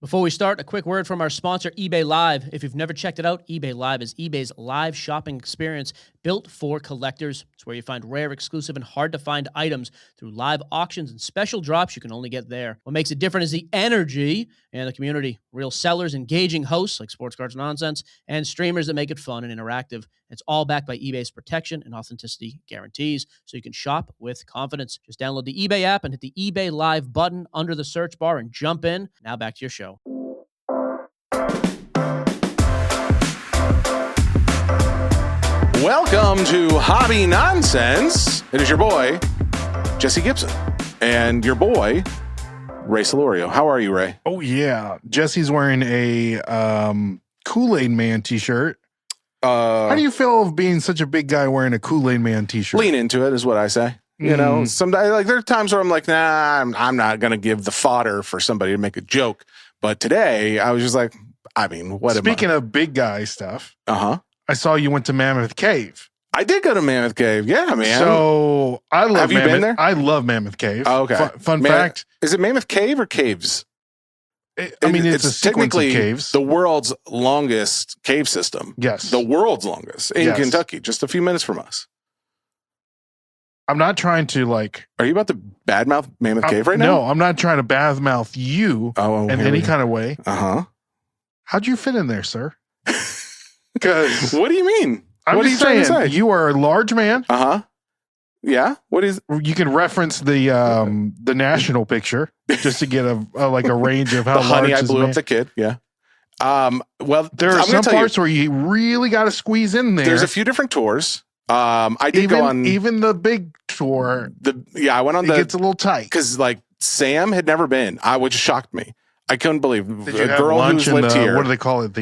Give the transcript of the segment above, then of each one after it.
Before we start, a quick word from our sponsor, eBay Live. If you've never checked it out, eBay Live is eBay's live shopping experience built for collectors. It's where you find rare, exclusive, and hard-to-find items through live auctions and special drops you can only get there. What makes it different is the energy and the community. Real sellers, engaging hosts like Sports Cards Nonsense, and streamers that make it fun and interactive. It's all backed by eBay's protection and authenticity guarantees, so you can shop with confidence. Just download the eBay app and hit the eBay Live button under the search bar and jump in. Now back to your show. Welcome to Hobby Nonsense. It is your boy, Jesse Gibson, and your boy, Ray Solorio. How are you, Ray? Oh, yeah. Jesse's wearing a Kool-Aid Man t-shirt. How do you feel of being such a big guy wearing a Kool-Aid Man t-shirt? Lean into it is what I say. You know, sometimes, like, there are times where I'm like, nah, I'm not going to give the fodder for somebody to make a joke. But today, I was just like, I mean, what Speaking of big guy stuff, I saw you went to Mammoth Cave. I did go to Mammoth Cave. Yeah, man. So I love Have you Mammoth. been there? I love Mammoth Cave. Oh, okay. Fun fact. Is it Mammoth Cave or Caves? I mean, it's a sequence of caves. The world's longest cave system. Yes. The world's longest in Kentucky, just a few minutes from us. I'm not trying to like... Are you about to badmouth Mammoth Cave right now? No, I'm not trying to badmouth you in any kind of way. How'd you fit in there, sir? Because what do you mean? What are you trying to say? You are a large man. Yeah. What is? You can reference the national picture just to get a range of how the large. Honey, I blew up the kid. Yeah. Well, there are some parts where you really got to squeeze in there. There's a few different tours. I did go on even the big tour. I went on it gets a little tight because like Sam had never been. Which shocked me. I couldn't believe a girl who's lived here. What do they call it?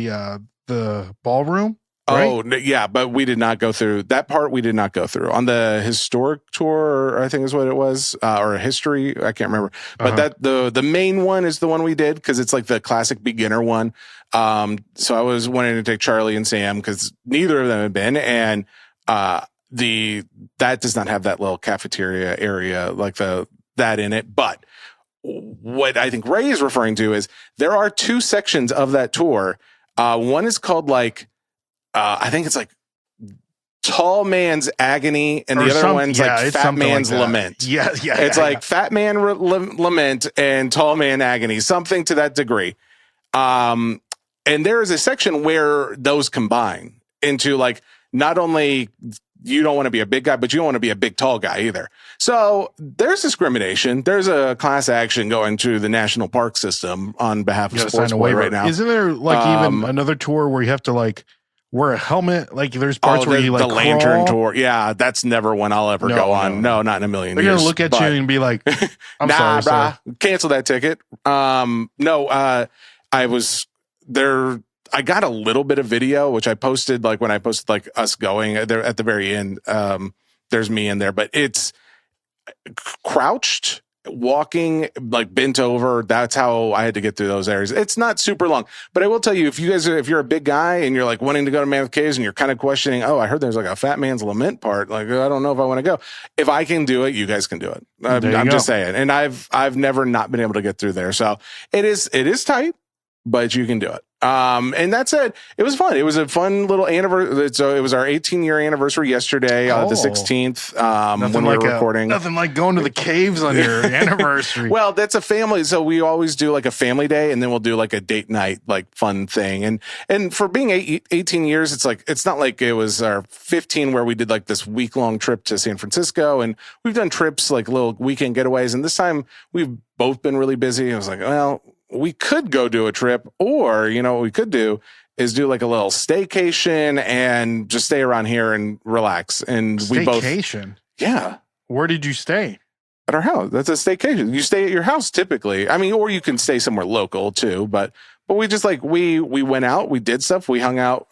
The ballroom. Right? Oh yeah, but we did not go through that part. We did not go through on the historic tour. I think is what it was, or history. I can't remember. But that the main one is the one we did because it's like the classic beginner one. So I was wanting to take Charlie and Sam because neither of them had been, and that does not have that little cafeteria area like that in it. But what I think Ray is referring to is there are two sections of that tour. One is called like. I think it's like Tall Man's Agony, and the other one's like Fat Man's Lament. Yeah. It's like Fat Man Lament and Tall Man Agony, something to that degree. And there is a section where those combine into like not only you don't want to be a big guy, but you don't want to be a big tall guy either. So there's discrimination. There's a class action going to the national park system on behalf of Sports Boy right now. Isn't there like even another tour where you have to like wear a helmet? Like there's parts where you like the lantern tour. Yeah, that's never one I'll ever go on. No, not in a million years. They're gonna look at you and be like, "I'm sorry, brah, cancel that ticket." I was there. I got a little bit of video, which I posted like when I posted like us going there at the very end. There's me in there, but it's crouched. Walking like bent over, that's how I had to get through those areas. It's not super long, but I will tell you, if you're a big guy and you're like wanting to go to Mammoth Caves and you're kind of questioning, I heard there's like a Fat Man's Lament part, like I don't know if I want to go. If I can do it, you guys can do it. I'm just saying, and I've never not been able to get through there, so it is tight, but you can do it. And that's it. It was fun. It was a fun little anniversary. So it was our 18-year anniversary yesterday, the 16th, when we were recording. Nothing like going to the caves on your anniversary. Well, that's a family. So we always do like a family day, and then we'll do like a date night, like fun thing. And for being 18 years, it's not like it was our 15 where we did like this week-long trip to San Francisco. And we've done trips, like little weekend getaways. And this time we've both been really busy. I was like, well, we could go do a trip, or, what we could do is do like a little staycation and just stay around here and relax. And staycation? Yeah. Where did you stay? At our house. That's a staycation. You stay at your house typically. I mean, or you can stay somewhere local too, but we just like, we went out, we did stuff. We hung out,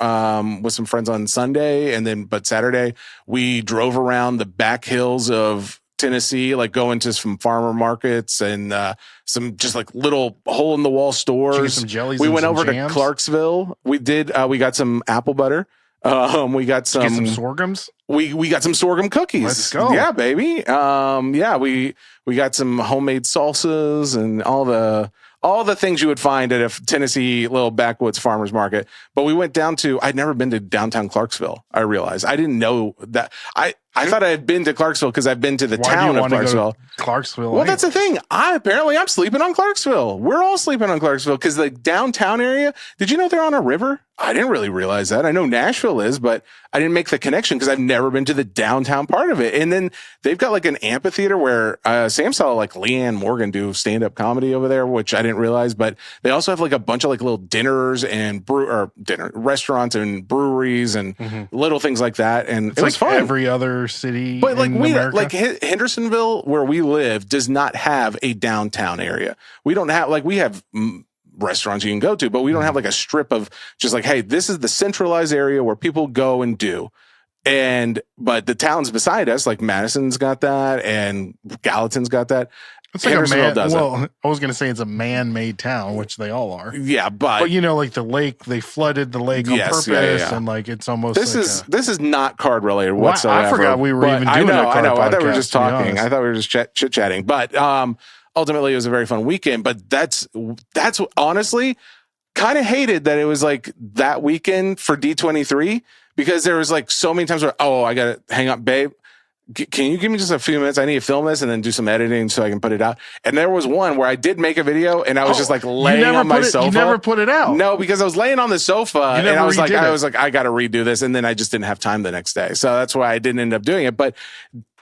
with some friends on Sunday, but Saturday we drove around the back hills of Tennessee, like going to some farmer markets and some just like little hole in the wall stores. Some jellies. We went over jams? to Clarksville. We did. We got some apple butter. We got some sorghums. We got some sorghum cookies. Let's go. Yeah, baby. We got some homemade salsas and all all the things you would find at a Tennessee little backwoods farmer's market. But we went down to, I'd never been to downtown Clarksville. I realized I didn't know that. I thought I had been to Clarksville because I've been to the town of Clarksville. Clarksville. Well, that's the thing. Apparently I'm sleeping on Clarksville. We're all sleeping on Clarksville because the downtown area. Did you know they're on a river? I didn't really realize that. I know Nashville is, but I didn't make the connection because I've never been to the downtown part of it. And then they've got like an amphitheater where Sam saw like Leanne Morgan do stand-up comedy over there, which I didn't realize. But they also have like a bunch of like little dinners and restaurants and breweries and little things like that. And it's it was like fun. Every other city, but like Hendersonville, where we live, does not have a downtown area. We don't have we have restaurants you can go to, but we don't have like a strip of just like, hey, this is the centralized area where people go and do. But the towns beside us, like Madison's got that and Gallatin's got that. It's like I was going to say it's a man-made town, which they all are. Yeah, but you know, like the lake, they flooded the lake on purpose, and like it's almost this is not card related whatsoever. I forgot we were even doing I know. I thought we were just talking. I thought we were just chit chatting. But ultimately, it was a very fun weekend. But that's honestly kind of hated that it was like that weekend for D23 because there was like so many times where I got to hang up, babe. Can you give me just a few minutes? I need to film this and then do some editing so I can put it out. And there was one where I did make a video and I was just like laying on my sofa. You never put it out. No, because I was laying on the sofa and I was like, I got to redo this. And then I just didn't have time the next day. So that's why I didn't end up doing it. But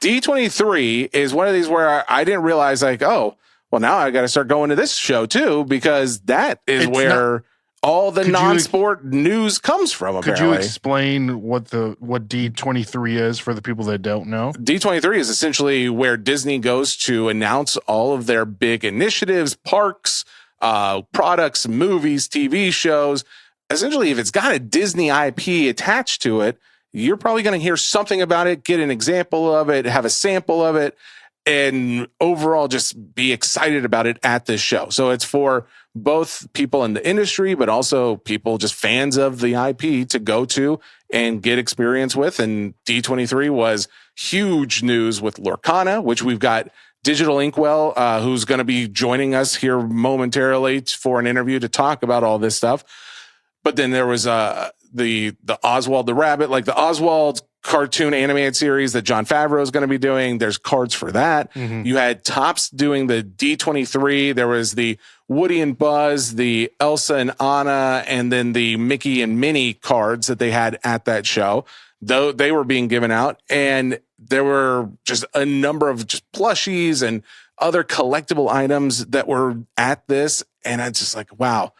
D23 is one of these where I didn't realize like, well, now I got to start going to this show too, because that is where all the non-sport news comes from, apparently. Could you explain what D23 is for the people that don't know? D23 is essentially where Disney goes to announce all of their big initiatives, parks, products, movies, TV shows. Essentially, if it's got a Disney IP attached to it, you're probably going to hear something about it, get an example of it, have a sample of it, and overall just be excited about it at this show. So it's for both people in the industry, but also people just fans of the IP to go to and get experience with. And D23 was huge news with Lorcana, which we've got Digital Inkwell, who's going to be joining us here momentarily for an interview to talk about all this stuff. But then there was the Oswald the Rabbit, like the Oswald cartoon animated series that Jon Favreau is going to be doing. There's cards for that. You had Topps doing the D23. There was the Woody and Buzz, the Elsa and Anna, and then the Mickey and Minnie cards that they had at that show. Though they were being given out, and there were just a number of just plushies and other collectible items that were at this. And it's just like, wow.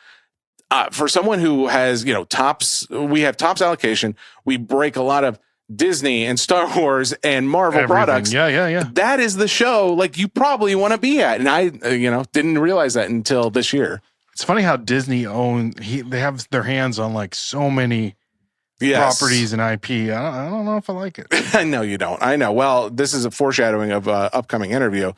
For someone who has, Topps, we have Topps allocation. We break a lot of Disney and Star Wars and Marvel products. Yeah. That is the show like you probably want to be at. And I, didn't realize that until this year. It's funny how Disney they have their hands on like so many properties and IP. I don't know if I like it. I know you don't. I know. Well, this is a foreshadowing of an upcoming interview.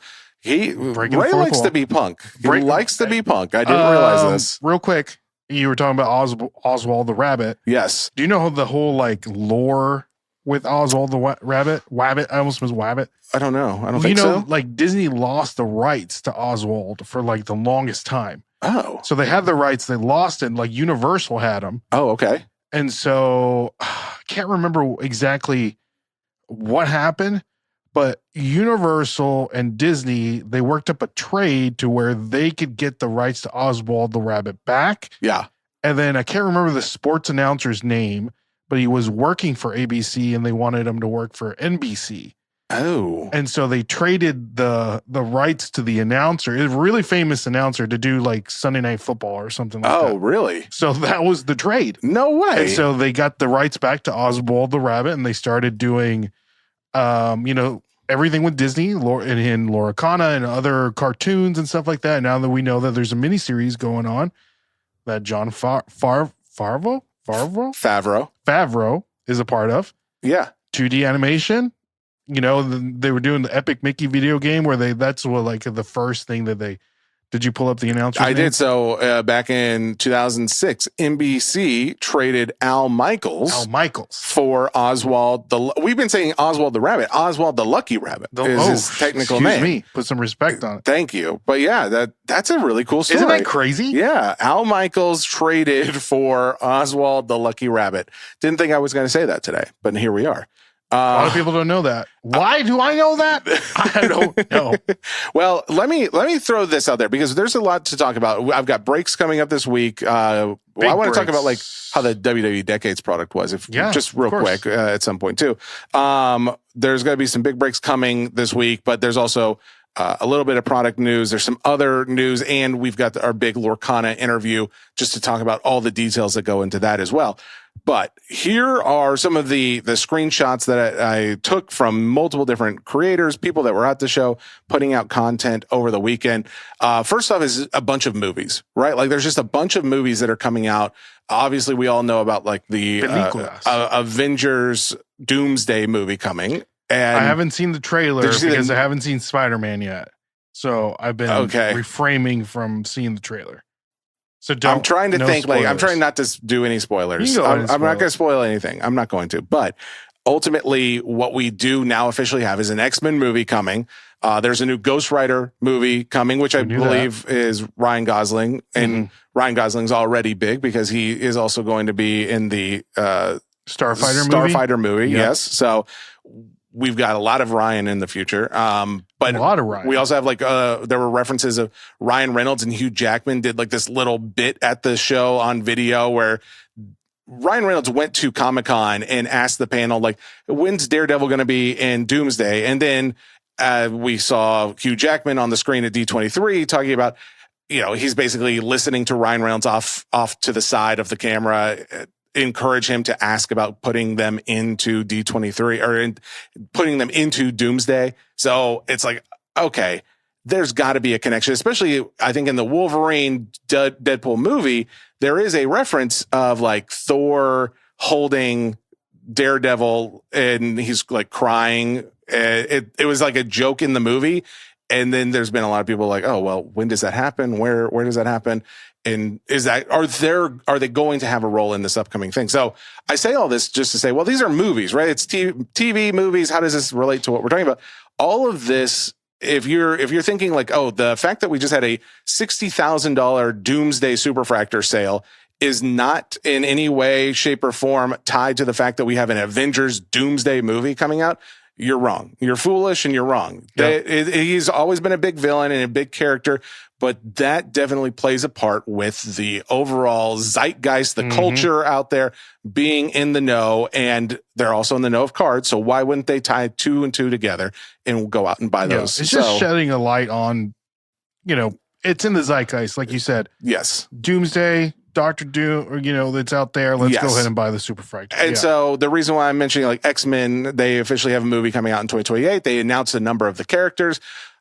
Ray likes to be punk. He likes to be punk. I didn't realize this. Real quick, you were talking about Oswald the Rabbit. Yes. Do you know the whole like lore with Oswald the Rabbit? Wabbit? I almost was Wabbit. I don't know. I don't think so. Like Disney lost the rights to Oswald for like the longest time. Oh. So they had the rights. They lost it. Like Universal had them. Oh, okay. And so I can't remember exactly what happened, but Universal and Disney, they worked up a trade to where they could get the rights to Oswald the Rabbit back. Yeah. And then I can't remember the sports announcer's name, but he was working for ABC and they wanted him to work for NBC. Oh. And so they traded the rights to the announcer, a really famous announcer, to do like Sunday Night Football or something like that. Oh, really? So that was the trade. No way. And so they got the rights back to Oswald the Rabbit and they started doing, everything with Disney in Lorcana and other cartoons and stuff like that. Now that we know that there's a miniseries going on that Jon Favreau is a part of. Yeah. 2D animation. They were doing the Epic Mickey video game where that's what like the first thing that they Did you pull up the announcer's name? did. So back in 2006, NBC traded Al Michaels for Oswald we've been saying Oswald the Rabbit. Oswald the Lucky Rabbit is his technical name. Excuse me. Put some respect on it. Thank you. But yeah, that's a really cool story. Isn't that crazy? Yeah. Al Michaels traded for Oswald the Lucky Rabbit. Didn't think I was going to say that today, but here we are. A lot of people don't know that. Why do I know that? I don't know. Well, let me throw this out there because there's a lot to talk about. I've got breaks coming up this week. I want to talk about like how the WWE Decades product was, just real quick at some point too. There's going to be some big breaks coming this week, but there's also a little bit of product news. There's some other news, and we've got our big Lorcana interview just to talk about all the details that go into that as well. But here are some of the screenshots that I took from multiple different creators, people that were at the show, putting out content over the weekend. First off is a bunch of movies, right? Like there's just a bunch of movies that are coming out. Obviously, we all know about like the Avengers Doomsday movie coming. And I haven't seen the trailer because I haven't seen Spider-Man yet. So I've been refraining from seeing the trailer. So I'm trying to think, spoilers. I'm trying not to do any spoilers. I'm not going to spoil anything. I'm not going to. But ultimately, what we do now officially have is an X-Men movie coming. There's a new Ghost Rider movie coming, which I believe is Ryan Gosling. And Ryan Gosling's already big because he is also going to be in the Starfighter movie. Yep. Yes. So we've got a lot of Ryan in the future. But a lot of Ryan. We also have like, there were references of Ryan Reynolds and Hugh Jackman did like this little bit at the show on video where Ryan Reynolds went to Comic-Con and asked the panel, like, when's Daredevil going to be in Doomsday? And then we saw Hugh Jackman on the screen at D23 talking about, he's basically listening to Ryan Reynolds off to the side of the camera, encourage him to ask about putting them into D23 or putting them into Doomsday. So it's like, okay, there's got to be a connection, especially I think in the Wolverine Deadpool movie, there is a reference of like Thor holding Daredevil and he's like crying. It was like a joke in the movie. And then there's been a lot of people like, oh, well, when does that happen? Where does that happen? And are they going to have a role in this upcoming thing? So I say all this just to say, well, these are movies, right? It's TV movies. How does this relate to what we're talking about? All of this, if you're thinking like, oh, the fact that we just had a $60,000 Doomsday Superfractor sale is not in any way, shape, or form tied to the fact that we have an Avengers Doomsday movie coming out. You're wrong. You're foolish and you're wrong. Yep. He's always been a big villain and a big character, but that definitely plays a part with the overall zeitgeist, the culture out there being in the know, and they're also in the know of cards. So why wouldn't they tie 2 and 2 together and go out and buy those? It's just shedding a light on, it's in the zeitgeist, like you said. Yes. Doomsday, Dr. Doom, that's out there. Let's go ahead and buy the Superfractor. And so the reason why I'm mentioning like X-Men, they officially have a movie coming out in 2028. They announced a number of the characters.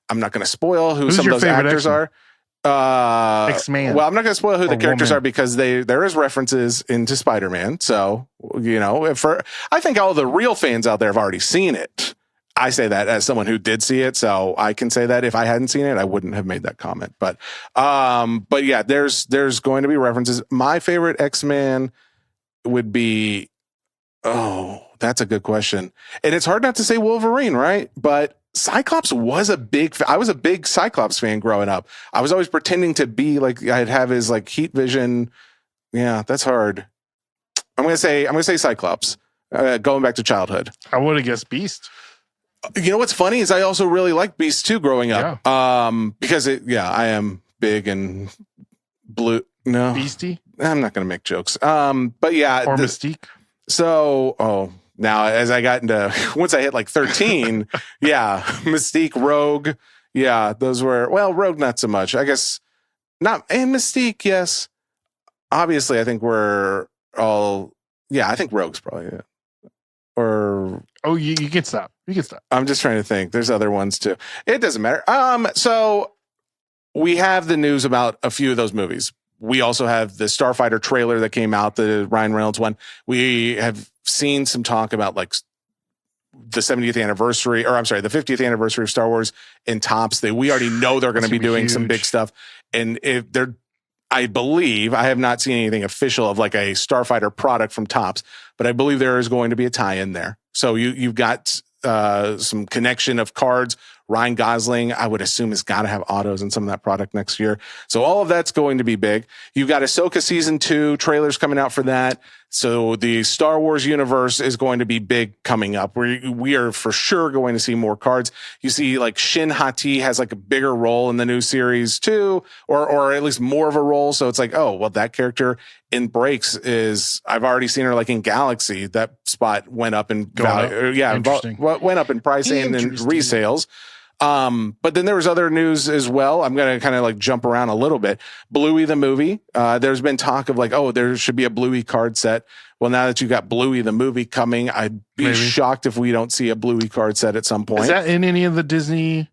I'm not going to spoil who some of those actors are. X-Man. Well, I'm not going to spoil who the characters are because there is references into Spider-Man. So, I think all the real fans out there have already seen it. I say that as someone who did see it, so I can say that if I hadn't seen it, I wouldn't have made that comment. But yeah, there's going to be references. My favorite X-Man would be, that's a good question, and it's hard not to say Wolverine, right? But Cyclops was I was a big Cyclops fan growing up. I was always pretending to be like I'd have his like heat vision. Yeah, that's hard. I'm gonna say Cyclops. Going back to childhood, I would have guessed Beast. You know what's funny is I also really liked Beast too growing up. Yeah. Because I am big and blue. No. Beastie? I'm not going to make jokes. But yeah. Or Mystique. So, now as I got into, once I hit like 13, Mystique, Rogue. Yeah, those were, Rogue not so much. I guess not. And Mystique, yes. Obviously, I think we're all, I think Rogue's probably it. Or you can stop. You can stop. I'm just trying to think. There's other ones too. It doesn't matter. So we have the news about a few of those movies. We also have the Starfighter trailer that came out, the Ryan Reynolds one. We have seen some talk about like the 70th anniversary, or I'm sorry, the 50th anniversary of Star Wars in Topps. We already know they're going to be doing some big stuff. And if they're, I believe, I have not seen anything official of like a Starfighter product from Topps, but I believe there is going to be a tie-in there. So you've got some connection of cards. Ryan Gosling, I would assume, has got to have autos in some of that product next year. So all of that's going to be big. You've got Ahsoka Season 2 trailers coming out for that. So the Star Wars universe is going to be big coming up. We are for sure going to see more cards. You see like Shin Hati has like a bigger role in the new series too, or at least more of a role. So it's like, oh, well, that character in breaks is, I've already seen her like in Galaxy. That spot went up in value. Yeah, went up in pricing and resales. But then there was other news as well. I'm going to kind of like jump around a little bit. Bluey the movie. There's been talk of like, oh, there should be a Bluey card set. Well, now that you got Bluey the movie coming, I'd be shocked if we don't see a Bluey card set at some point. Is that in any of the Disney?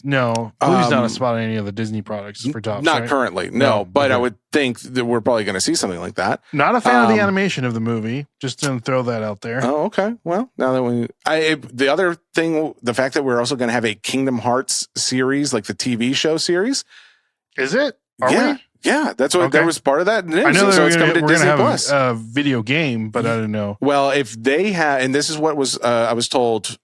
No, Bluey's not a spot on any of the Disney products for Topps. Not right? currently, no. But I would think that we're probably going to see something like that. Not a fan of the animation of the movie. Just to throw that out there. Oh, okay. Well, now that the other thing, the fact that we're also going to have a Kingdom Hearts series, like the TV show series. Is it? Are we? Yeah, that's what that was part of that news. I know so it's coming to we're Disney have Plus. A video game, but I don't know. Well, if they have, and this is what was I was told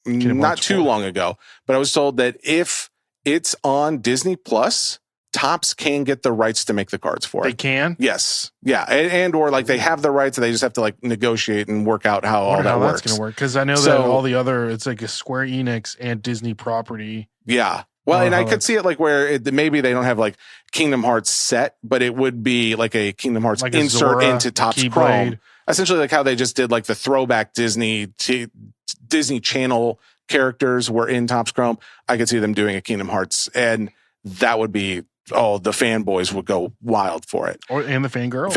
not too long ago, but I was told that if it's on Disney Plus, Topps can get the rights to make the cards for it. They can? Yes. Yeah. And or like they have the rights, and they just have to like negotiate and work out how all that works. That's going to work. Because I know that all the other, it's like a Square Enix and Disney property. Yeah. Well, and I could see it like where maybe they don't have like Kingdom Hearts set, but it would be like a Kingdom Hearts like insert Zora, into Topps Chrome. Essentially like how they just did like the throwback Disney Channel characters were in Topps Chrome. I could see them doing a Kingdom Hearts, and that would be, the fanboys would go wild for it. And the fangirls.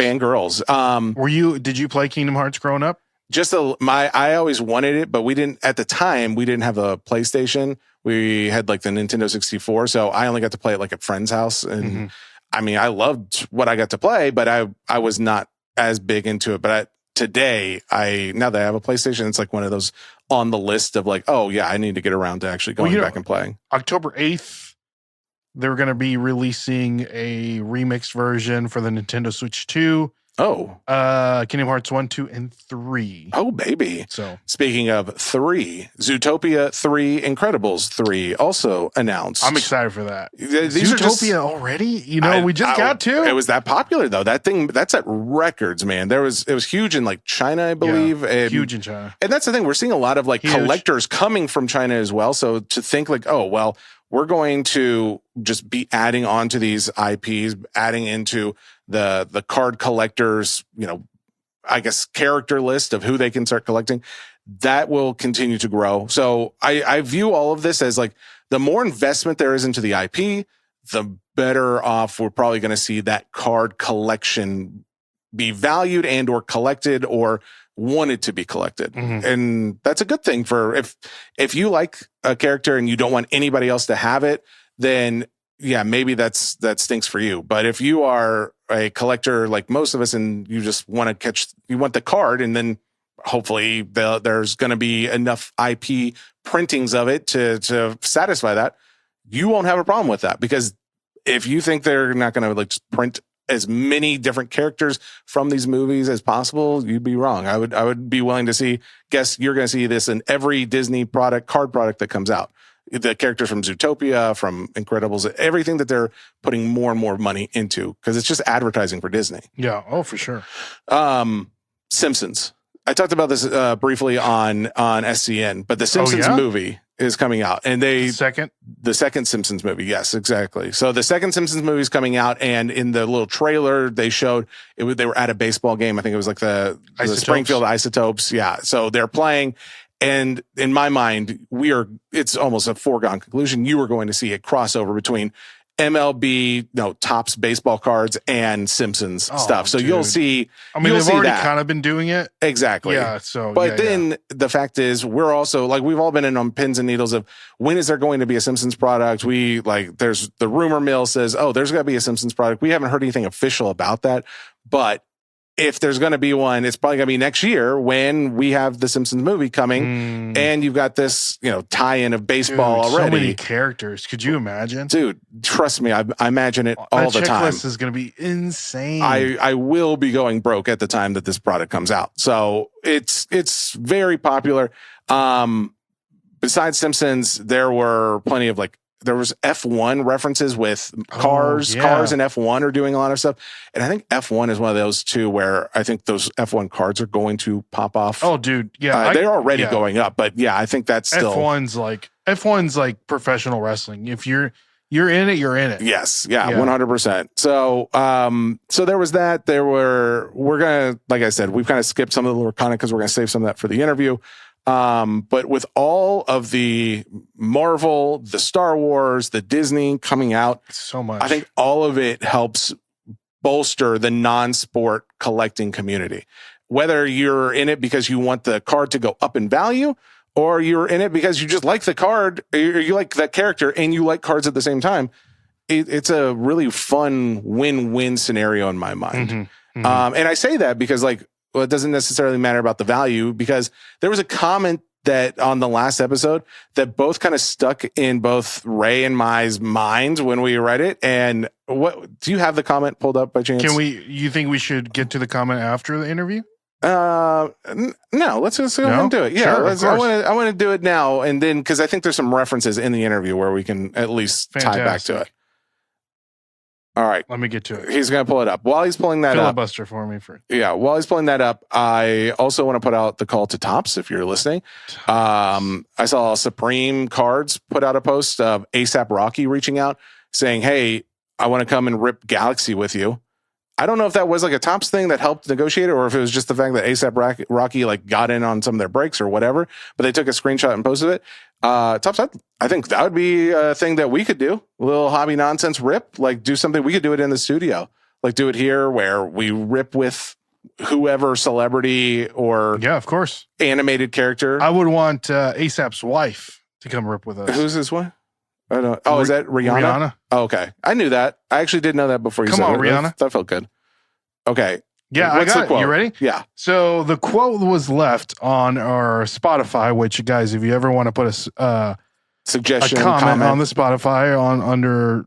Did you play Kingdom Hearts growing up? I always wanted it, but we didn't have a PlayStation. We had like the Nintendo 64. So I only got to play it like at friend's house. And I mean, I loved what I got to play, but I was not as big into it. But today, now that I have a PlayStation, it's like one of those on the list of like, oh yeah, I need to get around to actually going back and playing. October 8th, they're going to be releasing a remixed version for the Nintendo Switch 2. Oh. Kingdom Hearts 1, 2, and 3. Oh, baby. So speaking of 3, Zootopia 3, Incredibles 3 also announced. I'm excited for that. These Zootopia already? We just got to. It was that popular though. That's at records, man. It was huge in like China, I believe. Yeah, huge in China. And that's the thing. We're seeing a lot of like collectors coming from China as well. So to think like, oh, well, we're going to just be adding on to these IPs, adding into the card collectors, I guess character list of who they can start collecting. That will continue to grow. So I view all of this as like the more investment there is into the IP, the better off we're probably going to see that card collection be valued and or collected or wanted to be collected. And that's a good thing for if you like a character and you don't want anybody else to have it, then yeah, maybe that stinks for you. But if you are a collector like most of us and you just want the card, and then hopefully there's going to be enough IP printings of it to satisfy that, you won't have a problem with that. Because if you think they're not going to like just print as many different characters from these movies as possible, you'd be wrong. I would be willing to guess you're going to see this in every Disney card product that comes out. The characters from Zootopia, from Incredibles, everything that they're putting more and more money into, because it's just advertising for Disney. Yeah. Oh, for sure. Simpsons. I talked about this briefly on SCN, but the Simpsons movie is coming out, and the second Simpsons movie. Yes, exactly. So the second Simpsons movie is coming out, and in the little trailer they showed they were at a baseball game. I think it was like the Springfield Isotopes. Yeah. So they're playing. And in my mind, it's almost a foregone conclusion. You are going to see a crossover between MLB, Topps baseball cards and Simpsons stuff. So you'll see. I mean, they've already kind of been doing it. Exactly. Yeah. So, but then the fact is, we're also like, we've all been in on pins and needles of when is there going to be a Simpsons product? There's the rumor mill says, oh, there's got to be a Simpsons product. We haven't heard anything official about that, but if there's going to be one, it's probably going to be next year when we have the Simpsons movie coming, and you've got this, tie-in of baseball already. So many characters. Could you imagine? Dude, trust me, I imagine it all the time. That checklist is going to be insane. I will be going broke at the time that this product comes out. So it's very popular. Besides Simpsons, there were plenty of there was F1 references with cars. Cars and F1 are doing a lot of stuff. And I think F1 is one of those too, where I think those F1 cards are going to pop off. Oh, dude. Yeah. They're already going up, but yeah, I think that's still F1's like professional wrestling. If you're in it, you're in it. Yes. Yeah. 100%. So, so there was that. We're going to, like I said, we've kind of skipped some of the Lorcana because we're going to save some of that for the interview. But with all of the Marvel, the Star Wars, the Disney coming out, so much, I think all of it helps bolster the non-sport collecting community. Whether you're in it because you want the card to go up in value, or you're in it because you just like the card, or you like that character and you like cards at the same time, it's a really fun win-win scenario in my mind. And I say that because it doesn't necessarily matter about the value, because there was a comment that on the last episode that both kind of stuck in both Ray and my minds when we read it. And what do you have the comment pulled up by chance? You think we should get to the comment after the interview? No, let's just go ahead and do it. Yeah, sure, I want to do it now. And then, cause I think there's some references in the interview where we can at least tie back to it. All right. Let me get to it. He's going to pull it up. While he's pulling that Filibuster for me. While he's pulling that up, I also want to put out the call to Topps if you're listening. I saw Supreme Cards put out a post of ASAP Rocky reaching out saying, hey, I want to come and rip Galaxy with you. I don't know if that was a Topps thing that helped negotiate it, or if it was just the fact that ASAP Rocky got in on some of their breaks or whatever, but they took a screenshot and posted it. Topps, I think that would be a thing that we could do. A little hobby nonsense rip, do something. We could do it in the studio, do it here where we rip with whoever celebrity or of course, animated character. I would want ASAP's wife to come rip with us. Who's his wife? I don't. Oh, is that Rihanna? Oh, okay, I knew that. I actually did know that before you said it. Come on, Rihanna. That felt good. Okay. Yeah, I got it. You ready? Yeah. So the quote was left on our Spotify, which, guys, if you ever want to put a suggestion, a comment on the Spotify under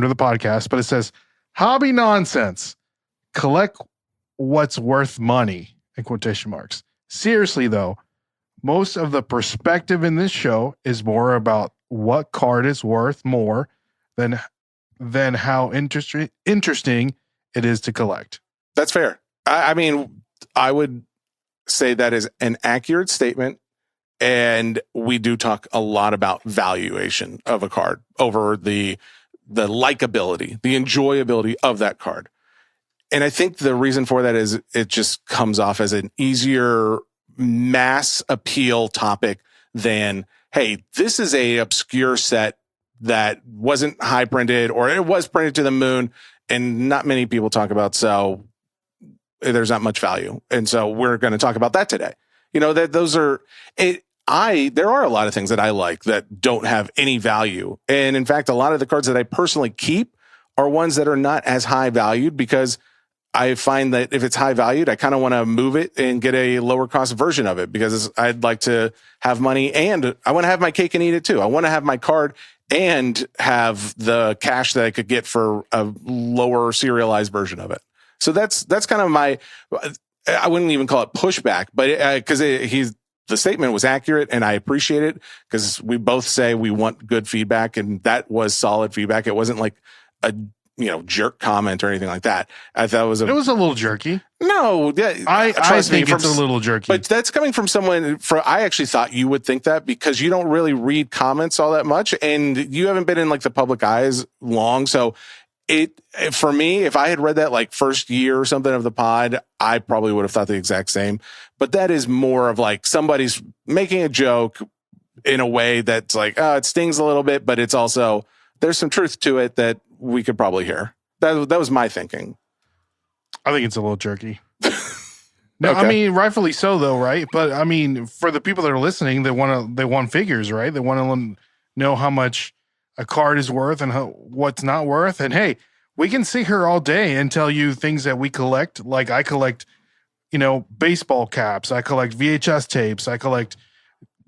the podcast, but it says hobby nonsense, collect what's worth money in quotation marks. Seriously though, most of the perspective in this show is more about what card is worth more than how interesting it is to collect. That's fair. I mean, I would say that is an accurate statement. And we do talk a lot about valuation of a card over the likability, the enjoyability of that card. And I think the reason for that is it just comes off as an easier mass appeal topic than, hey, this is a obscure set that wasn't high printed, or it was printed to the moon and not many people talk about. So there's not much value. And so we're going to talk about that today. That those are it. There are a lot of things that I like that don't have any value. And in fact, a lot of the cards that I personally keep are ones that are not as high valued, because I find that if it's high valued, I kind of want to move it and get a lower cost version of it, because I'd like to have money and I want to have my cake and eat it too. I want to have my card and have the cash that I could get for a lower serialized version of it. So that's kind of my, I wouldn't even call it pushback, but because the statement was accurate and I appreciate it, because we both say we want good feedback, and that was solid feedback. It wasn't like a jerk comment or anything like that. I thought it was a little jerky. No, yeah, I think it's a little jerky. But that's coming from someone. I actually thought you would think that, because you don't really read comments all that much, and you haven't been in the public eyes long. So for me, if I had read that first year or something of the pod, I probably would have thought the exact same. But that is more of somebody's making a joke in a way that's it stings a little bit, but it's also, there's some truth to it that we could probably hear. That was my thinking. I think it's a little jerky. No, Okay. I mean, rightfully so though, right? But I mean, for the people that are listening, they want figures, right? They want to know how much a card is worth and what's not worth. And hey, We can sit here all day and tell you things that we collect. Like I collect, baseball caps. I collect VHS tapes. I collect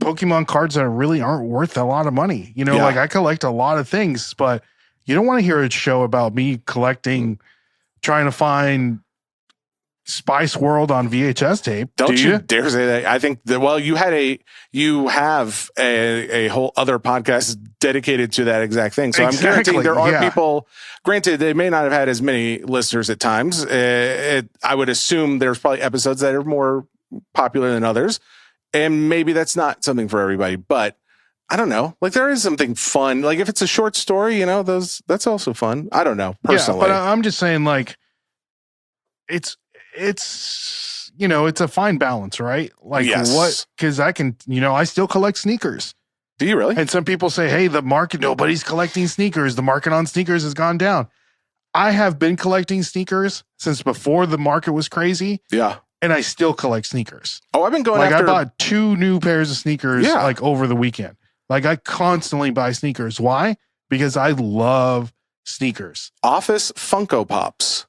Pokemon cards that really aren't worth a lot of money. Like I collect a lot of things, but you don't want to hear a show about me collecting, trying to find Spice World on VHS tape. Don't you dare say that. I think that, you have a whole other podcast dedicated to that exact thing. So Exactly. I'm guaranteeing there are people, granted, they may not have had as many listeners at times. I would assume there's probably episodes that are more popular than others. And maybe that's not something for everybody, but I don't know. Like there is something fun. Like if it's a short story, that's also fun. I don't know personally. Yeah, but I'm just saying like it's a fine balance, right? Like what, cause I still collect sneakers. Do you really? And some people say, hey, the market, nobody's collecting sneakers. The market on sneakers has gone down. I have been collecting sneakers since before the market was crazy. Yeah. And I still collect sneakers. Oh, I've been going I after... bought 2 new pairs of sneakers like over the weekend. Like I constantly buy sneakers. Why? Because I love sneakers. Office Funko Pops.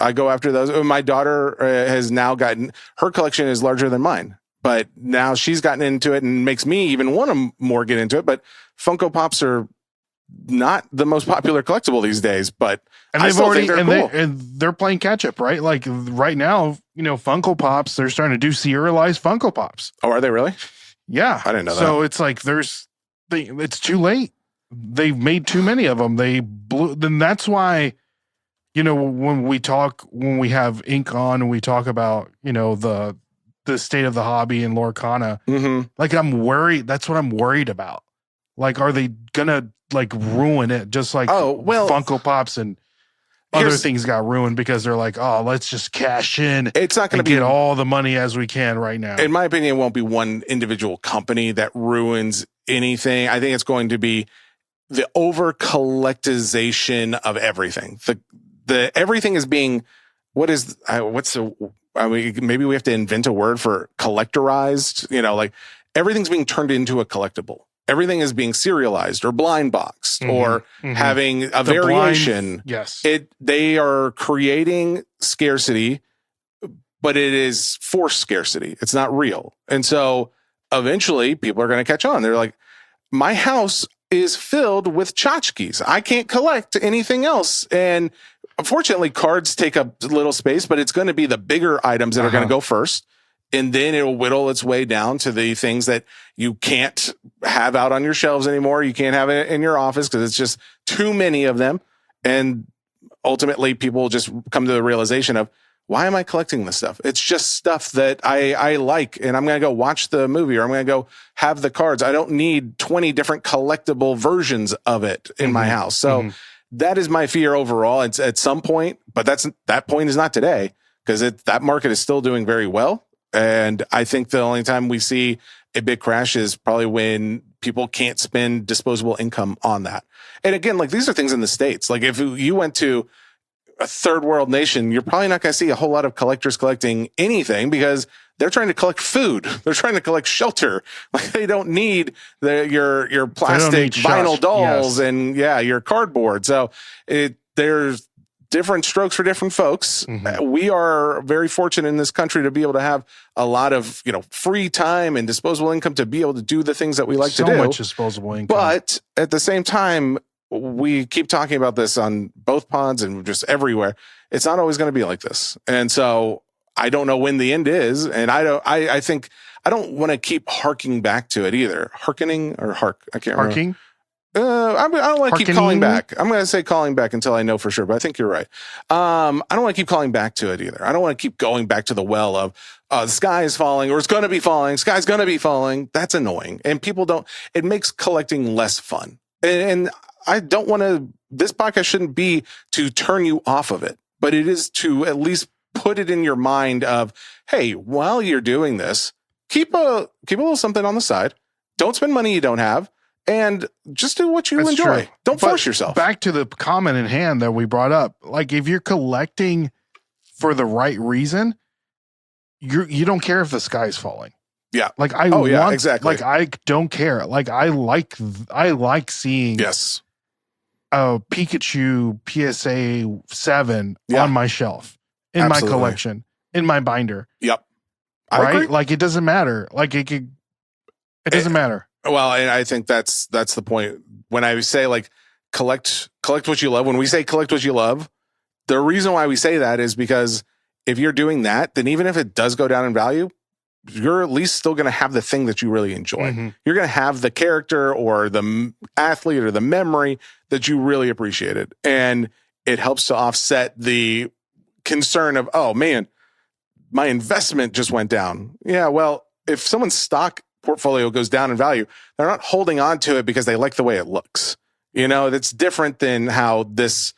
I go after those. My daughter has now gotten... Her collection is larger than mine. But now she's gotten into it and makes me even want to more get into it. But Funko Pops are not the most popular collectible these days, but and they've already and they're playing catch up, right? Like right now, Funko Pops, they're starting to do serialized Funko Pops. Oh, are they really? Yeah, I didn't know that. So it's like it's too late. They've made too many of them. They blew. Then that's why, when we have ink on and we talk about the state of the hobby and Lorcana, like I'm worried. That's what I'm worried about. Like, are they gonna ruin it just like Funko Pops and other things got ruined because they're like, oh, let's just cash in. It's not going to get all the money as we can right now. In my opinion, it won't be one individual company that ruins anything. I think it's going to be the over collectization of everything. The everything is being, maybe we have to invent a word for collectorized, like everything's being turned into a collectible. Everything is being serialized or blind boxed or having a variation. Yes. They are creating scarcity, but it is forced scarcity. It's not real. And so eventually people are going to catch on. They're like, my house is filled with tchotchkes. I can't collect anything else. And unfortunately, cards take up little space, but it's going to be the bigger items that are going to go first. And then it'll whittle its way down to the things that you can't have out on your shelves anymore. You can't have it in your office because it's just too many of them. And ultimately, people will just come to the realization of, why am I collecting this stuff? It's just stuff that I like, and I'm going to go watch the movie, or I'm going to go have the cards. I don't need 20 different collectible versions of it in my house. So that is my fear overall. It's at some point, but that point is not today, because that market is still doing very well. And I think the only time we see a big crash is probably when people can't spend disposable income on that. And again, like these are things in the States. Like if you went to a third world nation, you're probably not going to see a whole lot of collectors collecting anything because they're trying to collect food. They're trying to collect shelter. Like they don't need your plastic vinyl dolls and your cardboard. So there's different strokes for different folks. We are very fortunate in this country to be able to have a lot of, free time and disposable income to be able to do the things that we like to do. So much disposable income. But at the same time, we keep talking about this on both pods and just everywhere. It's not always going to be like this. And so I don't know when the end is. And I think I don't want to keep harking back to it either. Harkening or hark? I can't remember. Harking? I don't want to keep calling back. I'm going to say calling back until I know for sure, but I think you're right. I don't want to keep calling back to it either. I don't want to keep going back to the well of the sky is falling, or it's going to be falling. Sky's going to be falling. That's annoying. And it makes collecting less fun. And I don't want to, this podcast shouldn't be to turn you off of it, but it is to at least put it in your mind of, hey, while you're doing this, keep a little something on the side. Don't spend money you don't have. And just do what you enjoy. True. Don't force yourself. Back to the comment in hand that we brought up. Like if you're collecting for the right reason, you don't care if the sky's falling. Yeah. Like exactly. Like I don't care. Like I like seeing a Pikachu PSA 7 Yeah. on my shelf, in Absolutely. my collection, in my binder. Yep. I Right? agree. Like, it doesn't matter. Like, it doesn't matter. Well, and I think that's the point. When I say like collect what you love, when we say collect what you love, the reason why we say that is because if you're doing that, then even if it does go down in value, you're at least still going to have the thing that you really enjoy. Mm-hmm. You're going to have the character or the athlete or the memory that you really appreciated. And it helps to offset the concern of, oh man, my investment just went down. Yeah, well, if someone's stock portfolio goes down in value, they're not holding on to it because they like the way it looks. You know, that's different than how this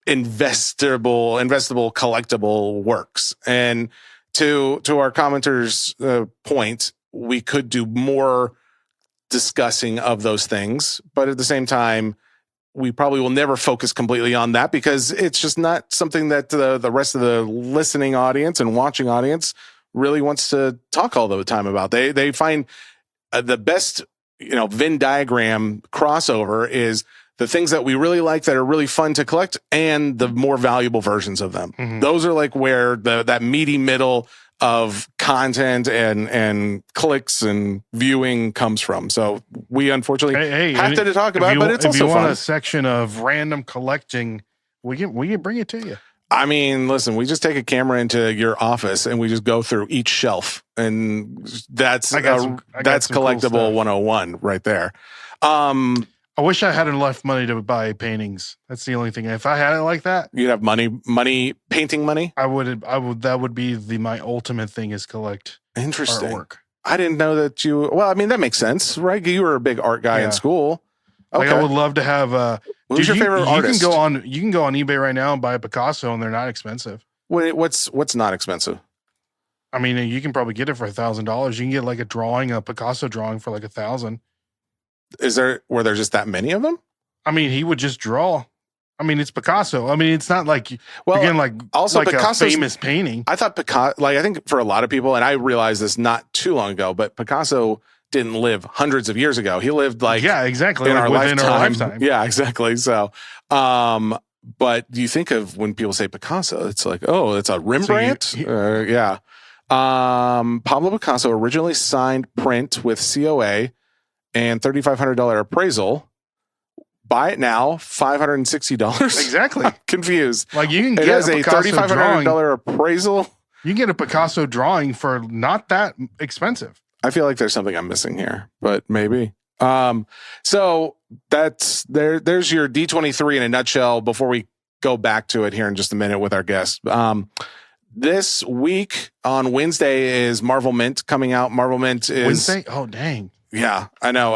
investable collectible works. And to our commenters' point, we could do more discussing of those things, but at the same time, we probably will never focus completely on that because it's just not something that the rest of the listening audience and watching audience really wants to talk all the time about. They find the best, Venn diagram crossover is the things that we really like that are really fun to collect and the more valuable versions of them. Mm-hmm. Those are like where that meaty middle of content and clicks and viewing comes from. So we unfortunately have to talk about it, but it's also fun. If you want a section of random collecting, we can bring it to you. I mean, listen, we just take a camera into your office and we just go through each shelf, and that's collectible cool 101 right there. I wish I had enough money to buy paintings. That's the only thing. If I had it like that, you'd have painting money. I would. That would be my ultimate thing is collect. Interesting. Artwork. I didn't know that you. Well, I mean, that makes sense, right? You were a big art guy in school. Okay. Like, I would love to have. Who's your favorite artist? You can go on eBay right now and buy a Picasso, and they're not expensive. What's not expensive? I mean, you can probably get it for $1,000. You can get like a Picasso drawing for like $1,000. Were there just that many of them? I mean, he would just draw. I mean, it's Picasso. I mean, it's not like again, like also like Picasso's a famous painting. I thought Picasso, like I think for a lot of people, and I realized this not too long ago, but Picasso didn't live hundreds of years ago. He lived exactly in like within our lifetime. Yeah, exactly. So, but you think of when people say Picasso, it's like, oh, it's a Rembrandt. So yeah. Pablo Picasso originally signed print with COA and $3,500 appraisal. Buy it now, $560. Exactly. I'm confused. Like you can it get has a a $3,500 appraisal. You can get a Picasso drawing for not that expensive. I feel like there's something I'm missing here, but maybe. So that's there's your D23 in a nutshell before we go back to it here in just a minute with our guest. This week on Wednesday is Marvel Mint coming out. Marvel Mint is Wednesday? Oh, dang. Yeah, I know.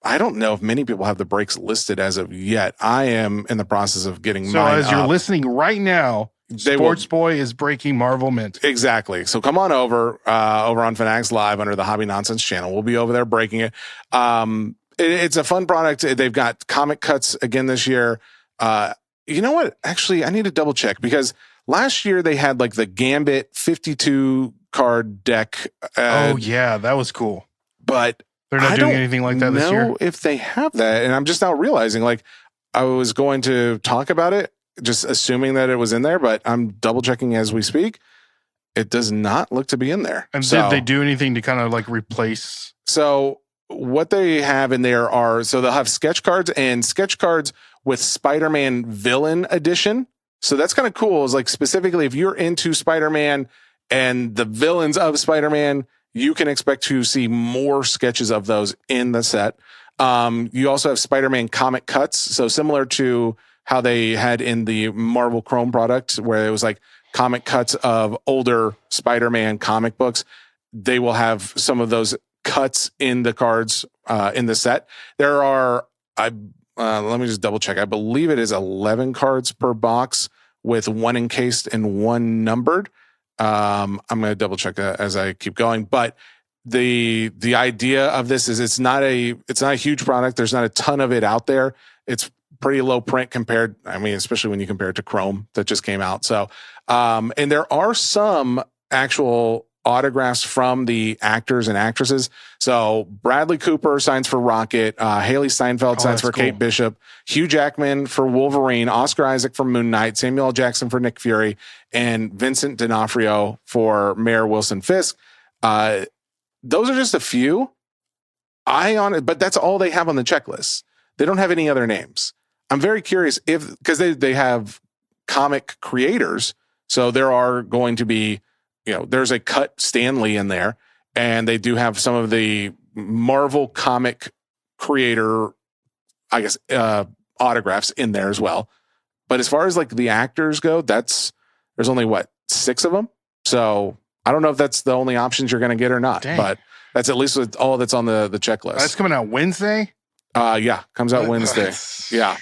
I don't know if many people have the breaks listed as of yet. I am in the process of getting mine. So as you're up. listening right now, Sports Boy is breaking Marvel Mint. Exactly. So come on over on Fanatics Live under the Hobby Nonsense channel. We'll be over there breaking it. It's a fun product. They've got comic cuts again this year. You know what? Actually, I need to double check because last year they had like the Gambit 52 card deck. Oh yeah, that was cool. But they're not doing anything like that this year. No, if they have that, and I'm just now realizing, like, I was going to talk about it, just assuming that it was in there, but I'm double checking as we speak. It does not look to be in there. And did they do anything to kind of like replace? So what they have in there so they'll have sketch cards with Spider-Man Villain Edition. So that's kind of cool. Is like specifically if you're into Spider-Man and the villains of Spider-Man, you can expect to see more sketches of those in the set. You also have Spider-Man comic cuts. So similar to how they had in the Marvel Chrome product, where it was like comic cuts of older Spider-Man comic books. They will have some of those cuts in the cards in the set. There are, let me just double check. I believe it is 11 cards per box with one encased and one numbered. I'm going to double check that as I keep going, but the idea of this is it's not a huge product. There's not a ton of it out there. It's pretty low print compared. I mean, especially when you compare it to Chrome that just came out. So, and there are some actual autographs from the actors and actresses. So Bradley Cooper signs for Rocket, Haley Steinfeld signs for Kate Bishop, Hugh Jackman for Wolverine, Oscar Isaac for Moon Knight, Samuel L. Jackson for Nick Fury, and Vincent D'Onofrio for Mayor Wilson Fisk. Those are just a few. But that's all they have on the checklist. They don't have any other names. I'm very curious because they have comic creators. So there are going to be, there's a cut Stan Lee in there, and they do have some of the Marvel comic creator, I guess, autographs in there as well. But as far as like the actors go, there's only 6 of them. So I don't know if that's the only options you're going to get or not, but that's at least all that's on the checklist. That's coming out Wednesday? Yeah, comes out Wednesday. Yeah.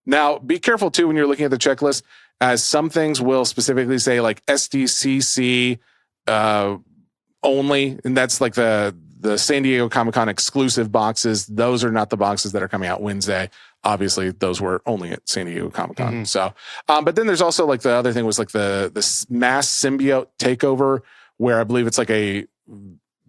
Now, be careful too when you're looking at the checklist, as some things will specifically say like SDCC only, and that's like the San Diego Comic-Con exclusive boxes. Those are not the boxes that are coming out Wednesday. Obviously, those were only at San Diego Comic-Con. Mm-hmm. So, but then there's also like the other thing was like the mass symbiote takeover, where I believe it's like a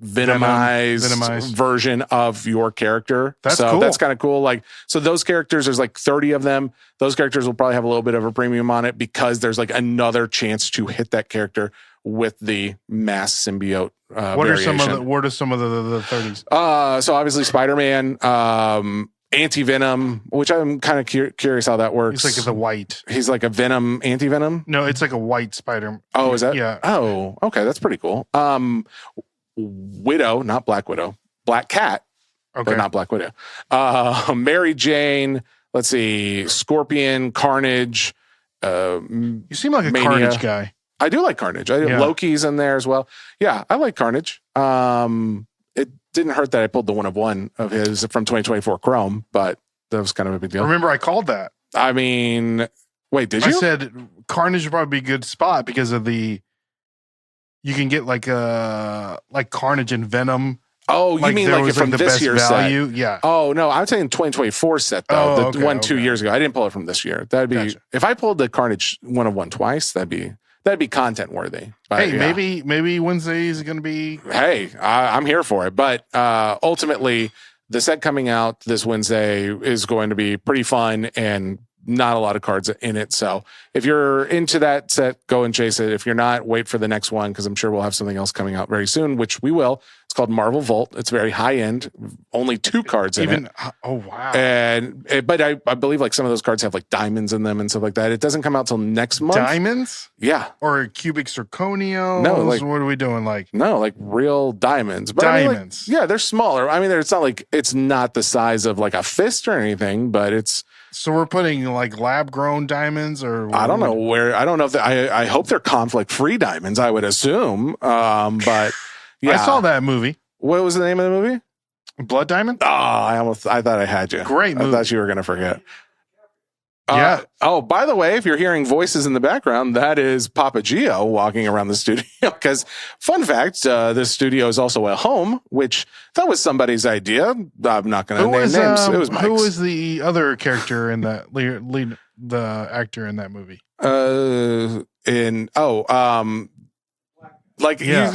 venomized version of your character. That's cool. That's kind of cool. Like, so those characters, there's like 30 of them. Those characters will probably have a little bit of a premium on it because there's like another chance to hit that character with the mass symbiote. What are some of the 30s? So obviously Spider-Man, Anti-Venom, which I'm kind of curious how that works. He's like the white. He's like a Venom, Anti-Venom? No, it's like a white Spider. Oh, is that? Yeah. Oh, okay. That's pretty cool. Widow, not Black Widow, Black Cat, but not Black Widow. Mary Jane, let's see, Scorpion, Carnage. You seem like a Carnage guy. I do like Carnage. Loki's in there as well. Yeah, I like Carnage. It didn't hurt that I pulled the 1/1 of his from 2024 Chrome, but that was kind of a big deal. Remember, I called that. I mean, wait, did you? I said Carnage would probably be a good spot because of you can get like Carnage and Venom. Oh, you mean like from this year's value? set? Yeah. Oh no, I'm saying 2024 set though. The 2 years ago. I didn't pull it from this year. That'd be if I pulled the Carnage 1/1 twice. That'd be content worthy. But, hey, maybe Wednesday is going to be. Hey, I'm here for it. But ultimately, the set coming out this Wednesday is going to be pretty fun and not a lot of cards in it. So if you're into that set, go and chase it. If you're not, wait for the next one because I'm sure we'll have something else coming out very soon, which we will. It's called Marvel Volt. It's very high end, only 2 cards in it. Oh wow! But I believe like some of those cards have like diamonds in them and stuff like that. It doesn't come out till next month. Diamonds? Yeah. Or cubic zirconium? No, like what are we doing? Like real diamonds. But diamonds. I mean, they're smaller. I mean, it's not like it's not the size of like a fist or anything, but it's. So we're putting like lab grown diamonds, or I don't know where. I don't know if I hope they're conflict free diamonds. I would assume, but yeah, I saw that movie. What was the name of the movie? Blood Diamond. Oh, I thought I had you. Great movie. I thought you were going to forget. Yeah. Oh, by the way, if you're hearing voices in the background, that is Papa Gio walking around the studio. Because, fun fact, this studio is also a home, which that was somebody's idea. I'm not going to name names. It was Mike's. Who was the other character in that lead, the actor in that movie? You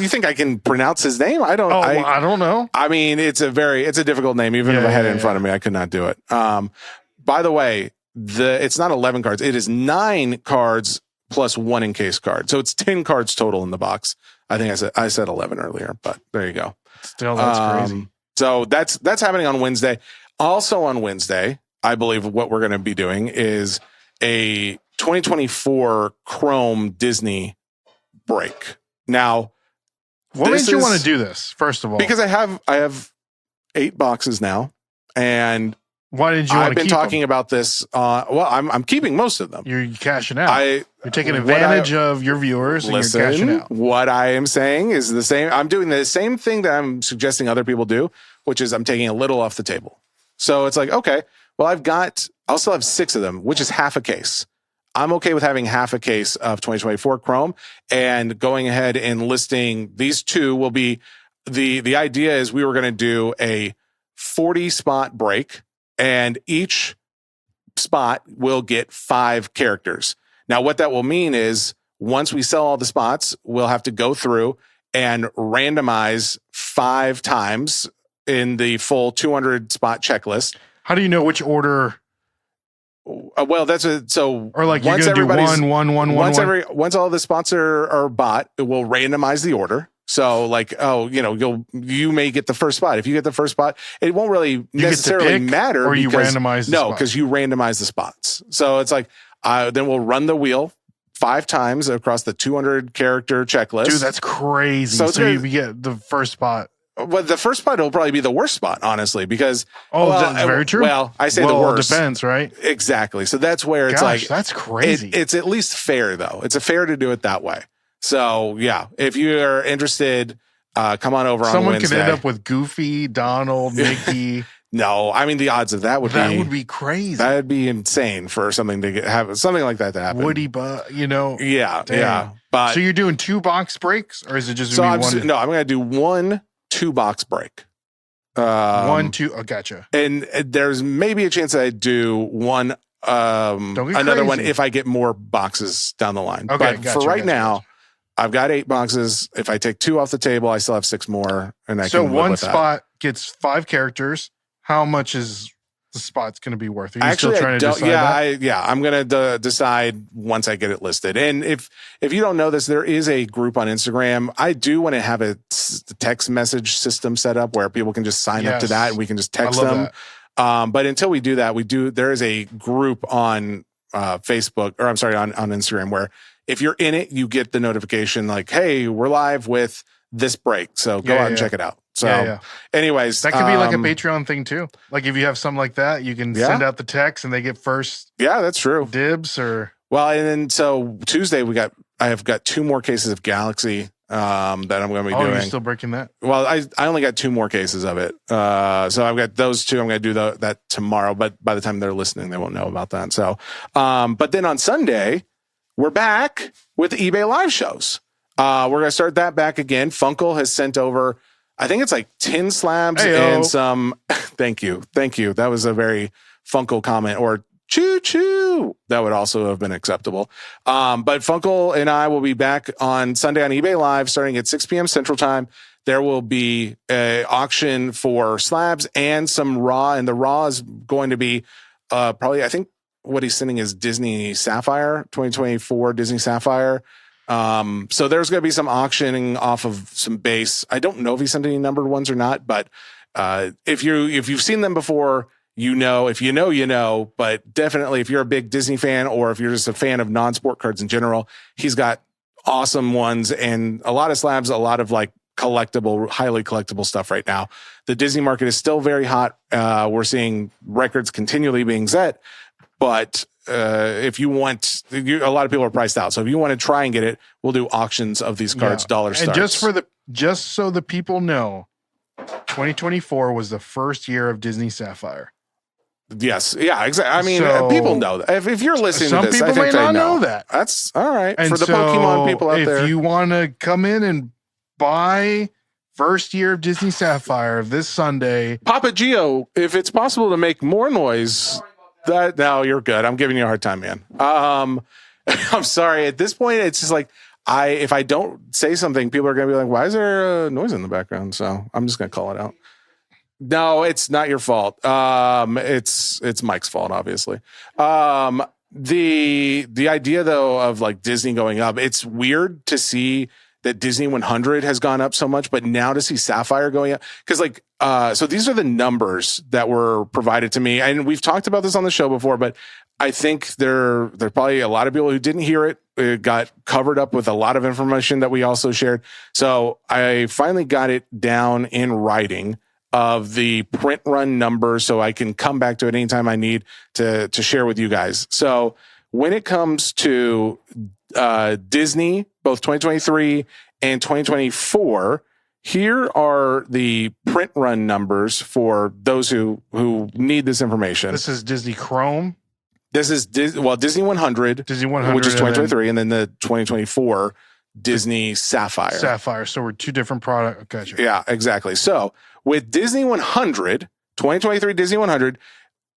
think I can pronounce his name? I don't. I don't know. I mean, it's a difficult name. Even if I had it in front of me, I could not do it. By the way. It's not 11 cards. It is 9 cards plus 1 encased card. So it's 10 cards total in the box. I think I said 11 earlier, but there you go. Still, that's crazy. So that's happening on Wednesday. Also on Wednesday, I believe what we're going to be doing is a 2024 Chrome Disney break. Now, what made you want to do this? First of all, because I have 8 boxes now, and why did you want to keep them? I've been talking about this. I'm keeping most of them. You're cashing out. You're taking advantage of your viewers and you're cashing out. What I am saying is the same. I'm doing the same thing that I'm suggesting other people do, which is I'm taking a little off the table. So it's like, okay, well, I'll still have 6 of them, which is half a case. I'm okay with having half a case of 2024 Chrome and going ahead and listing these 2 will be the idea is we were going to do a 40 spot break. And each spot will get 5 characters. Now, what that will mean is once we sell all the spots, we'll have to go through and randomize 5 times in the full 200 spot checklist. How do you know which order? Well, that's so. Or like you're gonna do once all the spots are bought, it will randomize the order. So like, you may get the first spot. If you get the first spot, it won't really necessarily matter. Or you randomize the spots. Because you randomize the spots. So it's like, then we'll run the wheel 5 times across the 200 character checklist. Dude, that's crazy. So you get the first spot. Well, the first spot will probably be the worst spot, honestly, because that's very true. Well, I say the worst. It depends, right? Exactly. So that's where it's like that's crazy. It's at least fair though. It's fair to do it that way. So yeah, if you're interested, come on over on Wednesday. Someone could end up with Goofy, Donald, Mickey. No, I mean the odds of that would be crazy. That'd be insane for something to have something like that to happen. Woody, but yeah, dang. yeah. But so you're doing 2 box breaks, or is it just I'm one? No, I'm going to do 1 2-box break. 1 2. Oh, gotcha. And there's maybe a chance that I do one another one if I get more boxes down the line. Okay, but for right now, I've got 8 boxes. If I take 2 off the table, I still have 6 more, and I can live one with that. spot gets 5 characters. How much is the spot's going to be worth? Are you Actually, still trying to decide that? I'm going to decide once I get it listed. And if you don't know this, there is a group on Instagram. I do want to have a text message system set up where people can just sign up to that, and we can just text them. But until we do that, there is a group on Facebook, or I'm sorry, on Instagram, where if you're in it, you get the notification like, hey, we're live with this break. So go out and check it out. So anyways, that could be like a Patreon thing too. Like if you have something like that, you can send out the text and they get first. Yeah, that's true. Dibs or. Well, and then so Tuesday I have got 2 more cases of Galaxy that I'm going to be doing. You're still breaking that? Well, I only got 2 more cases of it. So I've got those 2. I'm going to do that tomorrow, but by the time they're listening, they won't know about that. So, but then on Sunday, we're back with eBay live shows. We're going to start that back again. Funkle has sent over, I think it's like 10 slabs and some. Thank you. That was a very Funkle comment, or choo choo. That would also have been acceptable. But Funkle and I will be back on Sunday on eBay Live starting at 6 p.m. Central Time. There will be an auction for slabs and some raw, and the raw is going to be probably, I think what he's sending is Disney Sapphire, 2024 Disney Sapphire. So there's going to be some auctioning off of some base. I don't know if he sent any numbered ones or not, but if you've seen them before, if you know, but definitely if you're a big Disney fan, or if you're just a fan of non-sport cards in general, he's got awesome ones and a lot of slabs, a lot of like highly collectible stuff right now. The Disney market is still very hot. We're seeing records continually being set, but if you want, a lot of people are priced out. So if you want to try and get it, we'll do auctions of these cards, dollar starts. And just so the people know, 2024 was the first year of Disney Sapphire. Yes. Yeah, exactly. I mean, people know that. If you're listening to this, I think may not know that. That's all right. And for the Pokemon people out there. If you want to come in and buy first year of Disney Sapphire this Sunday. Papa Gio, if it's possible to make more noise, no, you're good. I'm giving you a hard time, man. I'm sorry. At this point, it's just like, if I don't say something, people are going to be like, why is there noise in the background? So I'm just going to call it out. No, it's not your fault. It's Mike's fault, obviously. The idea though of like Disney going up, it's weird to see that Disney 100 has gone up so much, but now to see Sapphire going up, because like, so these are the numbers that were provided to me, and we've talked about this on the show before, but I think there are probably a lot of people who didn't hear it. It got covered up with a lot of information that we also shared. So I finally got it down in writing of the print run numbers, so I can come back to it anytime I need to share with you guys. So when it comes to Disney, both 2023 and 2024, here are the print run numbers for those who need this information. This is Disney Chrome. This is Disney 100, Disney 100, which is 2023, and then the 2024 Disney Sapphire. Sapphire. So we're 2 different products. Gotcha. Yeah, exactly. So with Disney 100, 2023 Disney 100,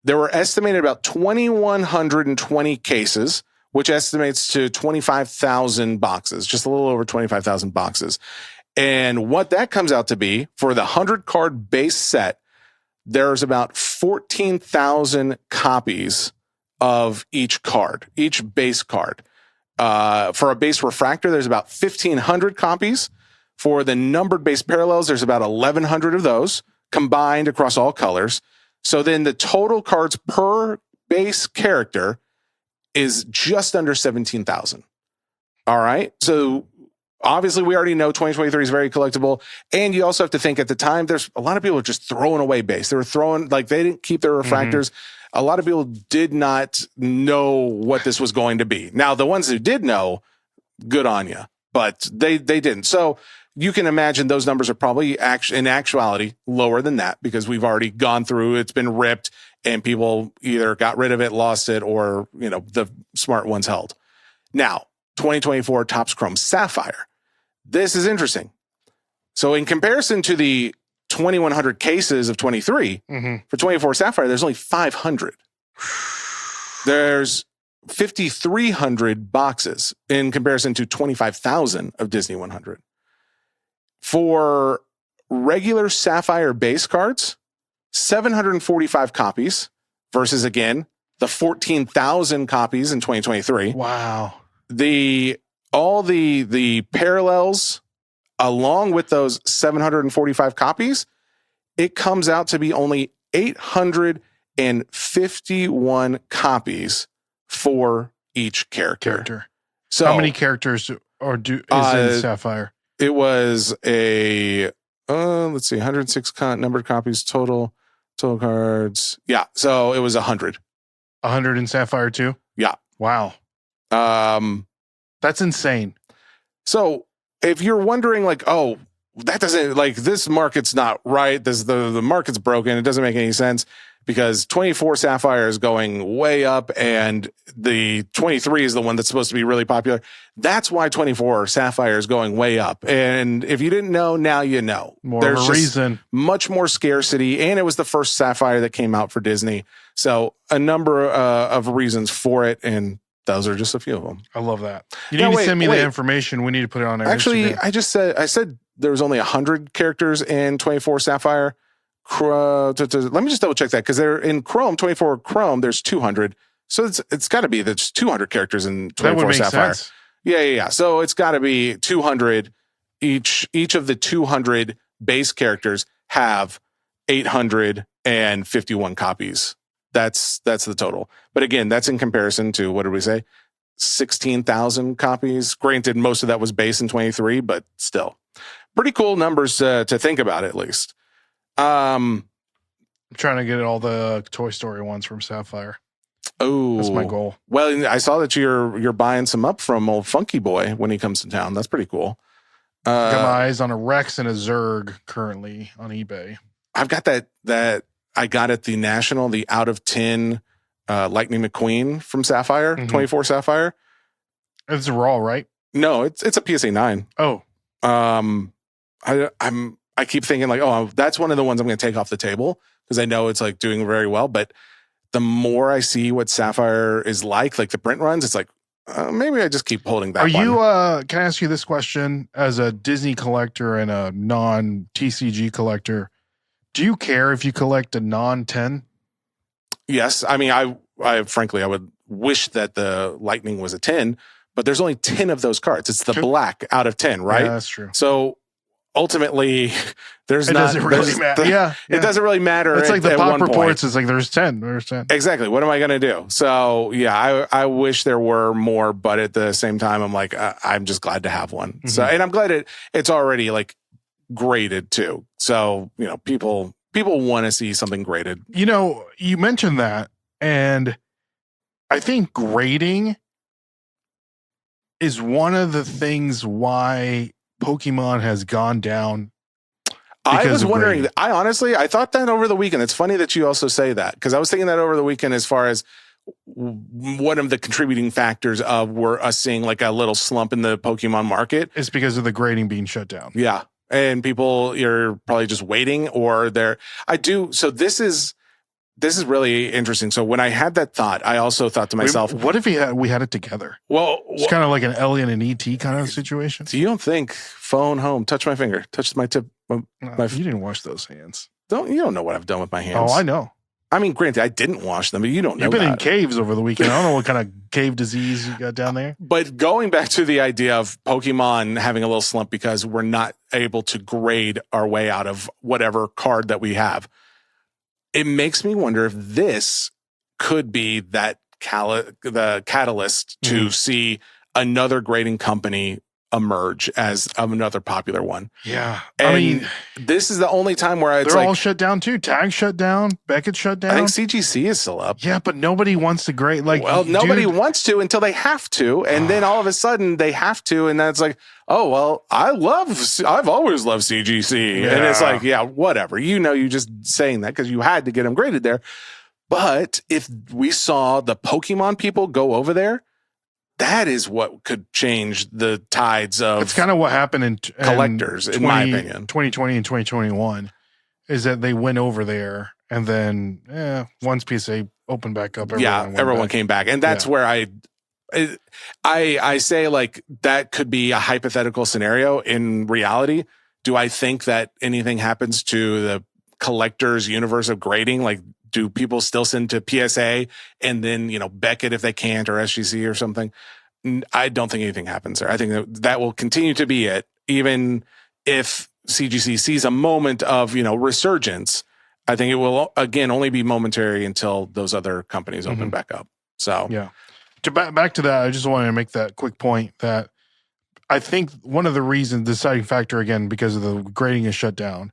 there were estimated about 2,120 cases, which estimates to 25,000 boxes, just a little over 25,000 boxes. And what that comes out to be for the 100 card base set, there's about 14,000 copies of each card, each base card. For a base refractor, there's about 1,500 copies. For the numbered base parallels, there's about 1,100 of those combined across all colors. So then the total cards per base character is just under 17,000. All right. So obviously we already know 2023 is very collectible. And you also have to think at the time, there's a lot of people just throwing away base. They were throwing, like they didn't keep their refractors. A lot of people did not know what this was going to be. Now, the ones who did know, good on you, but they didn't. So you can imagine those numbers are probably in actuality lower than that because we've already gone through, it's been ripped and people either got rid of it, lost it, or, you know, the smart ones held. Now, 2024 Topps Chrome Sapphire. This is interesting. So in comparison to the 2,100 cases of 23, for 24 Sapphire, there's only 500. There's 5,300 boxes in comparison to 25,000 of Disney 100. For regular Sapphire base cards, 745 copies versus, again, the 14,000 copies in 2023. Wow. All the parallels along with those 745 copies, it comes out to be only 851 copies for each character. So how many characters is in Sapphire? It was a let's see, 106 numbered copies total cards. Yeah, so it was 100. 100 in Sapphire too? Yeah. Wow. That's insane. So if you're wondering like, oh, that doesn't, like, this market's not right, the market's broken, it doesn't make any sense, because 24 Sapphire is going way up and the 23 is the one that's supposed to be really popular. That's why 24 Sapphire is going way up. And if you didn't know, now you know. There's of a reason. Much more scarcity, and it was the first Sapphire that came out for Disney. So a number of reasons for it, and those are just a few of them. I love that. You need to send me the information. We need to put it on our Actually, Instagram. I said there was only 100 characters in 24 Sapphire. Let me just double check that, because they're in Chrome, 24 Chrome, there's 200. So it's got to be there's 200 characters in 24 Sapphire. Sense. Yeah. So it's got to be 200. Each of the 200 base characters have 851 copies. That's the total. But again, that's in comparison to, what did we say? 16,000 copies. Granted, most of that was base in 23, but still pretty cool numbers to think about, at least. I'm trying to get all the Toy Story ones from Sapphire. Oh, that's my goal. Well, I saw that you're buying some up from old Funky Boy when he comes to town. That's pretty cool. Got my eyes on a Rex and a Zurg currently on eBay. I've got that I got at the National, the out of 10 Lightning McQueen from Sapphire, 24 Sapphire. It's raw, right? No, it's a PSA 9. Oh. I keep thinking like, oh, that's one of the ones I'm going to take off the table because I know it's like doing very well. But the more I see what Sapphire is like the print runs, it's like, maybe I just keep holding that. Are you, can I ask you this question as a Disney collector and a non-TCG collector? Do you care if you collect a non-10? Yes. I mean, I frankly, I would wish that the Lightning was a 10, but there's only 10 of those cards. It's the black out of 10, right? Yeah, that's true. So ultimately, it doesn't really matter. It doesn't really matter. It's like the pop reports. It's like there's 10. There's 10. Exactly. What am I going to do? So yeah, I wish there were more, but at the same time, I'm like, I'm just glad to have one. So, and I'm glad it's already like graded too. So, you know, people want to see something graded. You know, you mentioned that, and I think grading is one of the things why Pokemon has gone down. I was wondering, I thought that over the weekend. It's funny that you also say that, because I was thinking that over the weekend as far as one of the contributing factors of us seeing like a little slump in the Pokemon market. It's because of the grading being shut down. Yeah. And people, you're probably just waiting, or so this is this is really interesting. So when I had that thought, I also thought to myself, what if we had it together? Well, it's kind of like an Alien and ET kind of situation. So you don't think phone home, touch my finger, touch my tip. You didn't wash those hands. You don't know what I've done with my hands. Oh, I know. I mean, granted, I didn't wash them, but you don't know. You've been in caves over the weekend. I don't know what kind of cave disease you got down there. But going back to the idea of Pokemon having a little slump because we're not able to grade our way out of whatever card that we have, it makes me wonder if this could be that the catalyst to see another grading company emerge as another popular one. Yeah. And I mean, this is the only time where they're all shut down too. Tag shut down. Beckett shut down. I think CGC is still up. Yeah, but nobody wants to grade. Nobody wants to until they have to. And then all of a sudden they have to. And then it's like, oh, well, I've always loved CGC. Yeah. And it's like, yeah, whatever. You just saying that because you had to get them graded there. But if we saw the Pokemon people go over there, that is what could change the tides of. It's kind of what happened in collectors, in my opinion. 2020 and 2021 is that they went over there, and then once PSA opened back up, everyone came back, and that's where I say like that could be a hypothetical scenario. In reality, do I think that anything happens to the collectors' universe of grading? Like, do people still send to PSA and then, Beckett if they can't, or SGC or something? I don't think anything happens there. I think that will continue to be it. Even if CGC sees a moment of, resurgence, I think it will, again, only be momentary until those other companies open back up. So, yeah. Back to that, I just wanted to make that quick point that I think one of the reasons, deciding factor, again, because of the grading is shut down,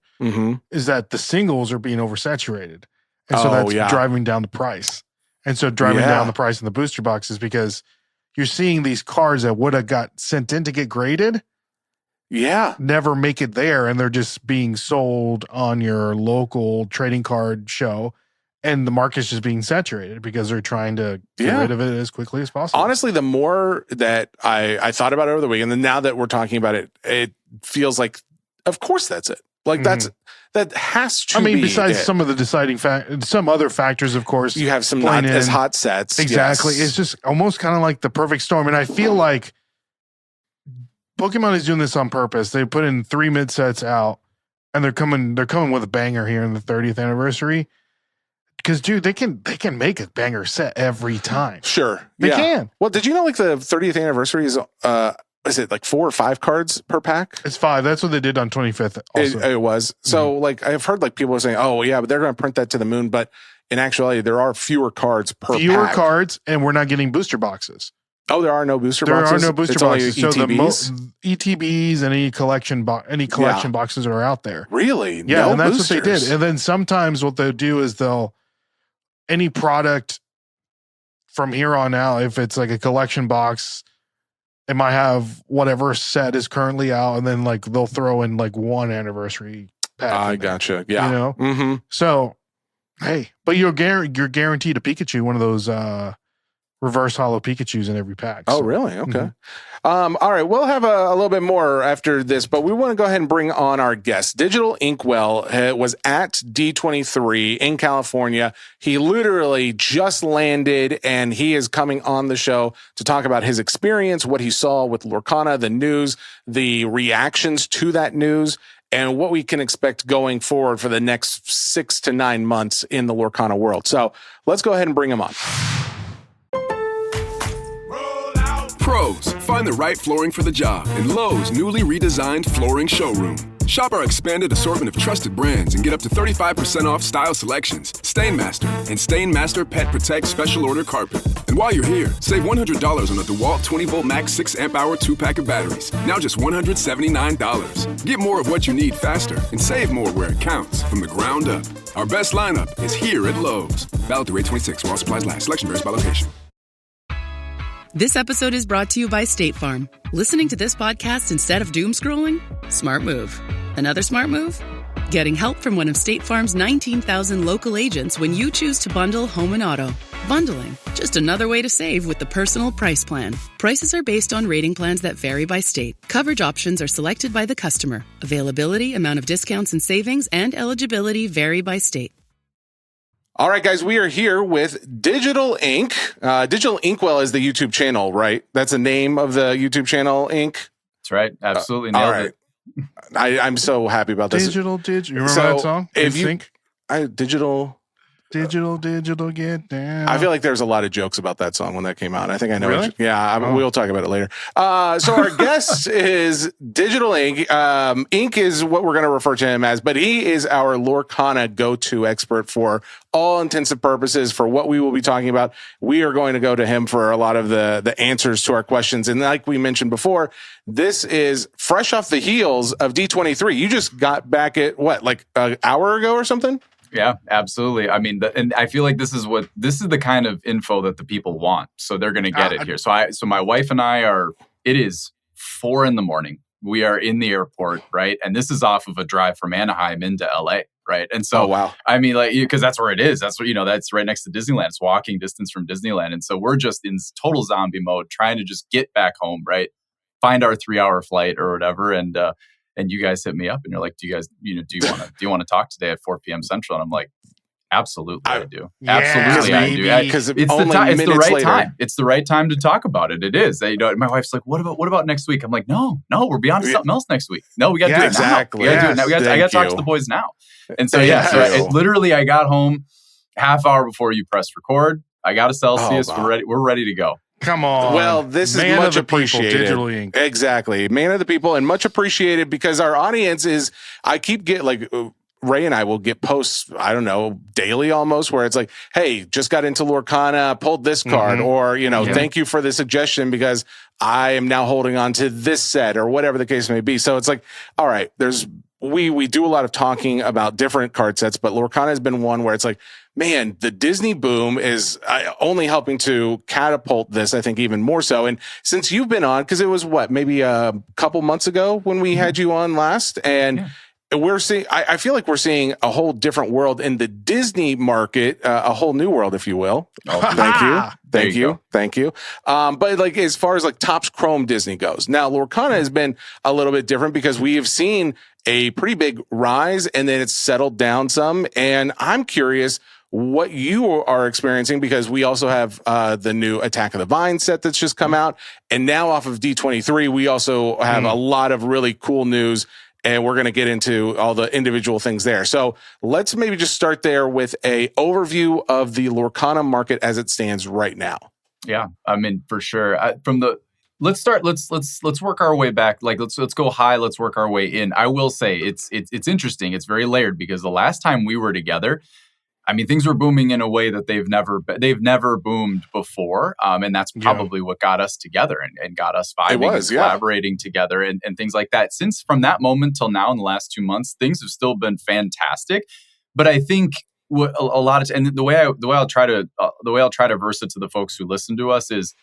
is that the singles are being oversaturated. And so that's driving down the price. And so driving down the price in the booster boxes because you're seeing these cards that would have got sent in to get graded. Yeah. Never make it there. And they're just being sold on your local trading card show. And the market's just being saturated because they're trying to get rid of it as quickly as possible. Honestly, the more that I thought about it over the weekend, and now that we're talking about it, it feels like, of course, that's it. Like that has to be. Besides some of the some other factors, of course. You have some not as hot sets. Exactly. Yes. It's just almost kind of like the perfect storm. And I feel like Pokemon is doing this on purpose. They put in 3 mid sets out and they're coming with a banger here in the 30th anniversary. Because, dude, they can make a banger set every time. Sure. They can. Well, did you know like the 30th anniversary is it like 4 or 5 cards per pack? It's 5. That's what they did on 25th. Also. It was. So like I've heard like people saying, oh yeah, but they're going to print that to the moon. But in actuality, there are fewer cards per pack. Cards, and we're not getting booster boxes. Oh, there are no booster boxes? There are no booster boxes. So ETBs? the ETBs and any collection boxes are out there. Really? Yeah, and that's boosters. What they did. And then sometimes what they'll do is any product from here on out, if it's like a collection box, it might have whatever set is currently out, and then like they'll throw in like 1 anniversary pack. I gotcha. Yeah. So, hey, but you're guaranteed a Pikachu, one of those reverse hollow Pikachus in every pack. Oh, really? Okay. All right. We'll have a little bit more after this, but we want to go ahead and bring on our guest. Digital Inkwell was at D23 in California. He literally just landed, and he is coming on the show to talk about his experience, what he saw with Lorcana, the news, the reactions to that news, and what we can expect going forward for the next 6 to 9 months in the Lorcana world. So let's go ahead and bring him on. Pros, find the right flooring for the job in Lowe's newly redesigned flooring showroom. Shop our expanded assortment of trusted brands and get up to 35% off style selections, Stainmaster, and Stainmaster Pet Protect Special Order Carpet. And while you're here, save $100 on a DeWalt 20-volt max 6-amp-hour 2-pack of batteries. Now just $179. Get more of what you need faster and save more where it counts from the ground up. Our best lineup is here at Lowe's. Valid through 8/26 while supplies last. Selection varies by location. This episode is brought to you by State Farm. Listening to this podcast instead of doom scrolling? Smart move. Another smart move? Getting help from one of State Farm's 19,000 local agents when you choose to bundle home and auto. Bundling, just another way to save with the Personal Price Plan. Prices are based on rating plans that vary by state. Coverage options are selected by the customer. Availability, amount of discounts and savings, and eligibility vary by state. All right, guys, we are here with Digital Ink. Digital Inkwell is the YouTube channel, right? That's the name of the YouTube channel, Ink? That's right. Absolutely nailed it. I'm so happy about this. Digital. You remember that song? If you Sync? Digital, get down. I feel like there's a lot of jokes about that song when that came out. I think I know. Really? We'll talk about it later. So our guest is Digital Ink. Ink is what we're going to refer to him as, but he is our Lorcana go-to expert for all intents and purposes for what we will be talking about. We are going to go to him for a lot of the answers to our questions. And like we mentioned before, this is fresh off the heels of D23. You just got back at what, like an hour ago or something? Yeah, absolutely. I mean, and I feel like this is the kind of info that the people want. So they're going to get it here. So my wife and I it is 4 a.m. We are in the airport, right? And this is off of a drive from Anaheim into LA, right? And so, wow. I mean, like, because that's where it is. That's what, that's right next to Disneyland. It's walking distance from Disneyland. And so we're just in total zombie mode, trying to just get back home, right? Find our 3-hour flight or whatever. And you guys hit me up and you're like, do you want to talk today at 4 p.m. Central? And I'm like, absolutely, I do. Absolutely, I do. Because it's the right time. It's the right time to talk about it. It is. My wife's like, what about next week? I'm like, no, we're beyond something else next week. No, we got to do it exactly. now. We got to do it now. I got to talk to the boys now. And so, I got home half hour before you pressed record. I got a Celsius. Oh, wow. We're ready to go. Come on. Well, this is much appreciated. Digital Ink. Exactly. Man of the people, and much appreciated because our audience is, I keep getting like, Ray and I will get posts, I don't know, daily almost, where it's like, hey, just got into Lorcana, pulled this card, or, thank you for the suggestion because I am now holding on to this set or whatever the case may be. So it's like, all right, we do a lot of talking about different card sets, but Lorcana has been one where it's like, man, the Disney boom is only helping to catapult this, I think, even more so. And since you've been on, because it was maybe a couple months ago when we had you on last, and we're seeing, I feel like we're seeing a whole different world in the Disney market, a whole new world, if you will. Oh, thank you. But like, as far as like Topps Chrome Disney goes, now Lorcana has been a little bit different because we have seen a pretty big rise and then it's settled down some. And I'm curious what you are experiencing, because we also have the new Attack of the Vine set that's just come out. And now off of D23, we also have a lot of really cool news, and we're going to get into all the individual things there. So let's maybe just start there with a overview of the Lorcana market as it stands right now. Yeah, I mean, for sure. Let's work our way back. Like, let's go high. Let's work our way in. I will say it's interesting. It's very layered because the last time we were together, I mean, things were booming in a way that they've never boomed before. And that's probably what got us together and got us vibing and collaborating together and things like that. Since from that moment till now in the last 2 months, things have still been fantastic. But I think what a lot of, and the way I'll try to verse it to the folks who listen to us is,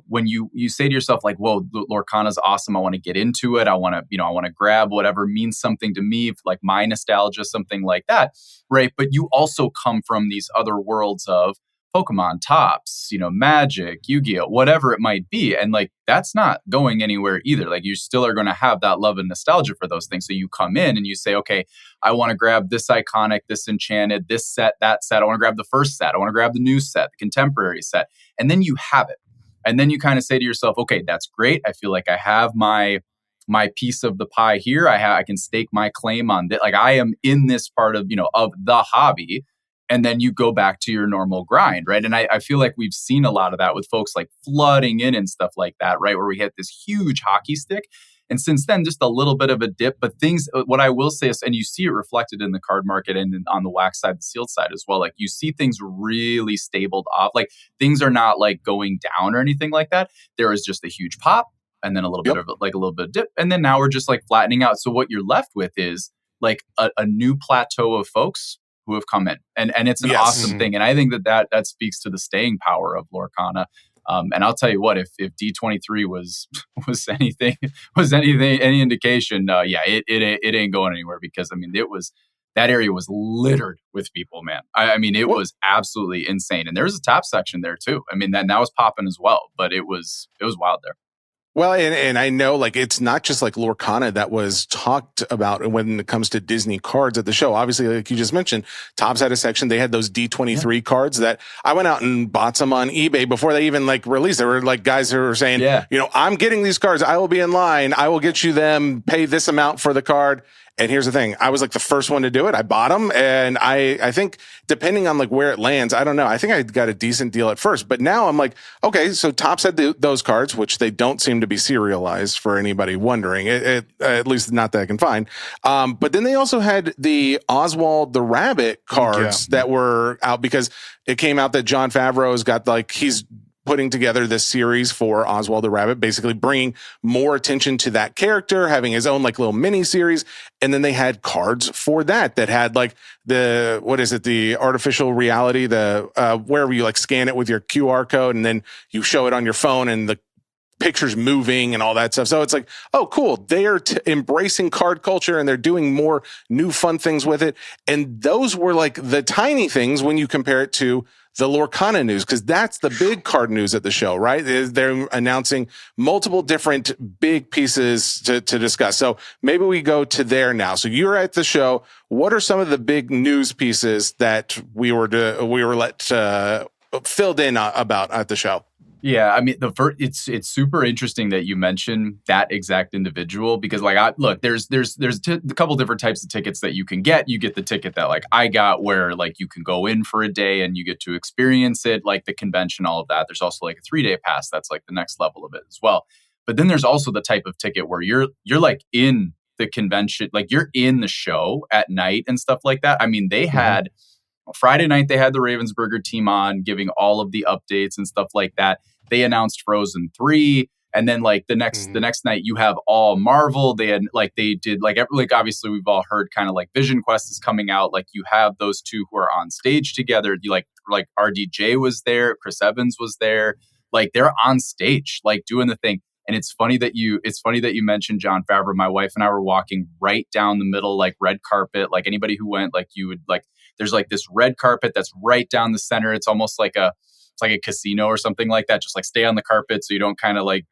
when you say to yourself, like, whoa, Lorcana's awesome. I want to get into it. I want to grab whatever means something to me, like my nostalgia, something like that. Right. But you also come from these other worlds of Pokemon, Topps, Magic, Yu-Gi-Oh, whatever it might be. And like, that's not going anywhere either. Like, you still are going to have that love and nostalgia for those things. So you come in and you say, okay, I want to grab this iconic, this enchanted, this set, that set. I want to grab the first set. I want to grab the new set, the contemporary set. And then you have it. And then you kind of say to yourself, okay, that's great. I feel like I have my piece of the pie here. I can stake my claim on that. Like, I am in this part of, of the hobby. And then you go back to your normal grind, right? And I feel like we've seen a lot of that with folks like flooding in and stuff like that, right? Where we hit this huge hockey stick. And since then, just a little bit of a dip. But things, what I will say is, and you see it reflected in the card market and on the wax side, the sealed side as well. Like, you see things really stabled off. Like, things are not like going down or anything like that. There is just a huge pop and then a little bit of like a little bit of dip. And then now we're just like flattening out. So what you're left with is like a new plateau of folks who have come in. And it's an awesome thing. And I think that speaks to the staying power of Lorcana. And I'll tell you what, if D23 was any indication, it ain't going anywhere, because I mean, that area was littered with people, man. I mean, it was absolutely insane. And there's a top section there too. I mean, that was popping as well, but it was wild there. Well, and I know like it's not just like Lorcana that was talked about when it comes to Disney cards at the show. Obviously, like you just mentioned, Topps had a section. They had those D23 cards that I went out and bought some on eBay before they even like released. There were like guys who were saying, you know, I'm getting these cards. I will be in line. I will get you them. Pay this amount for the card. And here's the thing. I was like the first one to do it. I bought them. And I think depending on like where it lands, I don't know. I think I got a decent deal at first, but now I'm like, okay, so Topps had those cards, which they don't seem to be serialized for anybody wondering, at least not that I can find. But then they also had the Oswald the Rabbit cards that were out because it came out that Jon Favreau's got like, he's putting together this series for Oswald the Rabbit, basically bringing more attention to that character, having his own like little mini series. And then they had cards for that had like the, what is it? The artificial reality, the wherever you like scan it with your QR code and then you show it on your phone and the pictures moving and all that stuff. So it's like, oh, cool. They are embracing card culture and they're doing more new fun things with it. And those were like the tiny things when you compare it to the Lorcana news, because that's the big card news at the show, right? They're announcing multiple different big pieces to discuss. So maybe we go to there now. So you're at the show. What are some of the big news pieces that we were filled in about at the show? Yeah, I mean, it's super interesting that you mention that exact individual because, like, there's a couple different types of tickets that you can get. You get the ticket that, like, I got, where like you can go in for a day and you get to experience it, like the convention, all of that. There's also like a 3-day pass. That's like the next level of it as well. But then there's also the type of ticket where you're like in the convention, like you're in the show at night and stuff like that. I mean, they had. Friday night, they had the Ravensburger team on giving all of the updates and stuff like that. They announced Frozen 3. And then like the next night, you have all Marvel. They did obviously we've all heard kind of like Vision Quest is coming out. Like you have those two who are on stage together. You like RDJ was there. Chris Evans was there. Like they're on stage, like doing the thing. And it's funny that you mentioned Jon Favreau. My wife and I were walking right down the middle, like red carpet. Like anybody who went, like you would like. There's like this red carpet that's right down the center. It's almost like a casino or something like that. Just like stay on the carpet so you don't kind of like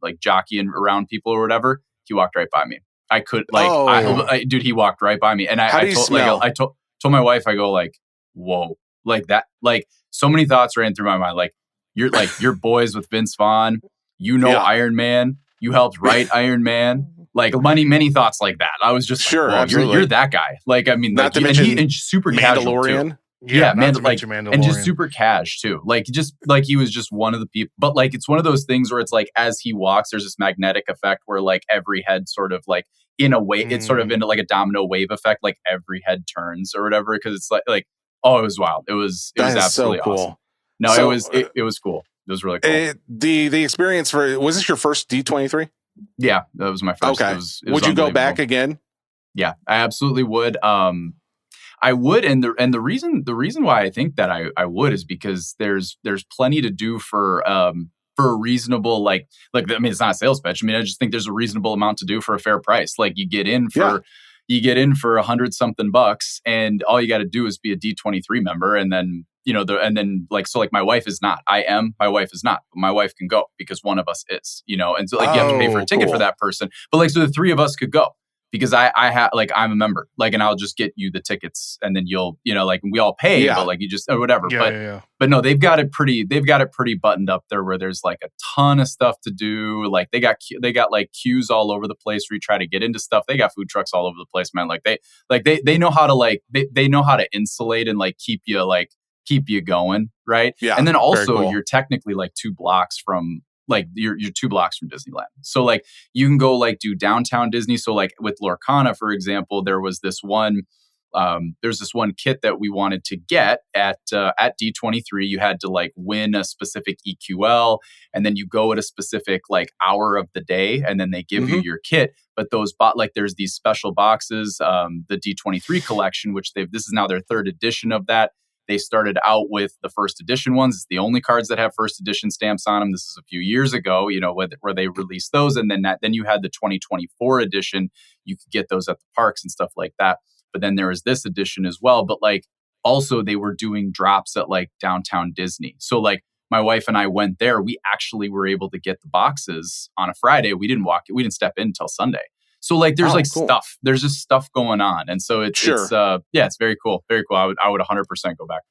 like jockey around people or whatever. He walked right by me. I could like, dude. He walked right by me, and I told my wife, I go like, whoa, like that, like so many thoughts ran through my mind. Like you're boys with Vince Vaughn. Iron Man. You helped write Iron Man. Like many thoughts like that. I was just sure, like, you're that guy. Like I mean, not like, to mention and super casual too. Yeah, Mandalorian, and just super cash too. Like just like he was just one of the people. But like it's one of those things where it's like as he walks, there's this magnetic effect where like every head sort of like in a way, it's sort of into like a domino wave effect. Like every head turns or whatever because it's like oh, it was wild. It was absolutely so cool. Awesome. No, so, it was cool. It was really cool. The experience was this your first D23? Yeah, that was my first. Okay. It was would you go back again? Yeah, I absolutely would. I would, and the reason why I think that I would is because there's plenty to do for a reasonable like I mean it's not a sales pitch. I mean I just think there's a reasonable amount to do for a fair price. Like you get in for $100-something bucks, and all you got to do is be a D23 member, and then. Like my wife is not. I am. My wife is not. But my wife can go because one of us is. And so like you have to pay for a ticket for that person. But like so the three of us could go because I have like I'm a member. Like and I'll just get you the tickets and then you'll like we all pay. But like you just or whatever. But no, they've got it pretty buttoned up there where there's like a ton of stuff to do. Like they got like queues all over the place where you try to get into stuff. They got food trucks all over the place, man. Like they know how to like they know how to insulate and like keep you going, right? Yeah. And then also cool. you're technically like 2 blocks from like you're 2 blocks from Disneyland. So like you can go like do downtown Disney. So like with Lorcana, for example, there's this one kit that we wanted to get at D23. You had to like win a specific EQL and then you go at a specific like hour of the day and then they give you your kit. But those there's these special boxes, the D23 collection, which this is now their 3rd edition of that. They started out with the first edition ones. It's the only cards that have first edition stamps on them. This is a few years ago, where they released those. And then you had the 2024 edition. You could get those at the parks and stuff like that. But then there is this edition as well. But like also they were doing drops at like downtown Disney. So like my wife and I went there, we actually were able to get the boxes on a Friday. We didn't step in until Sunday. So like there's cool. stuff. There's just stuff going on. And so it's it's very cool. Very cool. I would 100% go back.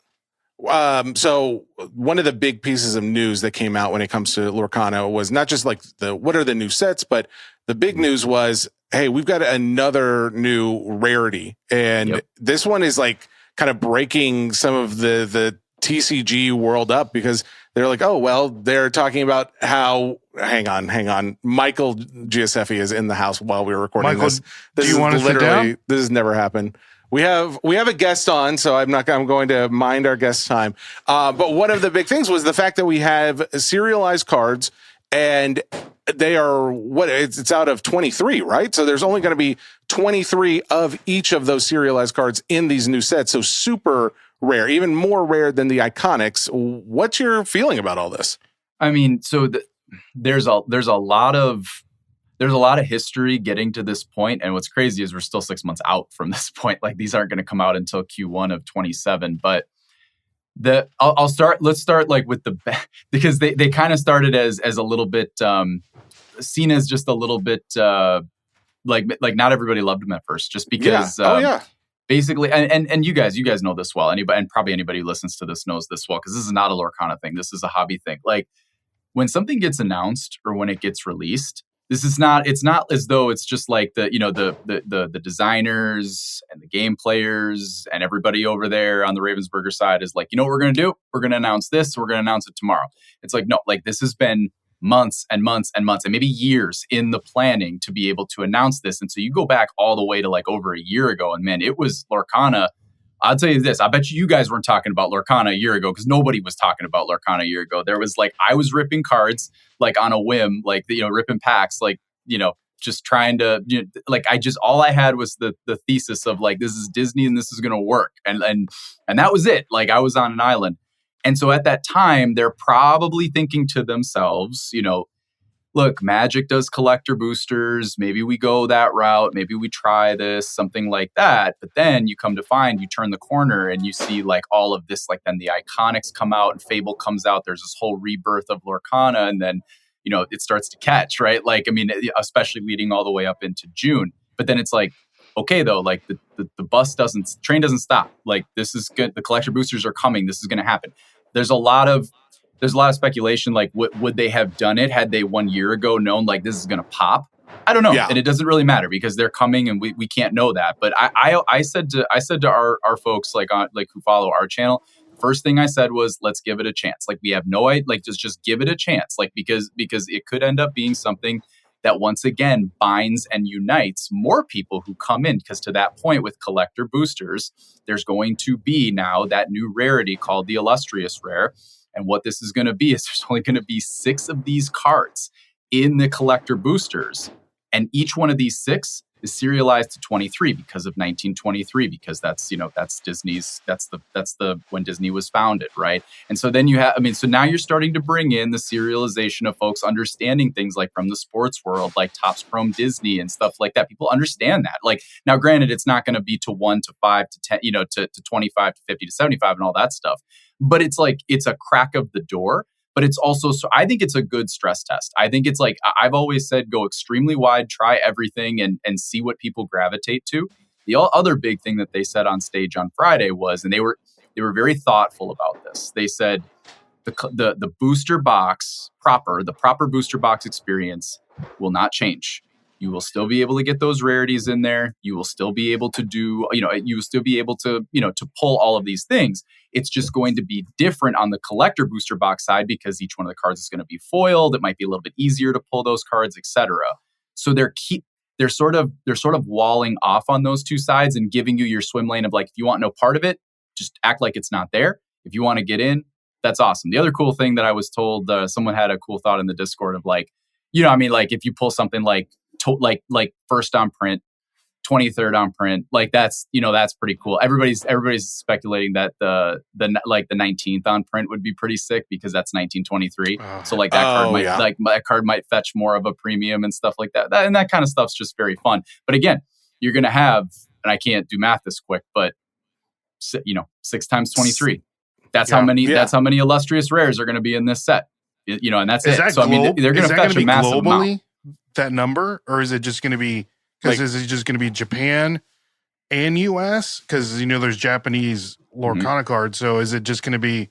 So one of the big pieces of news that came out when it comes to Lorcana was not just like what are the new sets, but the big news was, hey, we've got another new rarity. And this one is like kind of breaking some of the TCG world up, because they're like, oh, well, they're talking about how, hang on. Michael Giuseppe is in the house while we were recording Michael, this. do you want to sit down? This has never happened. We have a guest on, so I'm going to mind our guest time. But one of the big things was the fact that we have serialized cards, and they are it's out of 23, right? So there's only going to be 23 of each of those serialized cards in these new sets. So super rare, even more rare than the iconics. What's your feeling about all this? I mean, so there's a lot of history getting to this point, and what's crazy is we're still 6 months out from this point. Like these aren't going to come out until Q1 of 27. But let's start like with because they kind of started as a little bit seen as just a little bit like not everybody loved them at first, just because basically, and you guys know this well. Anybody, and probably anybody who listens to this knows this well, because this is not a Lorcana thing. This is a hobby thing. Like when something gets announced or when it gets released, it's not as though it's just like the designers and the game players and everybody over there on the Ravensburger side is like, you know what we're going to do? We're going to announce this. We're going to announce it tomorrow. It's like, no, like this has been months and months and months and maybe years in the planning to be able to announce this. And so you go back all the way to like over a year ago, and man, it was Lorcana. I'll tell you this, I bet you guys weren't talking about Lorcana a year ago, because nobody was talking about Lorcana a year ago. There was like, I was ripping cards like on a whim, like, ripping packs, like, just trying to, all I had was the thesis of like, this is Disney and this is going to work. And that was it. Like I was on an island. And so at that time, they're probably thinking to themselves, look, Magic does collector boosters. Maybe we go that route. Maybe we try this, something like that. But then you come to find, you turn the corner and you see like all of this, like then the Iconics come out and Fable comes out. There's this whole rebirth of Lorcana. And then, it starts to catch, right? Like, I mean, especially leading all the way up into June. But then it's like, okay, though, like the train doesn't stop. Like this is good. The collector boosters are coming. This is going to happen. There's a lot of speculation. Like, would they have done it had they 1 year ago known like this is going to pop? I don't know, and it doesn't really matter because they're coming, and we can't know that. But I said to our folks like who follow our channel, first thing I said was, let's give it a chance. Like we have no idea, like just give it a chance. Like because it could end up being something that once again binds and unites more people who come in. Because to that point with collector boosters, there's going to be now that new rarity called the Illustrious Rare. And what this is going to be is there's only going to be 6 of these cards in the collector boosters. And each one of these 6 is serialized to 23 because of 1923, because that's Disney's, that's the when Disney was founded, right? And so then so now you're starting to bring in the serialization of folks understanding things like from the sports world, like Topps Chrome Disney and stuff like that. People understand that. Like now, granted, it's not going to be to 1 to 5 to 10, to 25 to 50 to 75 and all that stuff. But it's like, it's a crack of the door. But it's also, so I think it's a good stress test. I think it's like, I've always said, go extremely wide, try everything and see what people gravitate to. The other big thing that they said on stage on Friday was, and they were very thoughtful about this. They said the booster box the proper booster box experience will not change. You will still be able to get those rarities in there. You will still be able to do, you will still be able to, to pull all of these things. It's just going to be different on the collector booster box side because each one of the cards is going to be foiled. It might be a little bit easier to pull those cards, etc. So they're sort of walling off on those two sides and giving you your swim lane of like, if you want no part of it, just act like it's not there. If you want to get in, that's awesome. The other cool thing that I was told, someone had a cool thought in the Discord of like, like if you pull something like first on print, 23rd on print, like that's pretty cool. Everybody's speculating that the 19th on print would be pretty sick because that's 1923. So like that card might fetch more of a premium and stuff like that. And that kind of stuff's just very fun. But again, you're going to have, and I can't do math this quick, but 6 times 23. That's how many. That's how many illustrious rares are going to be in this set. And that's it. So I mean, they're going to fetch a massive amount. That number, or is it just going to be? Because is it just going to be Japan and US? Because there's Japanese Lorcana cards. So is it just going to be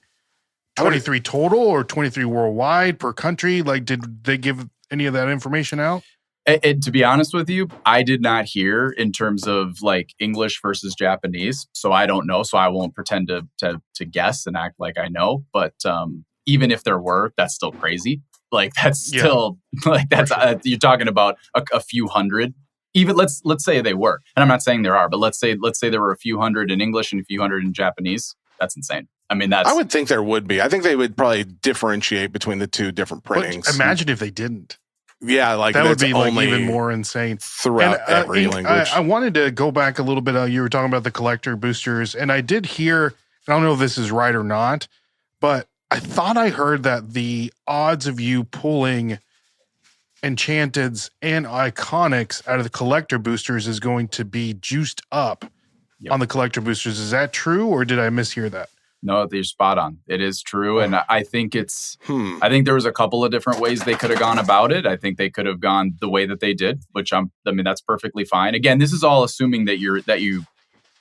23 total or 23 worldwide per country? Like, did they give any of that information out? To be honest with you, I did not hear in terms of like English versus Japanese, so I don't know. So I won't pretend to guess and act like I know. But even if there were, that's still crazy. Like that's still like that's you're talking about a few hundred. Even let's say they were, and I'm not saying there are, but let's say there were a few hundred in English and a few hundred in Japanese. That's insane. I mean, I would think there would be. I think they would probably differentiate between the two different printings. But imagine if they didn't. Yeah, like that would be like even more insane throughout every language. I wanted to go back a little bit. You were talking about the collector boosters, and I did hear. I don't know if this is right or not, but I thought I heard that the odds of you pulling enchanteds and iconics out of the collector boosters is going to be juiced up on the collector boosters. Is that true, or did I mishear that? No, you're spot on. It is true. And I think I think there was a couple of different ways they could have gone about it. I think they could have gone the way that they did, which that's perfectly fine. Again, this is all assuming that you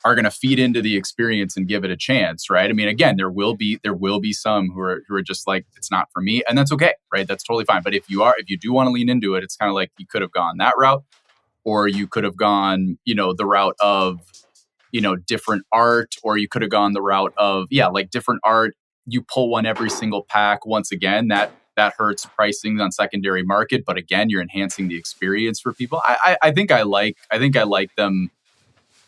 are going to feed into the experience and give it a chance, right? I mean, again, there will be some who are just like, it's not for me, and that's okay, right? That's totally fine. But if you do want to lean into it, it's kind of like you could have gone that route, or you could have gone, the route of different art, or you could have gone the route of, like different art. You pull one every single pack. Once again, that hurts pricing on secondary market, but again, you're enhancing the experience for people. I think I like them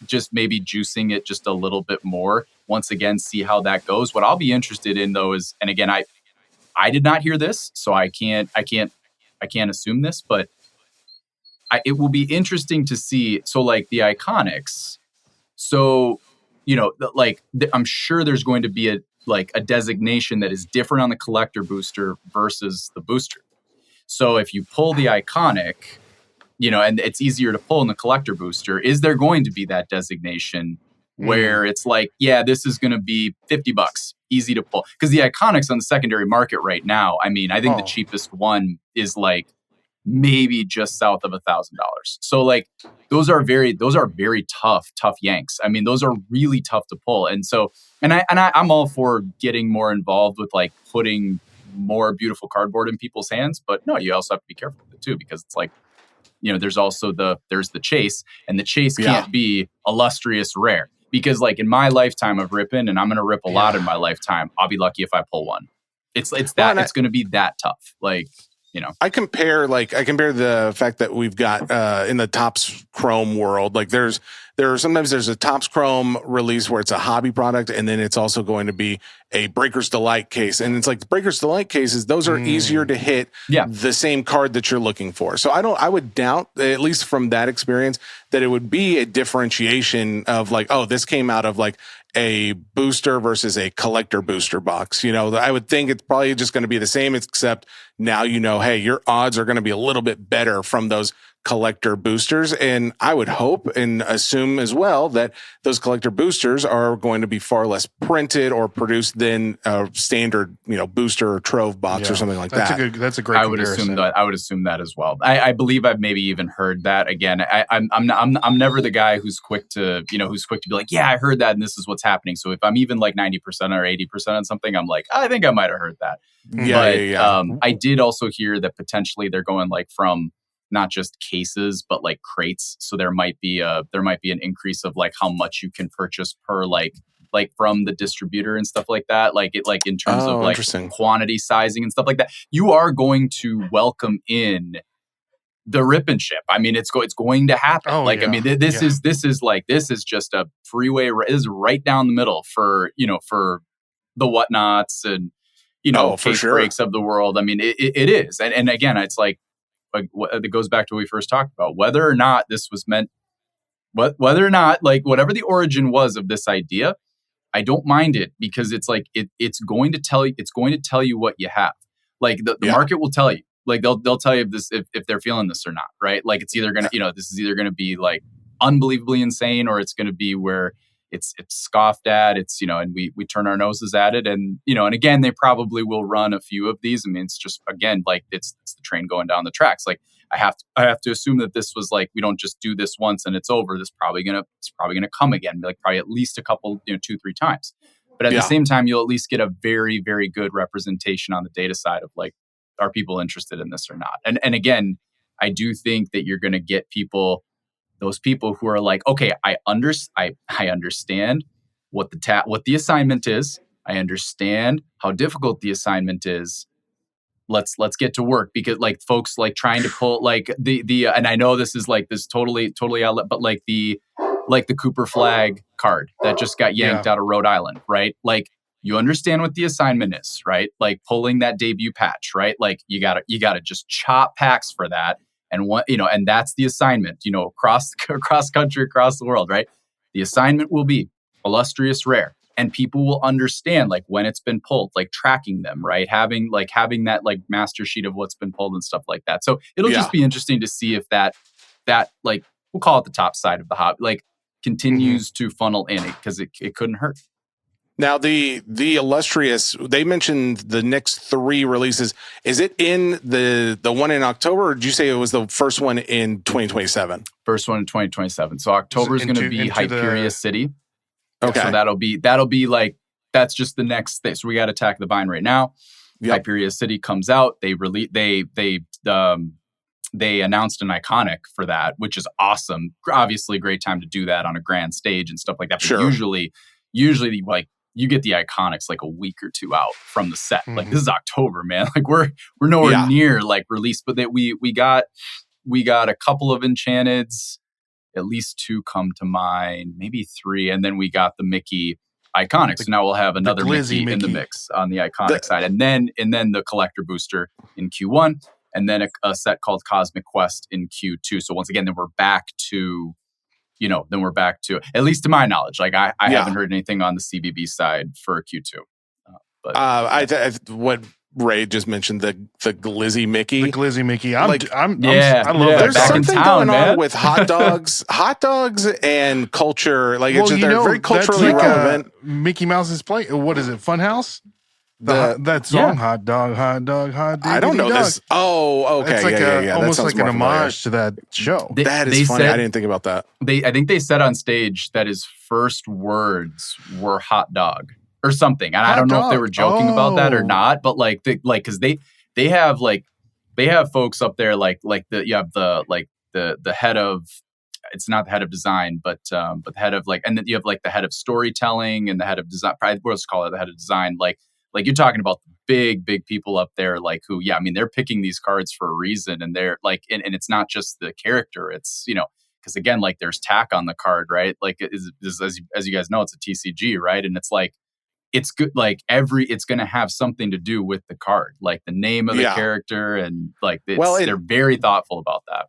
just maybe juicing it just a little bit more. Once again, see how that goes. What I'll be interested in though is, and again, I did not hear this, so I can't assume this, but it will be interesting to see. So like the iconics. So, I'm sure there's going to be a designation that is different on the collector booster versus the booster. So if you pull the iconic, and it's easier to pull in the collector booster, is there going to be that designation where it's like, this is going to be $50, easy to pull? Because the iconics on the secondary market right now, I mean, I think the cheapest one is like maybe just south of $1,000. So like those are very tough yanks. I mean, those are really tough to pull. And so, I'm all for getting more involved with like putting more beautiful cardboard in people's hands, but no, you also have to be careful with it too, because it's like, there's also there's the chase, and the chase can't be illustrious rare, because like in my lifetime of ripping, and I'm going to rip a lot in my lifetime, I'll be lucky if I pull one. It's going to be that tough. Like, I compare the fact that we've got in the Topps Chrome world, like sometimes there's a Topps Chrome release where it's a hobby product, and then it's also going to be a Breaker's Delight case. And it's like the Breaker's Delight cases, those are easier to hit the same card that you're looking for. So I would doubt, at least from that experience, that it would be a differentiation of like, oh, this came out of like a booster versus a collector booster box. I would think it's probably just going to be the same, except now, hey, your odds are going to be a little bit better from those collector boosters. And I would hope and assume as well that those collector boosters are going to be far less printed or produced than a standard, booster or trove box or something like that. That's a great comparison. I would assume that as well. I believe I've maybe even heard that. Again, I'm never the guy who's quick to be like, yeah, I heard that and this is what's happening. So if I'm even like 90% or 80% on something, I'm like, I think I might have heard that. I did also hear that potentially they're going like from not just cases, but like crates. So there might be an increase of like how much you can purchase per like from the distributor and stuff like that. Like in terms of like quantity sizing and stuff like that. You are going to welcome in the rip and ship. I mean, it's going to happen. I mean, this is just a freeway. This is right down the middle for the whatnots and case breaks of the world. I mean, it is. And again, it's like it goes back to what we first talked about, whether or not this was meant, whether or not like whatever the origin was of this idea, I don't mind it, because it's like it's going to tell you what you have. Like the market will tell you. Like they'll tell you if they're feeling this or not, right? Like it's either gonna this is either gonna be like unbelievably insane, or it's gonna be where it's scoffed at. It's, and we turn our noses at it. And, and again, they probably will run a few of these. I mean, it's just, again, like it's the train going down the tracks. Like I have to assume that this was like, we don't just do this once and it's over. It's probably going to come again, like probably at least a couple, 2-3 times. But at the same time, you'll at least get a very, very good representation on the data side of like, are people interested in this or not? And again, I do think that you're going to get those people who are like, okay, I understand what the assignment is. I understand how difficult the assignment is. Let's get to work, because like folks like trying to pull like the and I know this is like this totally outlet, but like the Cooper Flag card that just got yanked out of Rhode Island, right? Like you understand what the assignment is, right? Like pulling that debut patch, right? Like you gotta just chop packs for that. And and that's the assignment, across country, across the world, right? The assignment will be illustrious rare, and people will understand like when it's been pulled, like tracking them, right? Having that like master sheet of what's been pulled and stuff like that. So it'll just be interesting to see if that like, we'll call it the top side of the hobby, like continues to funnel in it, because it couldn't hurt. Now, the illustrious, they mentioned the next 3 releases. Is it in the one in October, or did you say it was the first one in 2027? First one in 2027. So October is going to be Hyperia City. Okay. So that'll be like, that's just the next thing. So we got Attack the Vine right now. Yep. Hyperia City comes out. They announced an iconic for that, which is awesome. Obviously, great time to do that on a grand stage and stuff like that. But sure. Usually like, you get the iconics like a week or 2 out from the set. Like this is October, man. Like we're nowhere near like release, but that we got a couple of Enchanteds, at least 2 come to mind, maybe 3, and then we got the Mickey iconics. So now we'll have another Mickey in the mix on the iconic side, and then the collector booster in Q1, and then a set called Cosmic Quest in Q2. So once again, then we're back to. At least to my knowledge, like I haven't heard anything on the CBB side for Q2. What Ray just mentioned, the Glizzy Mickey. The Glizzy Mickey. I love There's that. something going on with hot dogs and culture. Like they're very culturally relevant. Mickey Mouse's play. What is it? Funhouse? That song, hot dog, hot dog, hot dog. I don't know this. Oh, okay. It's like almost like an homage to that show. That is funny. I didn't think about that. I think they said on stage that his first words were hot dog or something. And I don't know if they were joking about that or not, but because they have folks up there you have the head of, it's not the head of design, but the head of and then you have like the head of storytelling and the head of design. Probably we'll just call it the head of design. Like you're talking about the big people up there, like who, they're picking these cards for a reason, and they're like, and it's not just the character, it's because again, like there's tack on the card, right? Like as you guys know, it's a TCG, right? And it's like it's good, like it's going to have something to do with the card, like the name of the character, and like they're very thoughtful about that.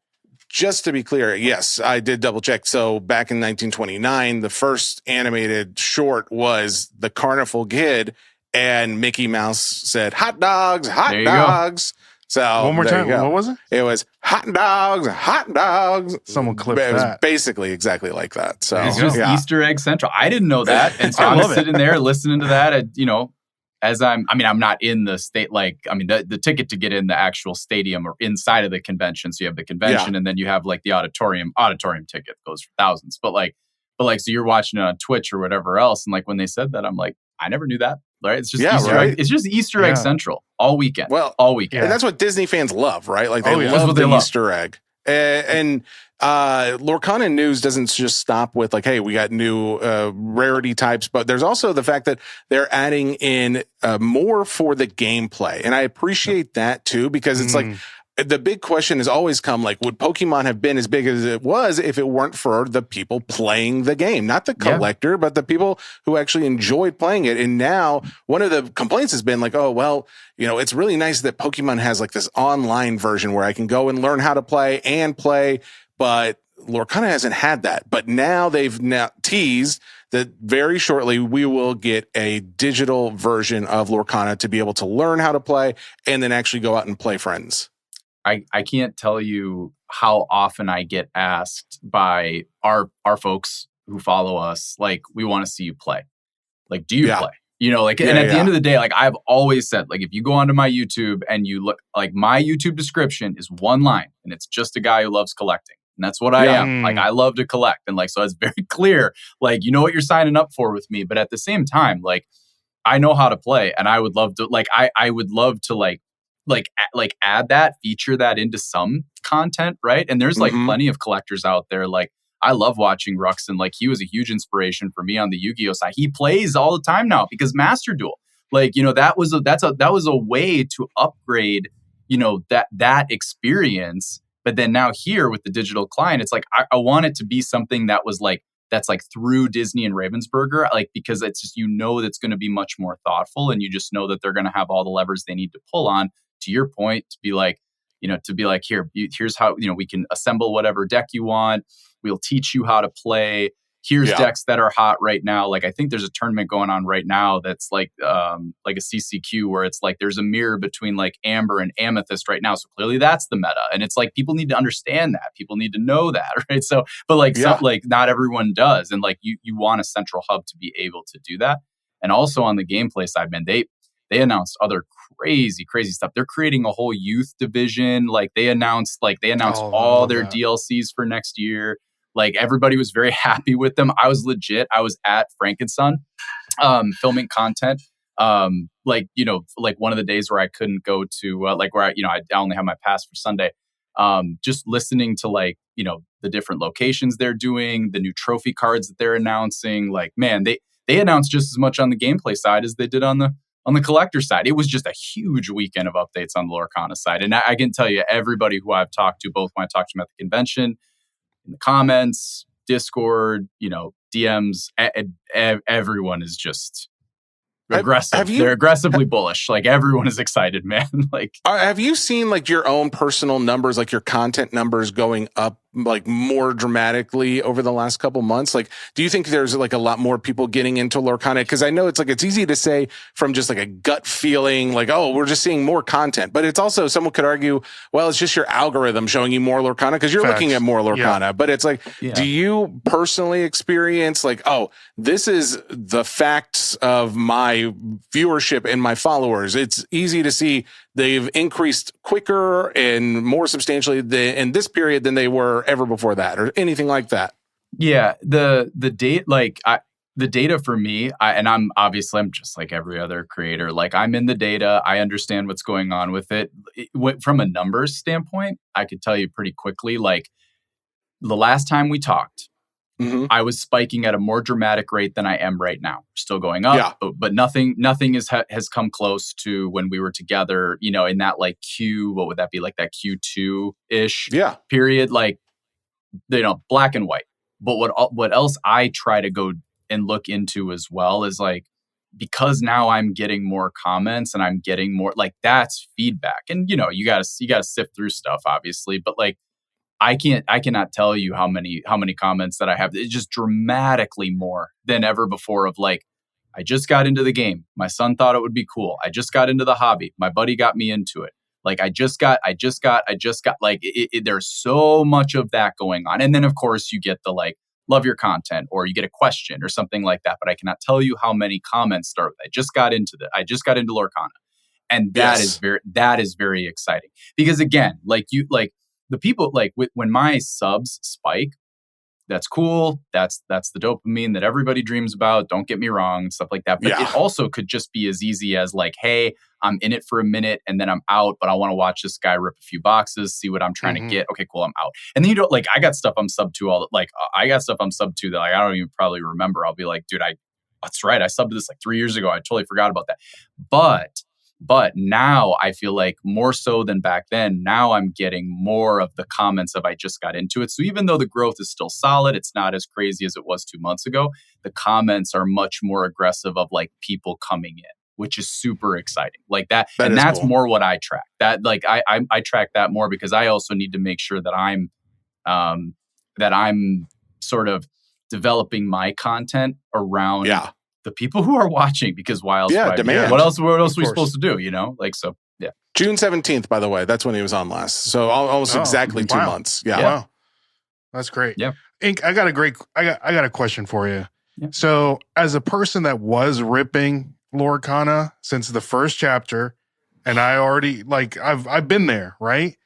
Just to be clear, yes, I did double check. So back in 1929, the first animated short was The Carnival Kid. And Mickey Mouse said, hot dogs, hot dogs. So one more time, what was it? It was hot dogs, hot dogs. Someone clipped that. It was basically exactly like that. So it's just Easter egg central. I didn't know that. And so I'm sitting there listening to that. As I'm not in the state, the ticket to get in the actual stadium or inside of the convention. So you have the convention and then you have like the auditorium ticket goes for thousands. But so you're watching it on Twitch or whatever else. And like when they said that, I'm like, I never knew that. Right? It's just Easter egg. It's just Easter egg central all weekend. Well, all weekend. And that's what Disney fans love, right? Like they love the Easter egg. And Lorcana news doesn't just stop with like, hey, we got new rarity types, but there's also the fact that they're adding in more for the gameplay. And I appreciate that too, because it's like, the big question has always come, like, would Pokemon have been as big as it was if it weren't for the people playing the game? Not the collector, but the people who actually enjoyed playing it. And now one of the complaints has been like, oh, well, it's really nice that Pokemon has like this online version where I can go and learn how to play, but Lorcana hasn't had that. But now they've teased that very shortly we will get a digital version of Lorcana to be able to learn how to play and then actually go out and play friends. I can't tell you how often I get asked by our folks who follow us, like, we want to see you play. Like, do you play? You know, like, and at the end of the day, like, I've always said, like, if you go onto my YouTube and you look, like, my YouTube description is one line, and it's just a guy who loves collecting. And that's what I am. Like, I love to collect. And like, so it's very clear, like, you know what you're signing up for with me. But at the same time, like, I know how to play, and I would love to, like, I would love to like add that, feature that into some content, right? And there's like plenty of collectors out there. Like, I love watching Ruxin. Like, he was a huge inspiration for me on the Yu-Gi-Oh side. He plays all the time now because Master Duel. Like, you know, that was a way to upgrade, you know, that experience. But then now here with the digital client, it's like I want it to be something that was like, that's like through Disney and Ravensburger, like, because it's just, you know, that's going to be much more thoughtful, and you just know that they're going to have all the levers they need to pull on, to your point, to be like, you know, here's how, you know, we can assemble whatever deck you want. We'll teach you how to play. Here's decks that are hot right now. Like, I think there's a tournament going on right now that's like a CCQ where it's like there's a mirror between like Amber and Amethyst right now. So clearly that's the meta. And it's like, people need to understand that. People need to know that, right? So, but like, like not everyone does. And like, you want a central hub to be able to do that. And also on the gameplay side, man, they announced other crazy stuff. They're creating a whole youth division. Like, they announced all their DLCs for next year. Like, everybody was very happy with them. I was at Frankenson filming content. Like, you know, like one of the days where I couldn't go to, like, where I only have my pass for Sunday. Just listening to, like, you know, the different locations they're doing, the new trophy cards that they're announcing. Like, man, they announced just as much on the gameplay side as they did on the collector side. It was just a huge weekend of updates on the Lorcana side. And I can tell you, everybody who I've talked to, both when I talked to them at the convention, in the comments, Discord, you know, DMs, everyone is just aggressive. They're aggressively bullish. Like, everyone is excited, man. Like, have you seen like your own personal numbers, like your content numbers going up like more dramatically over the last couple months? Like, do you think there's like a lot more people getting into Lorcana? Because I know it's like, it's easy to say from just like a gut feeling, like, oh, we're just seeing more content. But it's also, someone could argue, well, it's just your algorithm showing you more Lorcana because you're looking at more Lorcana. Yeah. But it's like, do you personally experience like, oh, this is the facts of my viewership and my followers? It's easy to see they've increased quicker and more substantially in this period than they were ever before that, or anything like that. Yeah, the data for me, I'm just like every other creator. Like, I'm in the data. I understand what's going on with it. From a numbers standpoint, I could tell you pretty quickly. Like, the last time we talked, I was spiking at a more dramatic rate than I am right now. Still going up, but nothing has come close to when we were together, you know, in that like what would that be, like that Q2-ish period, like, you know, black and white. But what else I try to go and look into as well is like, because now I'm getting more comments and I'm getting more, like, that's feedback. And, you know, you gotta sift through stuff, obviously, but like, I cannot tell you how many comments that I have. It's just dramatically more than ever before of like, I just got into the game. My son thought it would be cool. I just got into the hobby. My buddy got me into it. Like, I just got like, there's so much of that going on. And then of course you get the like, love your content, or you get a question or something like that. But I cannot tell you how many comments start with, I just got into Lorcana. And that is very exciting, because again, like the people, like when my subs spike, that's cool. That's the dopamine that everybody dreams about. Don't get me wrong, and stuff like that. But it also could just be as easy as like, hey, I'm in it for a minute and then I'm out, but I want to watch this guy rip a few boxes, see what I'm trying to get. Okay, cool, I'm out. And then you don't, like, I got stuff I'm sub to that like, I don't even probably remember. I'll be like, dude, that's right, I subbed to this like 3 years ago. I totally forgot about that. But now I feel like more so than back then, now I'm getting more of the comments of I just got into it. So even though the growth is still solid, it's not as crazy as it was 2 months ago. The comments are much more aggressive of like people coming in, which is super exciting. Like that and that's cool. More what I track. That like I track that more because I also need to make sure that I'm sort of developing my content around the people who are watching, because why else? Demand. What else are we supposed to do? You know, like, so yeah. June 17th, by the way, that's when he was on last. So almost exactly 2 months. Yeah. Wow. That's great. Yeah. Ink, I got a question for you. Yeah. So, as a person that was ripping Lorcana since the first chapter, and I already I've been there, right?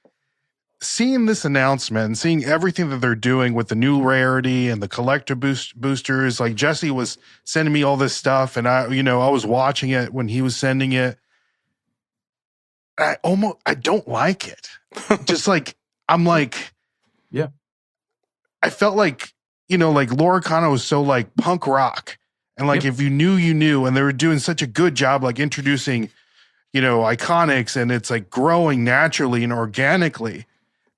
Seeing this announcement and seeing everything that they're doing with the new rarity and the collector boosters, like Jesse was sending me all this stuff, and I was watching it when he was sending it. I don't like it. Just like I'm like, yeah. I felt like Lorcana was so like punk rock, and like if you knew, you knew, and they were doing such a good job like introducing, iconics, and it's like growing naturally and organically.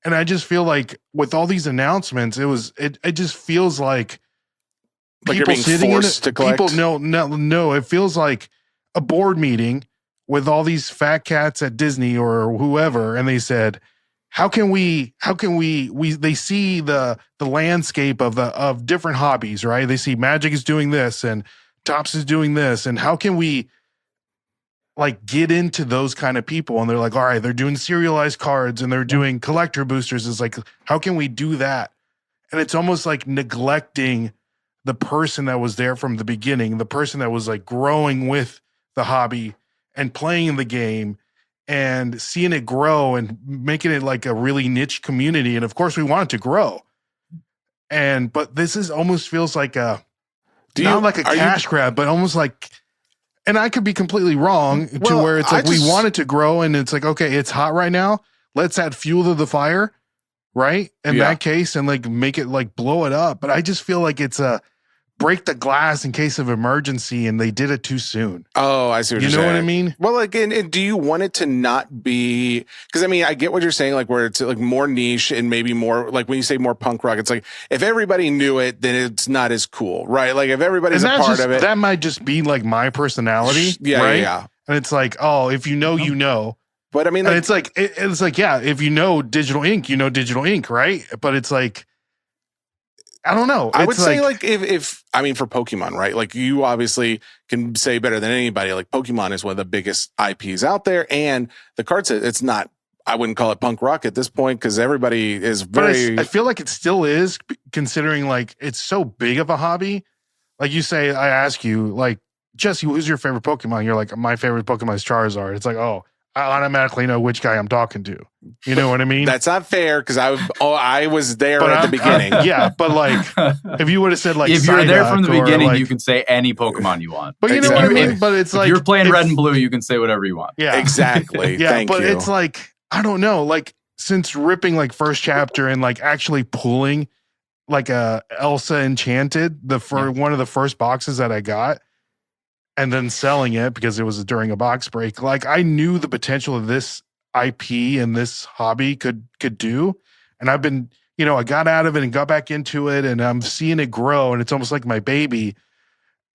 And I just feel like with all these announcements, it just feels like you're being forced to collect. People, no. It feels like a board meeting with all these fat cats at Disney or whoever, and they said, How can we they see the landscape of different hobbies, right? They see Magic is doing this and Topps is doing this, and how can we like get into those kind of people? And they're like, all right, they're doing serialized cards and they're doing collector boosters. It's like, how can we do that? And it's almost like neglecting the person that was there from the beginning, the person that was like growing with the hobby and playing the game and seeing it grow and making it like a really niche community. And of course we want it to grow. But this is almost feels like not like a cash grab, but almost like, and I could be completely wrong to where it's like we want it to grow and it's like, okay, it's hot right now. Let's add fuel to the fire, right? In that case, and like make it like blow it up. But I just feel like it's a break the glass in case of emergency, and they did it too soon. Oh, I see what you're saying. You know what I mean? Well, again, do you want it to not be, because I mean, I get what you're saying, like where it's like more niche and maybe more, like when you say more punk rock, it's like if everybody knew it, then it's not as cool, right? Like if everybody's a part of it. That might just be like my personality, right? Yeah. And it's like, oh, if you know, you know. But I mean, and it's like, yeah, if you know Digital Ink, you know Digital Ink, right? But it's like, I don't know. I would say like if I mean for Pokemon, right? Like you obviously can say better than anybody. Like Pokemon is one of the biggest IPs out there, and the card set, it's not. I wouldn't call it punk rock at this point because everybody is very. But I feel like it still is, considering like it's so big of a hobby. Like you say, I ask you like, Jesse, who's your favorite Pokemon? You're like, my favorite Pokemon is Charizard. It's like, oh, I automatically know which guy I'm talking to. You know what I mean? That's not fair because I was there at the beginning. Yeah, but like if you would have said like if you're there from the beginning, like, you can say any Pokemon you want. But you know what I mean? But it's like if you're playing red and blue, you can say whatever you want. Yeah, exactly. Yeah, Thank you. But it's like I don't know. Like since ripping like first chapter and like actually pulling like a Elsa Enchanted, one of the first boxes that I got. And then selling it because it was during a box break. Like I knew the potential of this IP and this hobby could do. And I've been, I got out of it and got back into it and I'm seeing it grow and it's almost like my baby.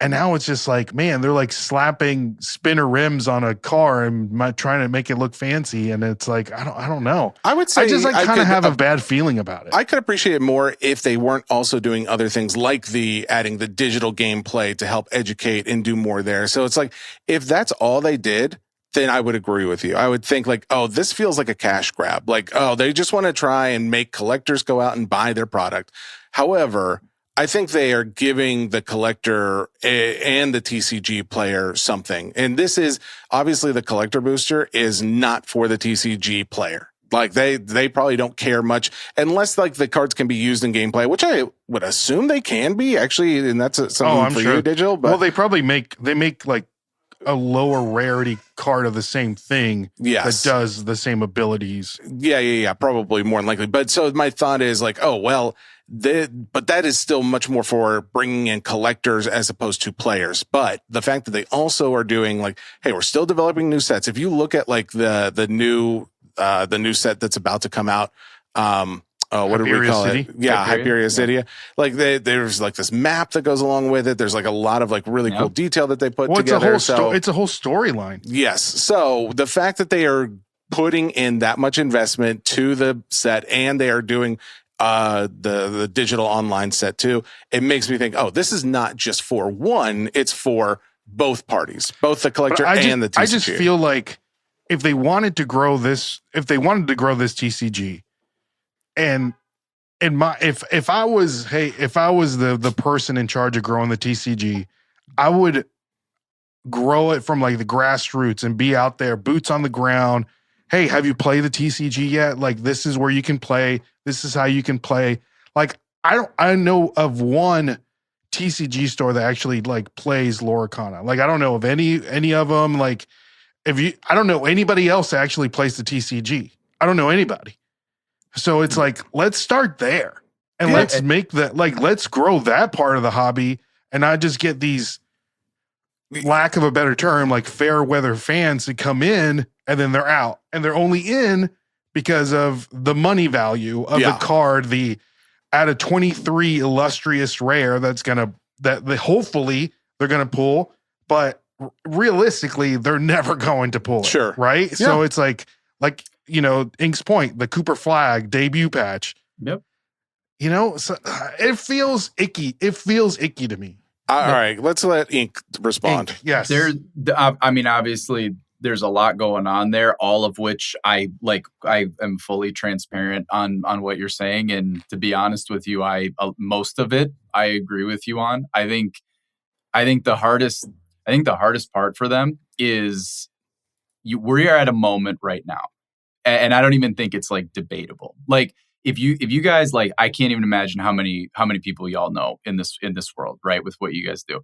And now it's just like, man, they're like slapping spinner rims on a car and trying to make it look fancy. And it's like, I don't know. I would say I just like kind of have a bad feeling about it. I could appreciate it more if they weren't also doing other things like adding the digital gameplay to help educate and do more there. So it's like, if that's all they did, then I would agree with you. I would think like, oh, this feels like a cash grab. Like, oh, they just want to try and make collectors go out and buy their product. However, I think they are giving the collector and the TCG player something. And this is obviously the collector booster is not for the TCG player. Like they probably don't care much unless like the cards can be used in gameplay, which I would assume they can be actually. And that's something for you, Digital. But well, they probably make like a lower rarity card of the same thing that does the same abilities. Yeah. Probably more than likely. But so my thought is like, oh, well, but that is still much more for bringing in collectors as opposed to players. But the fact that they also are doing like, hey, we're still developing new sets. If you look at like the new set that's about to come out, what do we call it? Yeah, Hyperia City. Like there's like this map that goes along with it. There's like a lot of like really cool detail that they put together. It's a whole storyline. Yes. So the fact that they are putting in that much investment to the set and they are doing the digital online set too, it makes me think, oh, this is not just for one, it's for both parties, both the collector and the TCG. I just feel like if they wanted to grow this TCG and if I was the person in charge of growing the TCG, I would grow it from like the grassroots and be out there, boots on the ground. Hey, have you played the TCG yet? Like, this is where you can play. This is how you can play. Like, I know of one TCG store that actually like plays Lorcana. Like, I don't know of any of them. Like, I don't know anybody else that actually plays the TCG. I don't know anybody. So it's like, let's start there and let's make that, like, let's grow that part of the hobby and not just get these, lack of a better term, like fair weather fans to come in and then they're out, and they're only in because of the money value of the card, out of 23 illustrious rare that hopefully they're going to pull, but realistically they're never going to pull it. Sure. Right. Yeah. So it's like, Ink's Point, the Cooper Flag debut patch. Yep. So it feels icky. It feels icky to me. All right, let's let Ink respond. Ink, yes. Obviously, there's a lot going on there, all of which I am fully transparent on what you're saying. And to be honest with you, most of it I agree with you on. I think the hardest part for them is we're at a moment right now, and I don't even think it's like debatable. Like, if you guys, like, I can't even imagine how many people y'all know in this world, right? With what you guys do,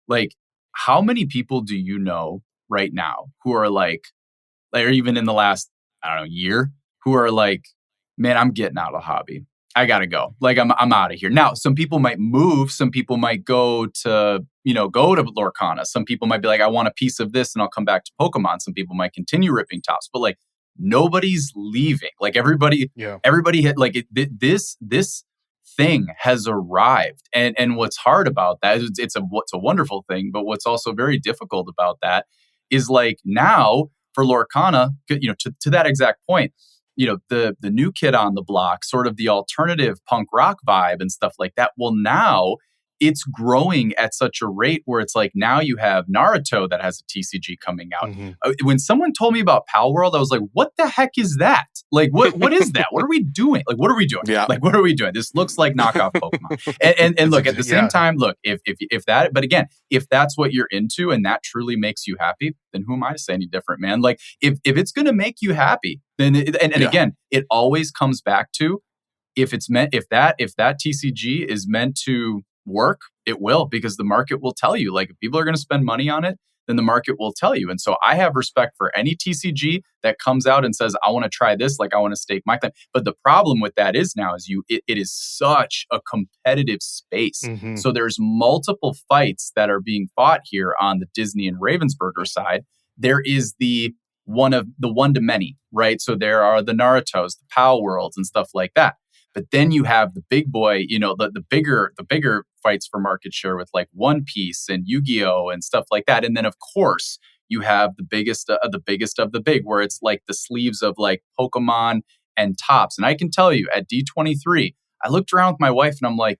like, how many people do you know right now who are like, or even in the last, I don't know, year, who are like, man, I'm getting out of the hobby. I gotta go. Like, I'm out of here. Now, some people might move. Some people might go to Lorcana. Some people might be like, I want a piece of this and I'll come back to Pokemon. Some people might continue ripping Topps, but like, nobody's leaving. Like, everybody had, like, this thing has arrived. And what's hard about that is it's a wonderful thing, but what's also very difficult about that is, like, now for Lorcana, to that exact point, the new kid on the block, sort of the alternative punk rock vibe and stuff like that. Well, now it's growing at such a rate where it's like, now you have Naruto that has a TCG coming out. Mm-hmm. When someone told me about Pal World, I was like, what the heck is that? Like, what is that? What are we doing? Like, what are we doing? Yeah. Like, what are we doing? This looks like knockoff Pokemon. And look, at the same time, look, if that, but again, if that's what you're into and that truly makes you happy, then who am I to say any different, man? Like, if it's going to make you happy, then, again, it always comes back to, if that TCG is meant to work, it will, because the market will tell you. Like, if people are going to spend money on it, then the market will tell you. And so I have respect for any TCG that comes out and says, I want to try this, like, I want to stake my time. But the problem with that is now is it is such a competitive space. Mm-hmm. So there's multiple fights that are being fought here on the Disney and Ravensburger side. There is the one to many, right? So there are the Narutos, the Pal Worlds and stuff like that. But then you have the big boy, the bigger fights for market share with, like, One Piece and Yu-Gi-Oh! And stuff like that. And then, of course, you have the biggest of the big, where it's like the sleeves of, like, Pokemon and Topps. And I can tell you, at D23, I looked around with my wife and I'm like,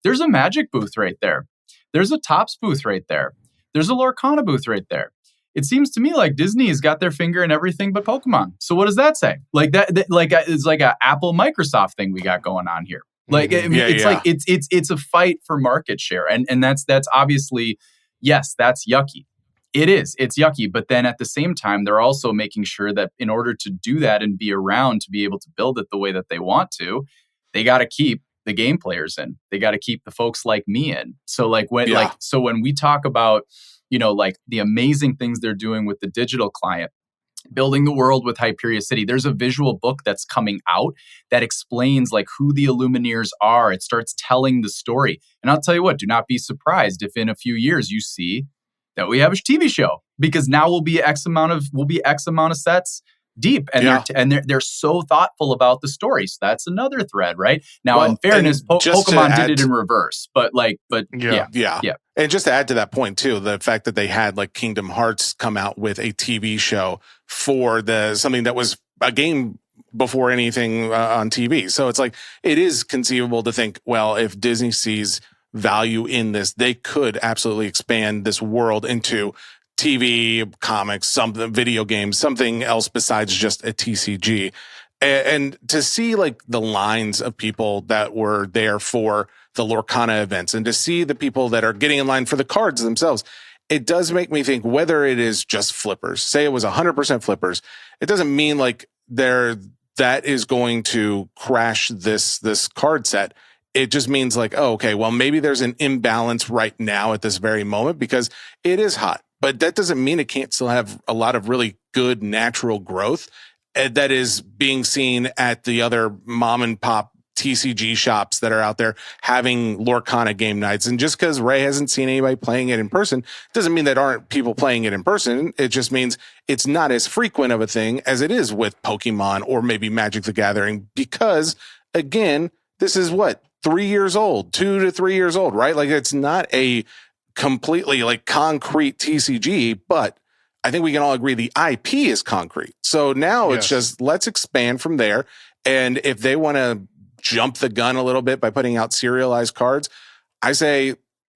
there's a Magic booth right there. There's a Topps booth right there. There's a Lorcana booth right there. It seems to me like Disney's got their finger in everything but Pokemon. So what does that say? Like that like it's like a Apple Microsoft thing we got going on here. Like, I mean, like it's a fight for market share, and that's obviously, yes, that's yucky. It's yucky. But then at the same time, they're also making sure that in order to do that and be around to be able to build it the way that they want to, they got to keep the game players in. They got to keep the folks like me in. So when we talk about, like, the amazing things they're doing with the digital client, building the world with Hyperia City, there's a visual book that's coming out that explains, like, who the Illumineers are. It starts telling the story. And I'll tell you what, do not be surprised if in a few years you see that we have a TV show, because now we'll be X amount of sets deep, and they're so thoughtful about the story. So that's another thread, right? Now, in fairness, Pokemon did it in reverse, but yeah. And just to add to that point too, the fact that they had, like, Kingdom Hearts come out with a TV show for something that was a game before anything on TV. So it's like, it is conceivable to think, well, if Disney sees value in this, they could absolutely expand this world into TV, comics, something, video games, something else besides just a TCG. And to see like the lines of people that were there for the Lorcana events and to see the people that are getting in line for the cards themselves, it does make me think whether it is just flippers, say it was 100% flippers, it doesn't mean like that is going to crash this card set. It just means like, oh, okay, well, maybe there's an imbalance right now at this very moment because it is hot, but that doesn't mean it can't still have a lot of really good natural growth that is being seen at the other mom and pop TCG shops that are out there having Lorcana game nights. And just because Ray hasn't seen anybody playing it in person doesn't mean that aren't people playing it in person. It just means it's not as frequent of a thing as it is with Pokemon or maybe Magic the Gathering, because again, this is what, 3 years old, 2 to 3 years old, right? Like it's not a completely like concrete TCG, but I think we can all agree the IP is concrete. So now it's just, let's expand from there. And if they want to jump the gun a little bit by putting out serialized cards, I say,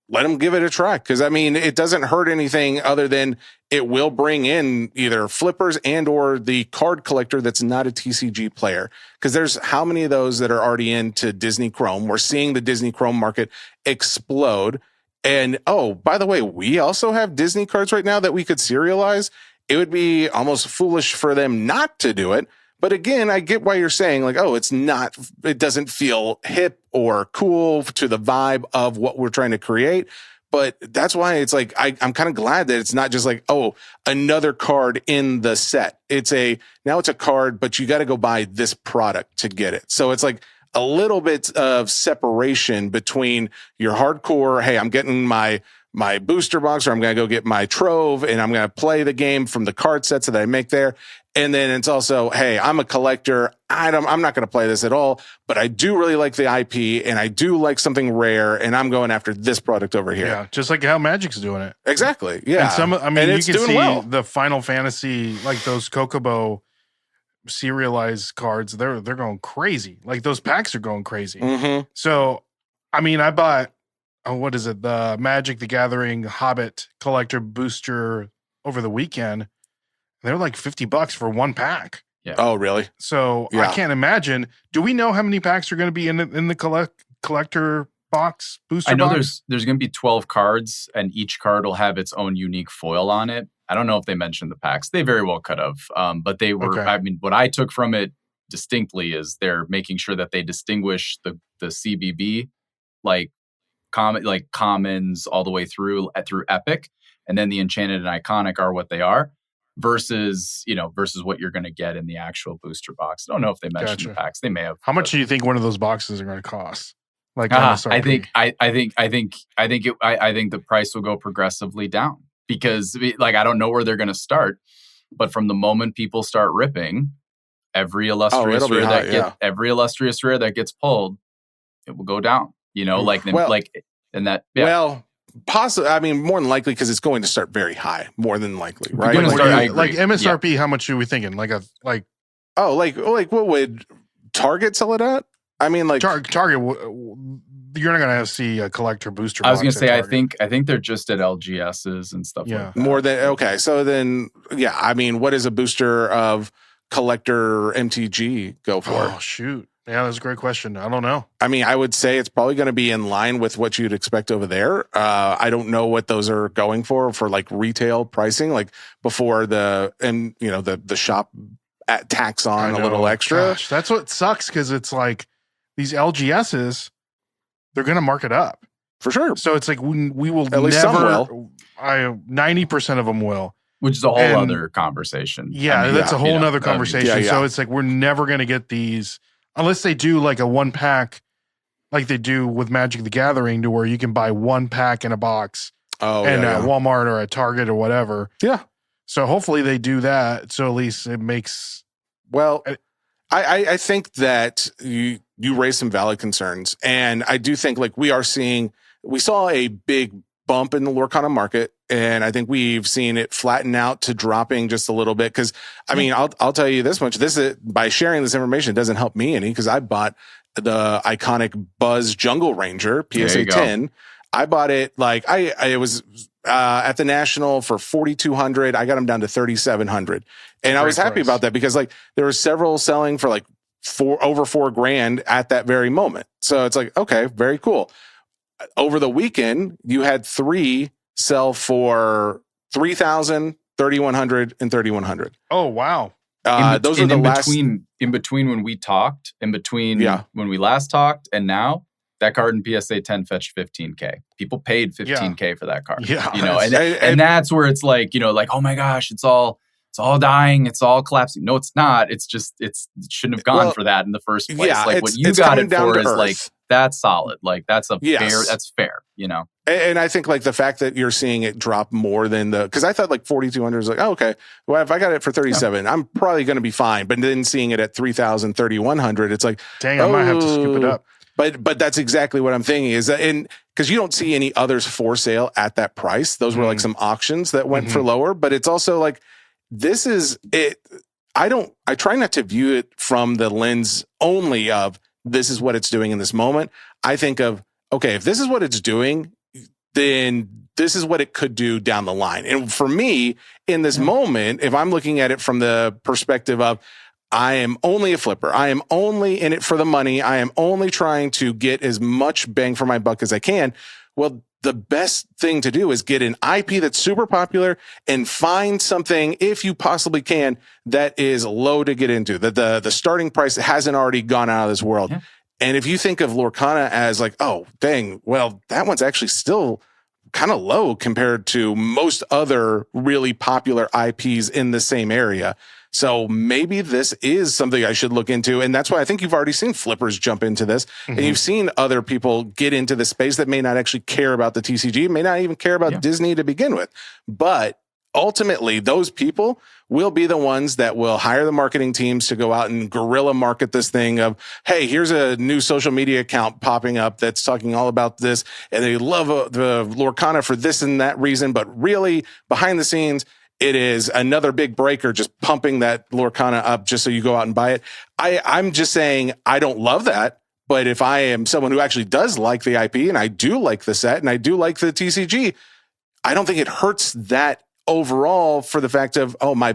let them give it a try. Cause I mean, it doesn't hurt anything other than it will bring in either flippers and or the card collector that's not a TCG player. Cause there's how many of those that are already into Disney Chrome. We're seeing the Disney Chrome market explode. And oh, by the way, we also have Disney cards right now that we could serialize. It would be almost foolish for them not to do it. But again, I get why you're saying like, oh, it doesn't feel hip or cool to the vibe of what we're trying to create. But that's why it's like, I'm kind of glad that it's not just like, oh, another card in the set. Now it's a card, but you got to go buy this product to get it. So it's like a little bit of separation between your hardcore, hey, I'm getting my booster box, or I'm going to go get my trove and I'm going to play the game from the card sets that I make there. And then it's also, hey, I'm a collector. I'm not going to play this at all, but I do really like the IP and I do like something rare and I'm going after this product over here. Yeah, just like how Magic's doing it. Exactly. Yeah. And you can see the Final Fantasy, like those Kokobo serialized cards, they're going crazy. Like those packs are going crazy. Mm-hmm. So, I mean, I bought, what is it? The Magic the Gathering Hobbit collector booster over the weekend. They're like $50 for one pack. Yeah. Oh, really? So I can't imagine. Do we know how many packs are going to be in the collector box booster? I know box? there's going to be 12 cards, and each card will have its own unique foil on it. I don't know if they mentioned the packs. They very well could have, but they were. Okay. I mean, what I took from it distinctly is they're making sure that they distinguish the CBB like commons all the way through Epic, and then the enchanted and iconic are what they are. Versus what you're going to get in the actual booster box. I don't know if they mentioned the packs. They may have. How much do you think one of those boxes are going to cost? Like MSRP? I think the price will go progressively down because like I don't know where they're going to start, but from the moment people start ripping, every illustrious rare that gets pulled, it will go down. Well, possibly. I mean, more than likely because it's going to start very high. More than likely, right? Like MSRP. Yeah. How much are we thinking? Like what would Target sell it at? I mean, like Target. You're not going to see a collector booster. I was going to say, I think they're just at LGSs and stuff. Yeah. Like that. More than okay. So then, yeah. I mean, what is a booster of collector MTG go for? Oh shoot. Yeah, that's a great question. I don't know. I mean, I would say it's probably going to be in line with what you'd expect over there. I don't know what those are going for like retail pricing, like before the shop tax on a little extra. Gosh, that's what sucks because it's like these LGSs, they're going to mark it up for sure. So it's like we will at least never. Some will. 90% of them will. Which is a whole other conversation. Yeah, that's a whole other conversation. So it's like we're never going to get these. Unless they do like a one pack, like they do with Magic the Gathering, to where you can buy one pack in a box at Walmart or at Target or whatever. Yeah. So hopefully they do that. So at least it makes. Well, I think that you raise some valid concerns. And I do think like we saw a big bump in the Lorcana market. And I think we've seen it flatten out to dropping just a little bit. Because I mean, I'll tell you this much: by sharing this information, it doesn't help me any. Because I bought the iconic Buzz Jungle Ranger PSA 10. I bought it like it was at the National for $4,200. I got them down to $3,700, and I was happy about that because like there were several selling for like over $4,000 at that very moment. So it's like, okay, very cool. Over the weekend, you had 3 sell for $3,000, $3,100, and $3,100. Oh, wow. Those are the last in between when we talked, in between when we last talked and now, that card in PSA 10 fetched $15K. People paid $15K for that card. Yeah. You know, and that's where it's like, you know, like, oh my gosh, it's all dying, it's all collapsing. No, it's not. It's just it shouldn't have gone for that in the first place. Yeah, like what you got it for is like that's solid. Like that's fair, you know. And I think like the fact that you're seeing it drop more than because I thought like 4,200 is like, oh, okay, well, if I got it for 37, I'm probably going to be fine. But then seeing it at 3,000, 3,100, it's like, dang, I might have to scoop it up. But that's exactly what I'm thinking is that, and because you don't see any others for sale at that price. Those were like some auctions that went for lower, but it's also like, this is it. I try not to view it from the lens only of this is what it's doing in this moment. I think of, okay, if this is what it's doing, then this is what it could do down the line. And for me, in this moment, if I'm looking at it from the perspective of, I am only a flipper. I am only in it for the money. I am only trying to get as much bang for my buck as I can. Well, the best thing to do is get an IP that's super popular and find something, if you possibly can, that is low to get into, that the starting price hasn't already gone out of this world. Yeah. And if you think of Lorcana as like, oh, dang, well, that one's actually still kind of low compared to most other really popular IPs in the same area. So maybe this is something I should look into. And that's why I think you've already seen flippers jump into this. And you've seen other people get into the space that may not actually care about the TCG, may not even care about Disney to begin with. But ultimately, those people will be the ones that will hire the marketing teams to go out and guerrilla market this thing of, hey, here's a new social media account popping up that's talking all about this. And they love the Lorcana for this and that reason. But really, behind the scenes, it is another big breaker just pumping that Lorcana up just so you go out and buy it. I'm just saying I don't love that. But if I am someone who actually does like the IP and I do like the set and I do like the TCG, I don't think it hurts that overall for the fact of, oh, my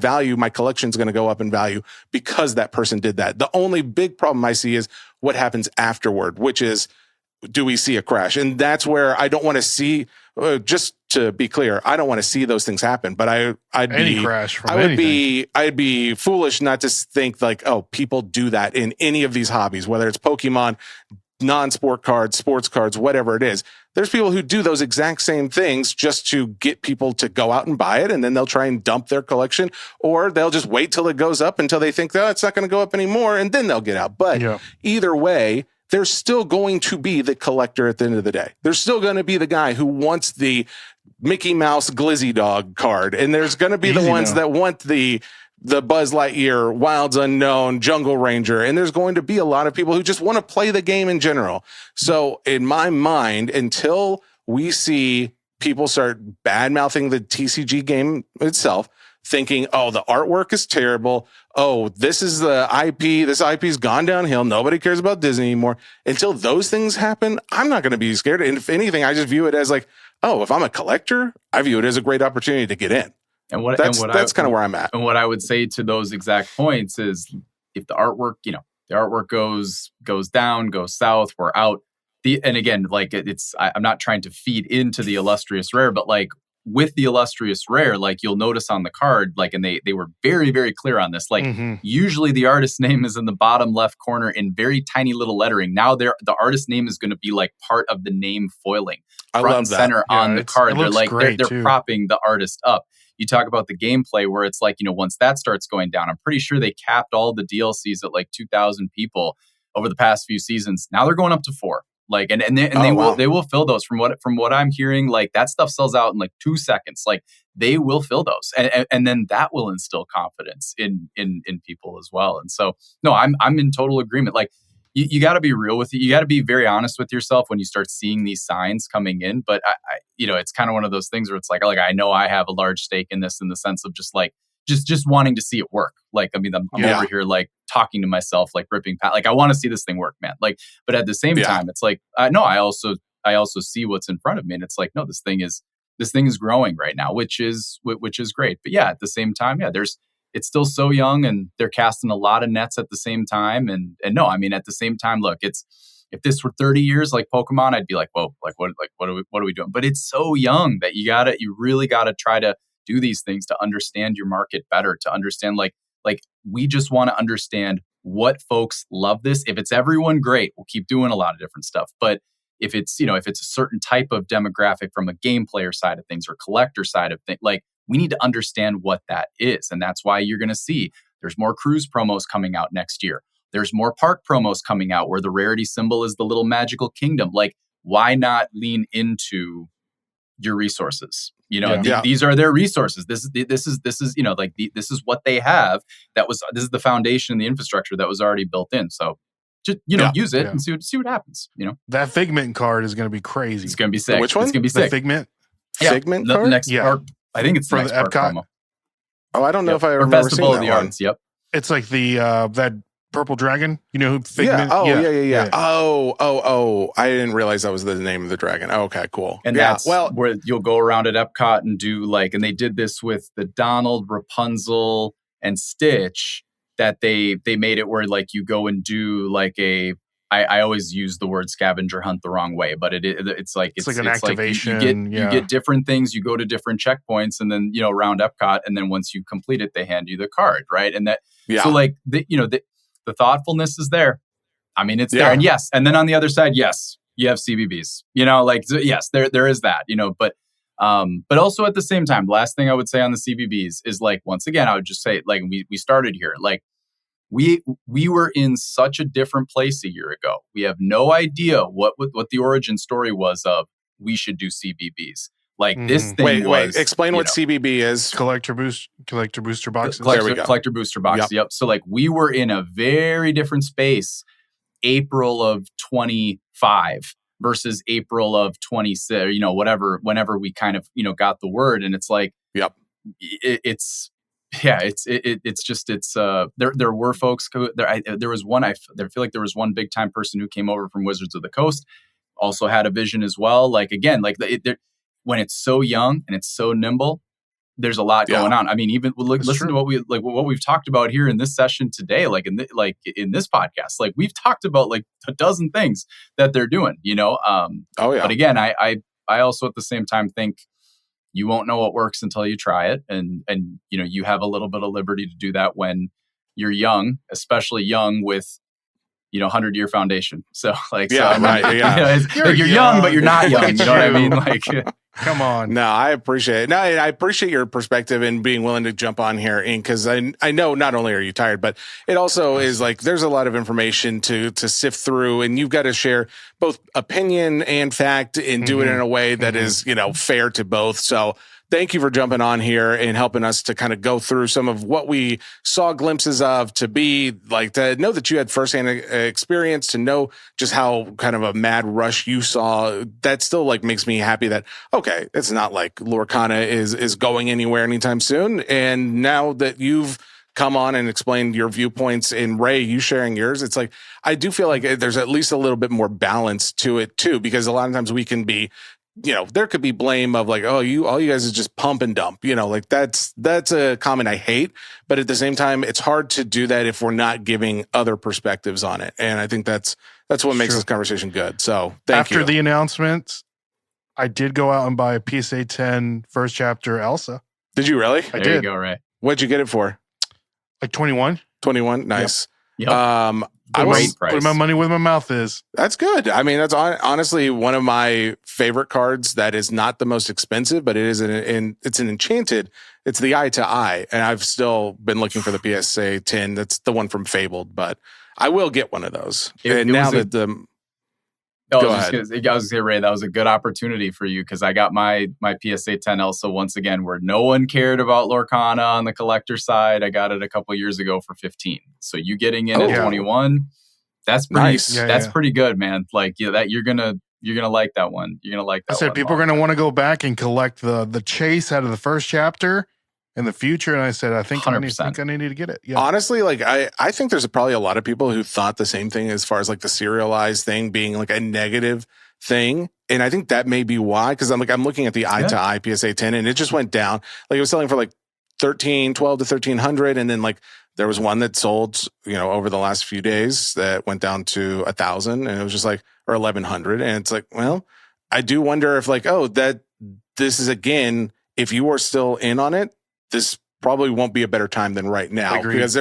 collection's going to go up in value because that person did that. The only big problem I see is what happens afterward, which is, do we see a crash? And that's where I don't want to see, just to be clear, I don't want to see those things happen, but I'd be foolish not to think like, oh, people do that in any of these hobbies, whether it's Pokemon, non-sport cards, sports cards, whatever it is. There's people who do those exact same things just to get people to go out and buy it, and then they'll try and dump their collection, or they'll just wait till it goes up until they think, oh, it's not going to go up anymore, and then they'll get out. But either way, there's still going to be the collector at the end of the day. There's still going to be the guy who wants the Mickey Mouse Glizzy Dog card, and there's going to be the ones that want the Buzz Lightyear, Wilds Unknown, Jungle Ranger. And there's going to be a lot of people who just want to play the game in general. So in my mind, until we see people start bad-mouthing the TCG game itself, thinking, oh, the artwork is terrible. Oh, this is the IP. This IP's gone downhill. Nobody cares about Disney anymore. Until those things happen, I'm not going to be scared. And if anything, I just view it as like, oh, if I'm a collector, I view it as a great opportunity to get in. That's kind of where I'm at. And what I would say to those exact points is, if the artwork, the artwork goes down, goes south, we're out. And again, like I'm not trying to feed into the illustrious rare, but like with the illustrious rare, like you'll notice on the card, like, and they were very, very clear on this. Like usually the artist's name is in the bottom left corner in very tiny little lettering. Now the artist's name is going to be like part of the name foiling front and center on the card. They're like, they're propping the artist up. You talk about the gameplay where it's like, once that starts going down, I'm pretty sure they capped all the DLCs at like 2,000 people over the past few seasons. Now they're going up to 4. Like, and they will fill those from what I'm hearing. Like that stuff sells out in like 2 seconds. Like they will fill those, and then that will instill confidence in people as well. And so, no, I'm in total agreement. Like you got to be real with it. You got to be very honest with yourself when you start seeing these signs coming in. But I it's kind of one of those things where it's like I know I have a large stake in this, in the sense of just like just wanting to see it work. Like, I mean, I'm over here like talking to myself, like ripping like I want to see this thing work, man. Like, but at the same time, it's like no, I also see what's in front of me, and it's like, no, this thing is growing right now, which is great. But yeah, at the same time, it's still so young, and they're casting a lot of nets at the same time. And no, I mean, at the same time, look, it's, if this were 30 years like Pokemon, I'd be like, whoa, what are we doing? But it's so young that you really gotta try to do these things to understand your market better, to understand like we just want to understand what folks love this. If it's everyone, great, we'll keep doing a lot of different stuff. But if it's, if it's a certain type of demographic from a game player side of things or collector side of things, like we need to understand what that is. And that's why you're going to see there's more cruise promos coming out next year. There's more park promos coming out where the rarity symbol is the little magical kingdom. Like, why not lean into your resources? These are their resources. This is this is what they have. This is the foundation, the infrastructure that was already built in. So just use it and see what happens. That Figment card is going to be crazy. It's going to be sick. Which one? It's going to be sick. The Figment. Figment card? The next part. I think it's for the the next part Epcot promo. Oh, I don't know if I or remember Festival seeing of that the one. Arts. Yep. It's like the that purple dragon. You know who Figment? Yeah. Oh, I didn't realize that was the name of the dragon. Oh, okay, cool. And that's where you'll go around at Epcot and do and they did this with the Donald, Rapunzel, and Stitch, that they made it where you go and do I always use the word scavenger hunt the wrong way, but it's like an activation. You get different things. You go to different checkpoints, and then around Epcot, and then once you complete it, they hand you the card, right? And that so the thoughtfulness is there. I mean, it's there, and yes, and then on the other side, yes, you have CBBs. Yes, there is that. But also at the same time, the last thing I would say on the CBBs is once again, I would just say we started here We were in such a different place a year ago. We have no idea what the origin story was of we should do CBBs. This thing Wait, explain what CBB is. Collector booster boxes. There we go. Collector booster boxes. Yep. So we were in a very different space April of 25 versus April of 26, whenever we kind of, got the word. And it's there were folks who there was one, I feel like there was one big time person who came over from Wizards of the Coast, also had a vision as well. When it's so young and it's so nimble, there's a lot going on. I mean, even listen to what we've talked about here in this session today, in this podcast, we've talked about a dozen things that they're doing, But again, I also at the same time think you won't know what works until you try it. And you have a little bit of liberty to do that when you're young, especially young with, 100-year foundation. So right. Yeah. You're young, but you're not young. You know what I mean? Come on. No, I appreciate it. No, I appreciate your perspective and being willing to jump on here, because I know not only are you tired, but it also is there's a lot of information to sift through, and you've got to share both opinion and fact and do it in a way that is, fair to both. So thank you for jumping on here and helping us to kind of go through some of what we saw glimpses of, to know that you had firsthand experience, to know just how kind of a mad rush you saw. That still makes me happy that, okay, it's not like Lorcana is going anywhere anytime soon. And now that you've come on and explained your viewpoints, and Ray, you sharing yours, it's I do feel like there's at least a little bit more balance to it too, because a lot of times we can be, there could be blame of all you guys is just pump and dump, that's a comment I hate. But at the same time, it's hard to do that if we're not giving other perspectives on it. And I think that's what makes this conversation good. So thank you. After the announcements, I did go out and buy a PSA 10 first chapter Elsa. Did you really? I did. There you go, Ray. What'd you get it for? 21. 21. Nice. Yep. Put my money where my mouth is. That's good. I mean, that's honestly one of my favorite cards. That is not the most expensive, but it is it's an enchanted. It's the Eye to Eye, and I've still been looking for the PSA 10. That's the one from Fabled, but I will get one of those. Go ahead. I was going to say, Ray, that was a good opportunity for you, because I got my PSA 10 Elsa once again, where no one cared about Lorcana on the collector side. I got it a couple years ago for 15. So you getting in at 21, that's pretty nice. That's pretty good, man. That you're gonna like that one. You're gonna like that. I said people are gonna want to go back and collect the chase out of the first chapter in the future, and I said I think I need to get it. Yeah. Honestly, I think there's probably a lot of people who thought the same thing as far as the serialized thing being a negative thing, and I think that may be why. Because I'm looking at the Eye to Eye PSA 10, and it just went down. It was selling for 12 to 1300, and then like there was one that sold, over the last few days that went down to 1,000, and it was just like, or 1,100, and it's like, well, I do wonder if like, this is again, if you are still in on it, this probably won't be a better time than right now. Agreed. Because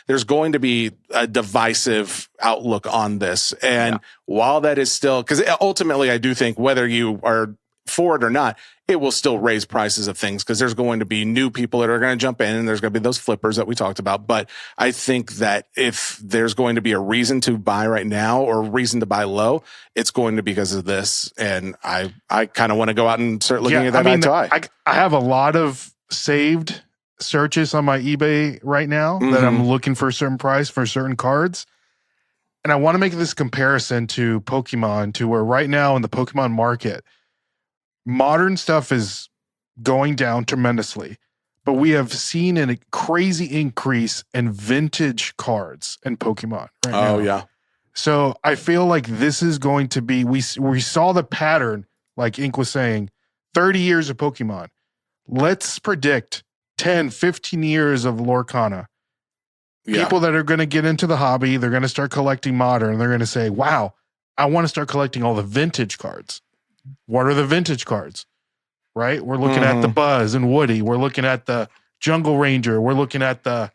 there's going to be a divisive outlook on this. And while that is still, because ultimately I do think whether you are for it or not, it will still raise prices of things because there's going to be new people that are going to jump in, and there's going to be those flippers that we talked about. But I think that if there's going to be a reason to buy right now or a reason to buy low, it's going to be because of this. And I kind of want to go out and start looking at that eye to eye. I have a lot of saved searches on my eBay right now that I'm looking for a certain price for certain cards. And I want to make this comparison to Pokemon, to where right now in the Pokemon market, modern stuff is going down tremendously, but we have seen a crazy increase in vintage cards in Pokemon right now. Oh, yeah. So I feel like this is going to be, we saw the pattern, like Ink was saying, 30 years of Pokemon. Let's predict 10, 15 years of Lorcana. Yeah. People that are going to get into the hobby, they're going to start collecting modern. They're going to say, wow, I want to start collecting all the vintage cards. What are the vintage cards? Right? We're looking at the Buzz and Woody. We're looking at the Jungle Ranger. We're looking at the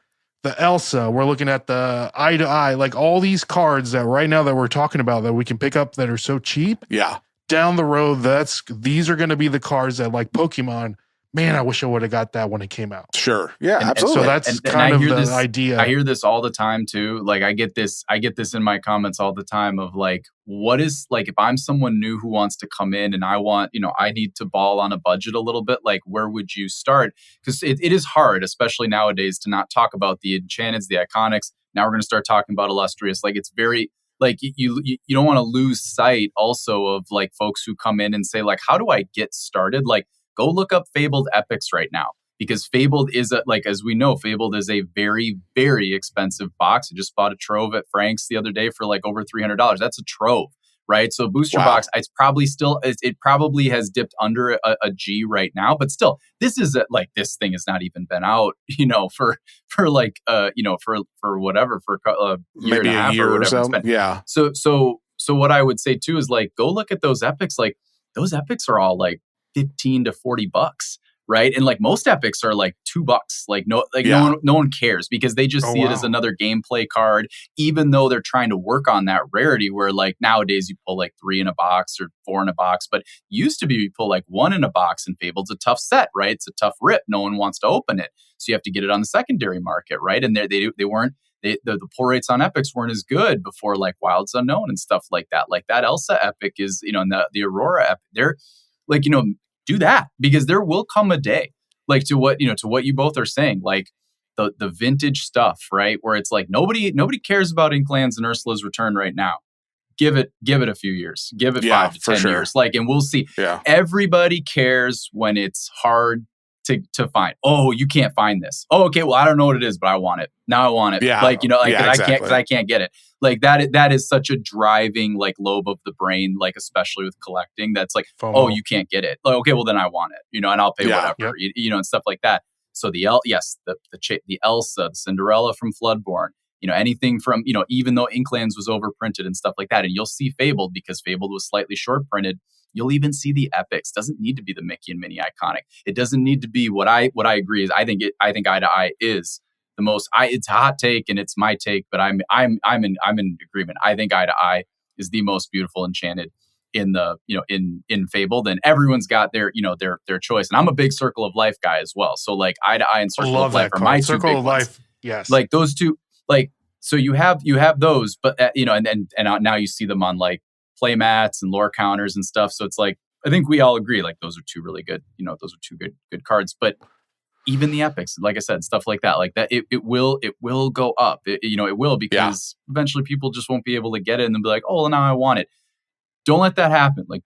Elsa. We're looking at the Eye to Eye. Like all these cards that right now that we're talking about that we can pick up that are so cheap. Yeah. Down the road, these are going to be the cards that, like Pokemon, man, I wish I would have got that when it came out. Sure. Yeah, absolutely. So that's kind of the idea. I hear this all the time too. Like I get this in my comments all the time of like, what is, like, if I'm someone new who wants to come in and I want, I need to ball on a budget a little bit, like where would you start? Because it is hard, especially nowadays, to not talk about the Enchanteds, the Iconics. Now we're going to start talking about Illustrious. Like it's very, like you don't want to lose sight also of like folks who come in and say like, how do I get started? Like, go look up Fabled Epics right now, because Fabled is as we know, Fabled is a very, very expensive box. I just bought a trove at Frank's the other day for like over $300. That's a trove, right? So booster box, it's probably still, it probably has dipped under a G right now, but still, this is this thing has not even been out, for like, for whatever, for a year maybe and a half year or whatever. or so. Yeah. So what I would say too is like, go look at those epics. Like those epics are all like $15 to $40, right? And like most epics are like $2. Like no one cares because they just see it as another gameplay card, even though they're trying to work on that rarity where like nowadays you pull like 3 in a box or 4 in a box, but used to be you pull like 1 in a box, and Fabled's a tough set, right? It's a tough rip. No one wants to open it. So you have to get it on the secondary market, right? And they weren't, the pull rates on epics weren't as good before like Wilds Unknown and stuff like that. Like that Elsa epic is, and the Aurora epic, they're like, do that, because there will come a day, like to what you both are saying, like the vintage stuff, right? Where it's like nobody cares about Inklands and Ursula's return right now. Give it a few years, give it 5 to 10 years, like, and we'll see. Yeah. Everybody cares when it's hard to find. Oh, you can't find this. Oh, okay. Well, I don't know what it is, but I want it. Now I want it. Yeah. Exactly. I can't get it. Like that is such a driving like lobe of the brain, like especially with collecting. That's like, FOMO. Oh, you can't get it. Like, okay, well then I want it. And I'll pay whatever. Yep. And stuff like that. So the Elsa, the Cinderella from Floodborn. Anything from even though Inklands was overprinted and stuff like that, and you'll see Fabled because Fabled was slightly short printed. You'll even see the epics. Doesn't need to be the Mickey and Minnie iconic. It doesn't need to be what I agree is. I think Eye to Eye is the most. It's a hot take and it's my take, but I'm in agreement. I think Eye to Eye is the most beautiful enchanted in the in Fabled, and everyone's got their choice. And I'm a big Circle of Life guy as well. So like Eye to Eye and Circle of Life are my two big ones. Yes, like those two. Like so you have those, but and now you see them on like play mats and lore counters and stuff. So it's like, I think we all agree, like those are two really good, those are two good cards. But even the epics, like I said, stuff like that, it will go up. It will, because eventually people just won't be able to get it and they'll be like, oh, well, now I want it. Don't let that happen. Like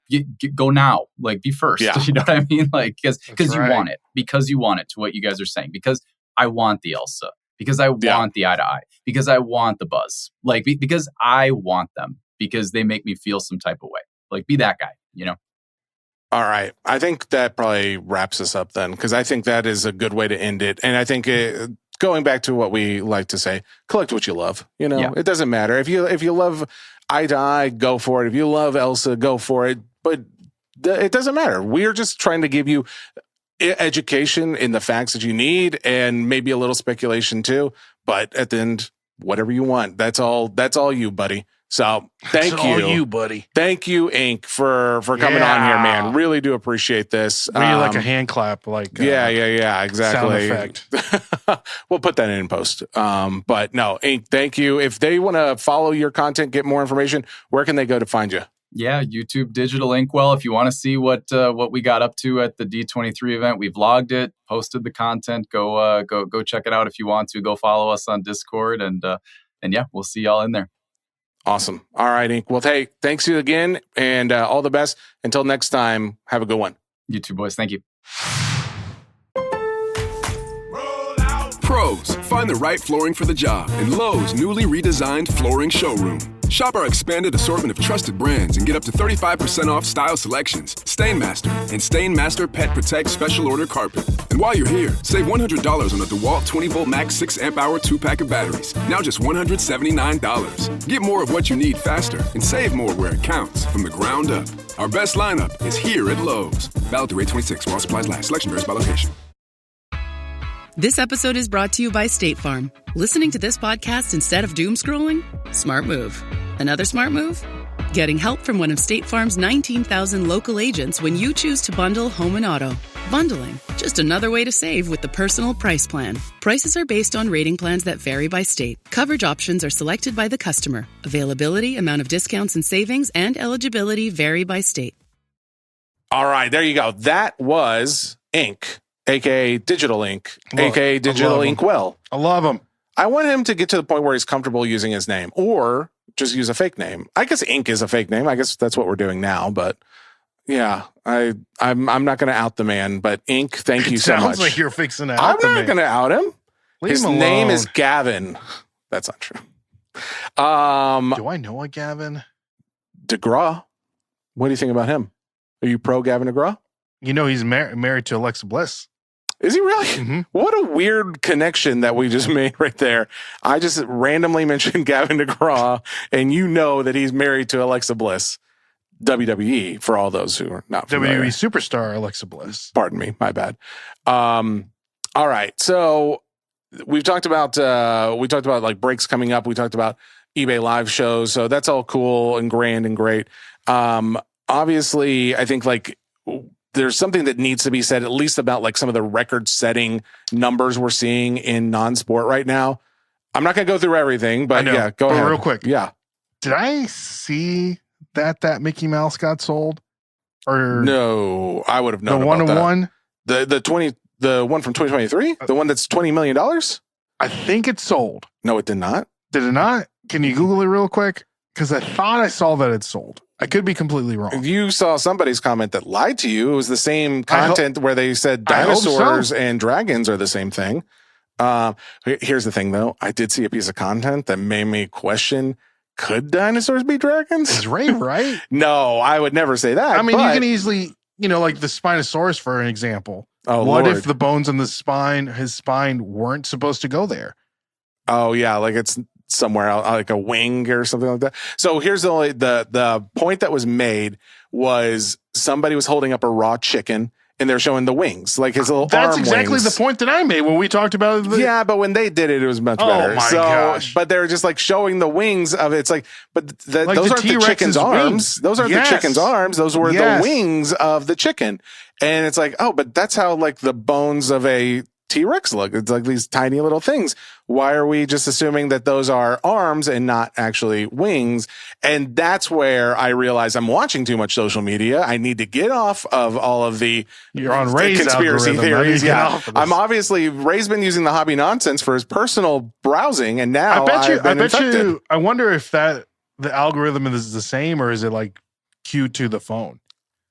go now, like be first. Yeah. You know what I mean? Like, because you right. want it, to what you guys are saying, because I want the Elsa, because I want the Eye to Eye, because I want the Buzz, like because I want them, because they make me feel some type of way. Like be that guy, All right. I think that probably wraps us up then, because I think that is a good way to end it. And I think going back to what we like to say, collect what you love. You know, It doesn't matter. If you love Eye to Eye, go for it. If you love Elsa, go for it. But it doesn't matter. We're just trying to give you education in the facts that you need and maybe a little speculation too. But at the end, whatever you want. That's all you, buddy. So thank you. All you, buddy. Thank you, Ink, for coming on here, man. Really do appreciate this. Really like a hand clap, like yeah, exactly. Sound effect. We'll put that in post. But no, Ink, thank you. If they want to follow your content, get more information, where can they go to find you? Yeah, YouTube Digital Inkwell. If you want to see what we got up to at the D23 event, we vlogged it, posted the content. Go check it out if you want to. Go follow us on Discord, and yeah, we'll see y'all in there. Awesome. All right, Ink. Well, hey, thanks you again, and all the best. Until next time, have a good one. You too, boys. Thank you. Pros, find the right flooring for the job in Lowe's newly redesigned flooring showroom. Shop our expanded assortment of trusted brands and get up to 35% off style selections, Stainmaster, and Stainmaster Pet Protect Special Order Carpet. And while you're here, save $100 on a DeWalt 20-volt max 6-amp-hour 2-pack of batteries, now just $179. Get more of what you need faster and save more where it counts from the ground up. Our best lineup is here at Lowe's. Valid through 8/26 while supplies last. Selection varies by location. This episode is brought to you by State Farm. Listening to this podcast instead of doom scrolling? Smart move. Another smart move? Getting help from one of State Farm's 19,000 local agents when you choose to bundle home and auto. Bundling, just another way to save with the Personal Price Plan. Prices are based on rating plans that vary by state. Coverage options are selected by the customer. Availability, amount of discounts and savings, and eligibility vary by state. All right, there you go. That was Ink, a.k.a. Digital Ink, a.k.a. Digital Inkwell. I love him. I want him to get to the point where he's comfortable using his name, or just use a fake name. I guess Ink is a fake name. I guess that's what we're doing now. But yeah, I'm not going to out the man. But Ink, thank you so much. Sounds like you're fixing to out I'm the not going to out him. His name is Gavin. That's not true. Do I know a Gavin DeGraw? What do you think about him? Are you pro Gavin DeGraw? You know he's married to Alexa Bliss. Is he really? Mm-hmm. What a weird connection that we just made right there. I just randomly mentioned Gavin DeGraw, and you know that he's married to Alexa Bliss. WWE, for all those who are not familiar. WWE superstar Alexa Bliss. Pardon me, my bad. All right, so we've talked about like breaks coming up. We talked about eBay live shows, so that's all cool and grand and great. Obviously, I think like there's something that needs to be said, at least about like some of the record-setting numbers we're seeing in non-sport right now. I'm not going to go through everything, but yeah, go ahead. Real quick. Yeah. Did I see that Mickey Mouse got sold? Or no, I would have known the about that. one? The one from 2023? The one that's $20 million? I think it sold. No, it did not. Did it not? Can you Google it real quick? Because I thought I saw that it sold. I could be completely wrong. If you saw somebody's comment that lied to you, it was the same content where they said dinosaurs and dragons are the same thing. Here's the thing, though. I did see a piece of content that made me question, could dinosaurs be dragons? Is Ray right? No, I would never say that. I mean, you can easily, like the Spinosaurus, for an example. Oh, what Lord. if the bones in his spine weren't supposed to go there? Oh, yeah, like it's somewhere else, like a wing or something like that. So here's the point that was made was somebody was holding up a raw chicken and they're showing the wings, like his little arm That's exactly wings. the point that I made when we talked about it. Yeah, but when they did it, it was much better. Oh my gosh. But they were just like showing the wings of it. It's like, but Like those the aren't the T-Rex's chicken's wings. arms. Those aren't the chicken's arms. Those were the wings of the chicken. And it's like, oh, but that's how like the bones of a T-Rex look. It's like these tiny little things. Why are we just assuming that those are arms and not actually wings? And that's where I realize I'm watching too much social media. I need to get off of all of the You're on Ray's conspiracy algorithm. theories. Yeah, I'm obviously Ray's been using the hobby nonsense for his personal browsing, and now I bet you. I wonder if the algorithm is the same, or is it like queued to the phone?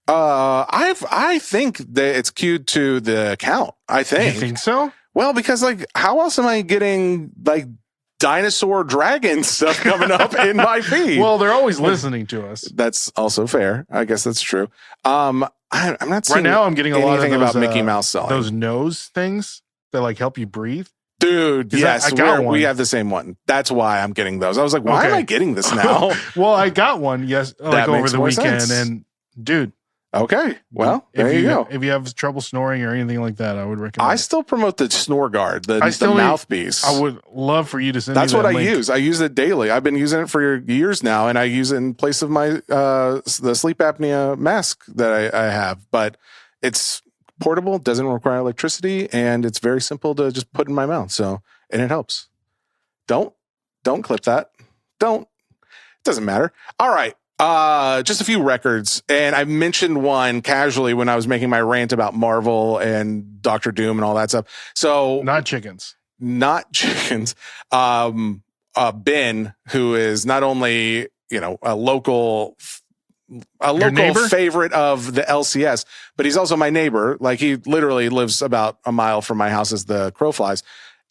I think that it's queued to the account. I think. You think so? Well, because like, how else am I getting like dinosaur dragon stuff coming up in my feed? Well, they're always listening to us. That's also fair. I guess that's true. I'm not seeing Right now, I'm getting a lot of anything those, about Mickey Mouse selling. those nose things that like help you breathe. Dude, yes, I got one. we have the same one. That's why I'm getting those. I was like, why am I getting this now? Well, I got one, like over the weekend, and dude. Okay, well, there you go. If you have trouble snoring or anything like that, I would recommend. I still promote the Snore Guard, the mouthpiece. I would love for you to send. That's me what that I link. use. I use it daily. I've been using it for years now, and I use it in place of my the sleep apnea mask that I have. But it's portable, doesn't require electricity, and it's very simple to just put in my mouth. So, and it helps. Don't clip that. It doesn't matter. All right. Just a few records, and I mentioned one casually when I was making my rant about Marvel and Doctor Doom and all that stuff. So not chickens. Ben, who is not only a local favorite of the LCS, but he's also my neighbor. Like, he literally lives about a mile from my house as the crow flies,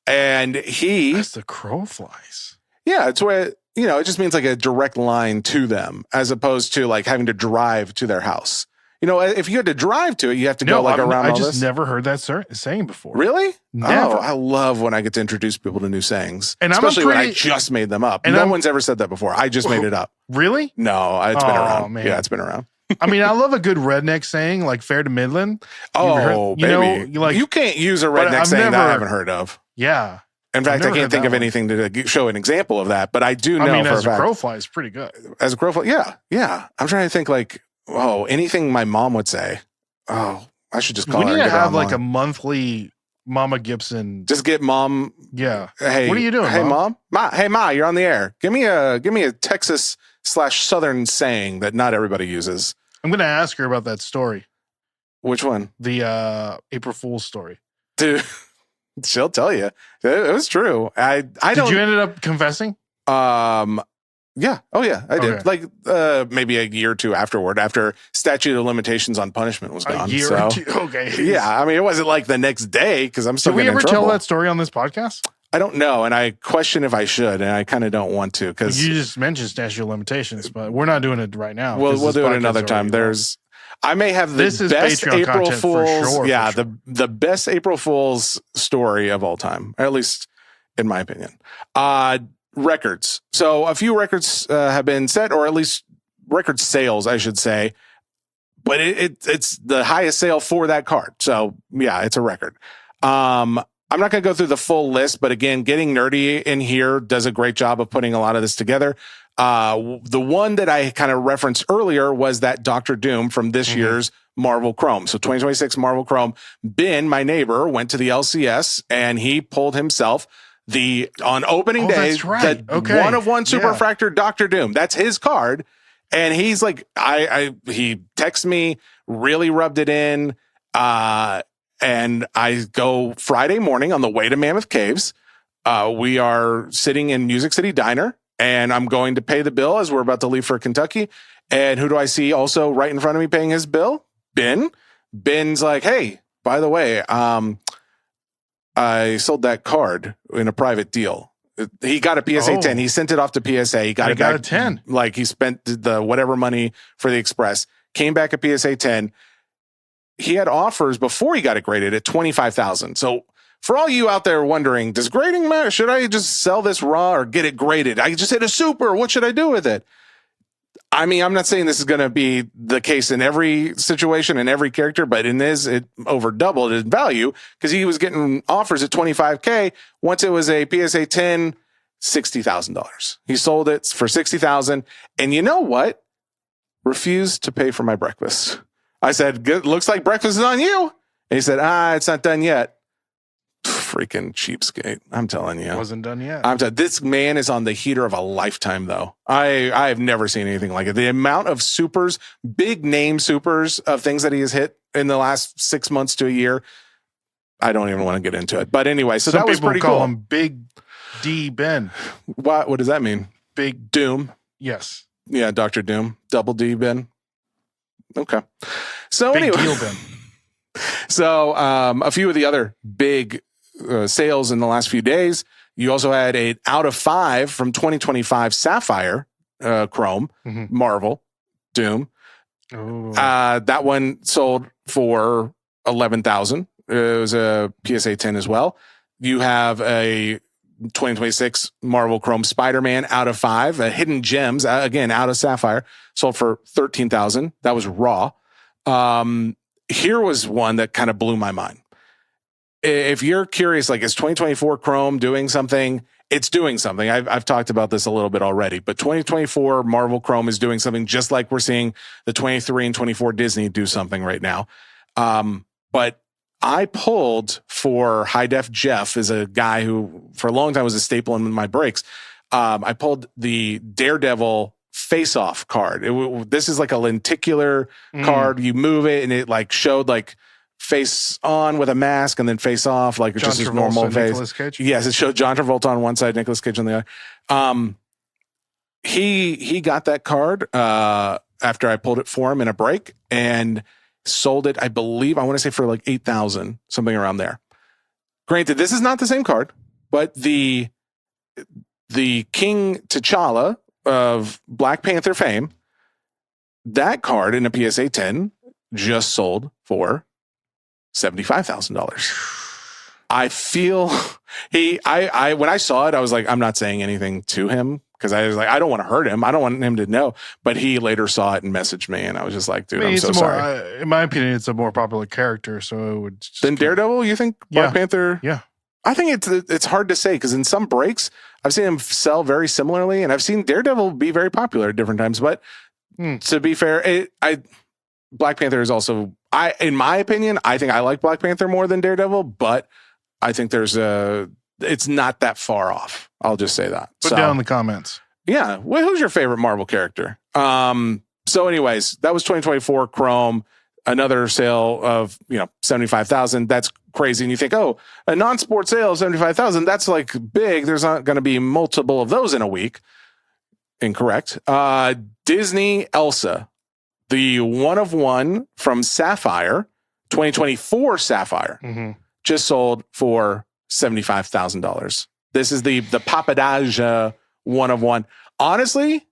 and As the crow flies. Yeah, it's where. It just means like a direct line to them, as opposed to like having to drive to their house. If you had to drive to it, you have to go around all this. I just never heard that saying before. Really? Never. Oh, I love when I get to introduce people to new sayings, and especially when I just made them up. And no one's ever said that before. I just made it up. Really? No, it's been around. Man. Yeah, it's been around. I mean, I love a good redneck saying, like fair to Midland. Oh, baby. You can't use a redneck saying that I haven't heard of. Yeah. In fact, I can't think of anything to show an example of that, but I do know for a fact. As a crow fly is pretty good. As a crow fly, yeah. I'm trying to think anything my mom would say. Oh, I should just call her. We need and to have like online. a monthly Mama Gibson. Just get mom. Yeah. Hey, what are you doing? Hey, mom. Hey, Ma, you're on the air. Give me a Texas/Southern saying that not everybody uses. I'm going to ask her about that story. Which one? The April Fool's story. Dude. She'll tell you it was true. Did you end up confessing? Yeah. Oh yeah, I did. Okay. Like maybe a year or two after statute of limitations on punishment was gone. A year or two. Okay. Yeah. I mean, it wasn't like the next day because I'm still. Did we ever in trouble. tell that story on this podcast? I don't know, and I question if I should, and I kind of don't want to because you just mentioned statute of limitations, but we're not doing it right now. We'll do it another time. I may have the best Patreon April Fool's. For sure. The best April Fool's story of all time, at least in my opinion. Records. So a few records have been set, or at least record sales, I should say. But it's the highest sale for that card. So yeah, it's a record. I'm not going to go through the full list, but again, Getting Nerdy in here does a great job of putting a lot of this together. The one that I kind of referenced earlier was that Dr. Doom from this year's Marvel Chrome. So 2026 Marvel Chrome. Ben, my neighbor, went to the LCS and he pulled himself on opening day, that's right. Okay. 1/1 Superfractor Dr. Doom. That's his card. And he's like, he texted me, really rubbed it in. And I go Friday morning on the way to Mammoth Caves. We are sitting in Music City Diner, and I'm going to pay the bill as we're about to leave for Kentucky. And who do I see also right in front of me paying his bill? Ben. Ben's like, hey, by the way, I sold that card in a private deal. He got a PSA 10. He sent it off to PSA. He got a 10. Like, he spent the whatever money for the Express. Came back a PSA 10. He had offers before he got it graded at $25,000. So for all you out there wondering, does grading matter? Should I just sell this raw or get it graded? I just hit a super. What should I do with it? I mean, I'm not saying this is going to be the case in every situation and every character, but in this, it over doubled in value because he was getting offers at $25K. Once it was a PSA 10, $60,000. He sold it for $60,000. And you know what? Refused to pay for my breakfast. I said, good, looks like breakfast is on you. And he said, it's not done yet. Freaking cheapskate. I'm telling you. Wasn't done yet. This man is on the heater of a lifetime, though. I have never seen anything like it. The amount of supers, big name supers of things that he has hit in the last 6 months to a year. I don't even want to get into it. But anyway, so that was pretty cool. Some people call him Big D Ben. What does that mean? Big Doom. Yes. Yeah, Dr. Doom. Double D Ben. Okay. So Big anyway. Deal Ben. So a few of the other big sales in the last few days. You also had an out of 5 from 2025 Sapphire Chrome, Marvel, Doom. Oh. That one sold for 11,000. It was a PSA 10 as well. You have a 2026 Marvel Chrome Spider-Man out of 5, a Hidden Gems, again, out of Sapphire, sold for 13,000. That was raw. Here was one that kind of blew my mind. If you're curious, like, is 2024 Chrome doing something? It's doing something. I've talked about this a little bit already, but 2024 Marvel Chrome is doing something just like we're seeing the 23 and 24 Disney do something right now. But I pulled for High Def Jeff, is a guy who for a long time was a staple in my breaks. I pulled the Daredevil face-off card. This is like a lenticular card. You move it and it like showed like face on with a mask and then face off, like just his normal face. Nicolas Cage? Yes, it showed John Travolta on one side, Nicolas Cage on the other. He got that card after I pulled it for him in a break and sold it, I believe, I want to say for like 8,000, something around there. Granted, this is not the same card, but the King T'Challa of Black Panther fame, that card in a PSA 10 just sold for $75,000. I feel I when I saw it, I was like, I'm not saying anything to him because I was like, I don't want to hurt him. I don't want him to know. But he later saw it and messaged me, and I was just like, dude, I'm so sorry. In my opinion, it's a more popular character, so it would. Then Daredevil, you think Black Panther? Yeah, I think it's hard to say because in some breaks I've seen him sell very similarly, and I've seen Daredevil be very popular at different times. But to be fair, Black Panther is also, in my opinion, I think I like Black Panther more than Daredevil, but I think it's not that far off. I'll just say that. Put down in the comments. Yeah. Well, who's your favorite Marvel character? So anyways, that was 2024 Chrome, another sale of, 75,000. That's crazy. And you think, oh, a non-sport sale of 75,000, that's like big. There's not going to be multiple of those in a week. Incorrect. Disney Elsa, the one of one from Sapphire, 2024 Sapphire, just sold for $75,000. This is the Papadage one of one. Honestly,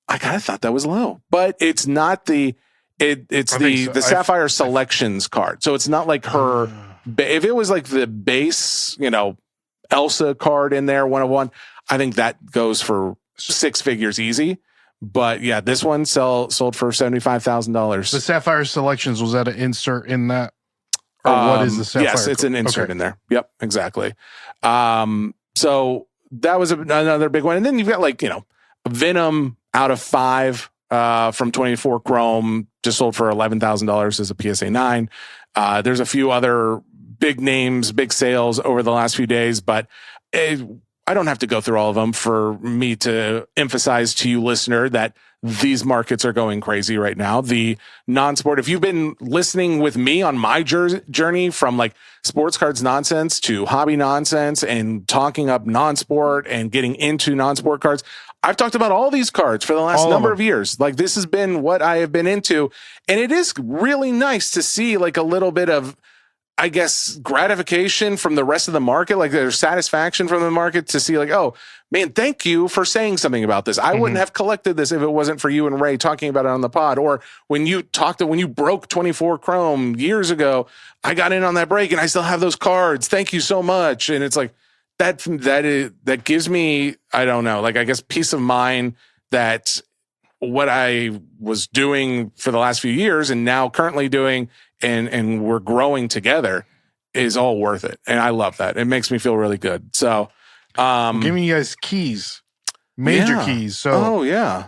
I kind of thought that was low, but it's not the Sapphire Selections card. So it's not like her. If it was like the base, Elsa card in there, one of one, I think that goes for 6 figures easy. But yeah, this one sold for $75,000. The Sapphire Selections, was that an insert in that? Or what is the Sapphire? Yes, it's an insert in there. Yep, exactly. So that was another big one. And then you've got Venom out of 5 from 24 Chrome, just sold for $11,000 as a PSA 9. There's a few other big names, big sales over the last few days, but I don't have to go through all of them for me to emphasize to you, listener, that these markets are going crazy right now. The non-sport, if you've been listening with me on my journey from like sports cards nonsense to hobby nonsense and talking up non-sport and getting into non-sport cards, I've talked about all these cards for the last number of years. Like, this has been what I have been into. And it is really nice to see like a little bit of, I guess, gratification from the rest of the market, like there's satisfaction from the market to see like, oh man, thank you for saying something about this. I wouldn't have collected this if it wasn't for you and Ray talking about it on the pod. Or when you broke 24 Chrome years ago, I got in on that break and I still have those cards. Thank you so much. And it's like, that gives me, I don't know, like, I guess peace of mind that what I was doing for the last few years and now currently doing and we're growing together is all worth it. And I love that. It makes me feel really good. So giving you guys keys, major keys. So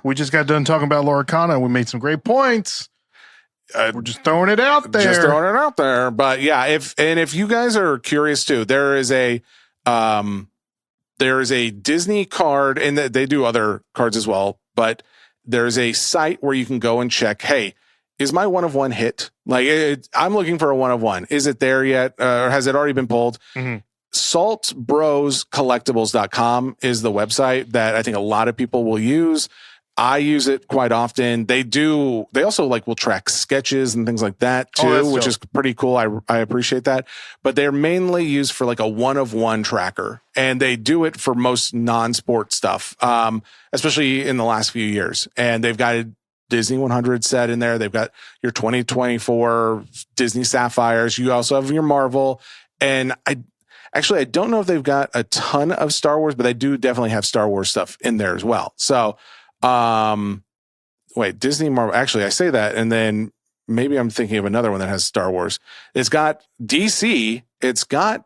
we just got done talking about Lorcana. We made some great points. We're just throwing it out there. But yeah, if you guys are curious too, there is a Disney card, and they do other cards as well, but there's a site where you can go and check, hey, is my one of one hit? Like, I'm looking for a one of one. Is it there yet? Or has it already been pulled? saltbroscollectibles.com is the website that I think a lot of people will use. I use it quite often. They also will track sketches and things like that too, which is pretty cool. I appreciate that, but they're mainly used for like a one of one tracker, and they do it for most non-sport stuff, especially in the last few years. And they've got Disney 100 set in there. They've got your 2024 Disney Sapphires. You also have your Marvel. And I don't know if they've got a ton of Star Wars, but they do definitely have Star Wars stuff in there as well. So, wait, Disney, Marvel. Actually, I say that, and then maybe I'm thinking of another one that has Star Wars. It's got DC, it's got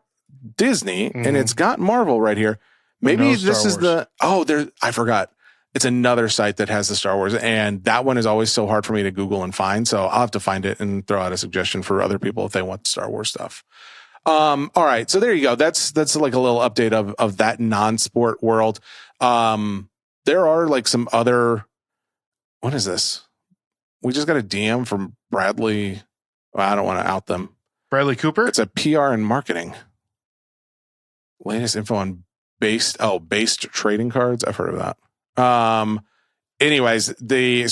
Disney, and it's got Marvel right here. Maybe this is I forgot. It's another site that has the Star Wars, and that one is always so hard for me to Google and find. So I'll have to find it and throw out a suggestion for other people if they want Star Wars stuff. All right. So there you go. That's like a little update of that non-sport world. There are like some other, what is this? We just got a DM from Bradley. Well, I don't want to out them. Bradley Cooper? It's a PR and marketing. Latest info on based trading cards. I've heard of that. Anyways,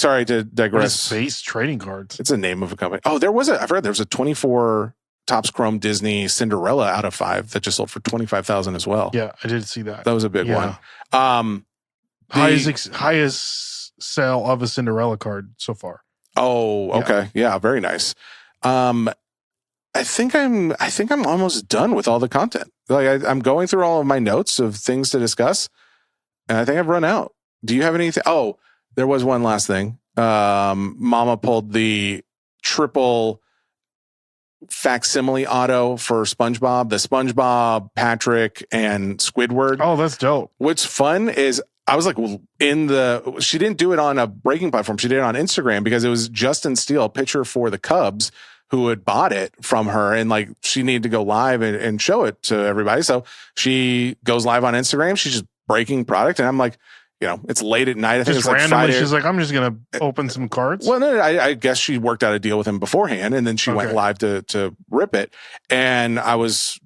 sorry to digress. Based trading cards. It's a name of a company. Oh, I forgot there was a 24 Topps Chrome Disney Cinderella out of 5 that just sold for $25,000 as well. Yeah, I did see that. That was a big one. Highest sale of a Cinderella card so far. Oh, okay. Yeah, very nice. I think I'm almost done with all the content. Like I'm going through all of my notes of things to discuss, and I think I've run out. Do you have anything? Oh, there was one last thing. Mama pulled the triple facsimile auto for SpongeBob, the SpongeBob, Patrick, and Squidward. Oh, that's dope. What's fun is I was like she didn't do it on a breaking platform. She did it on Instagram because it was Justin Steele, a pitcher for the Cubs, who had bought it from her, and like she needed to go live and show it to everybody. So she goes live on Instagram. She's just breaking product, and I'm like, it's late at night. I think it's like randomly, Friday. she's like, I'm just going to open some cards. Well, no, I guess she worked out a deal with him beforehand, and then she went live to rip it. And it was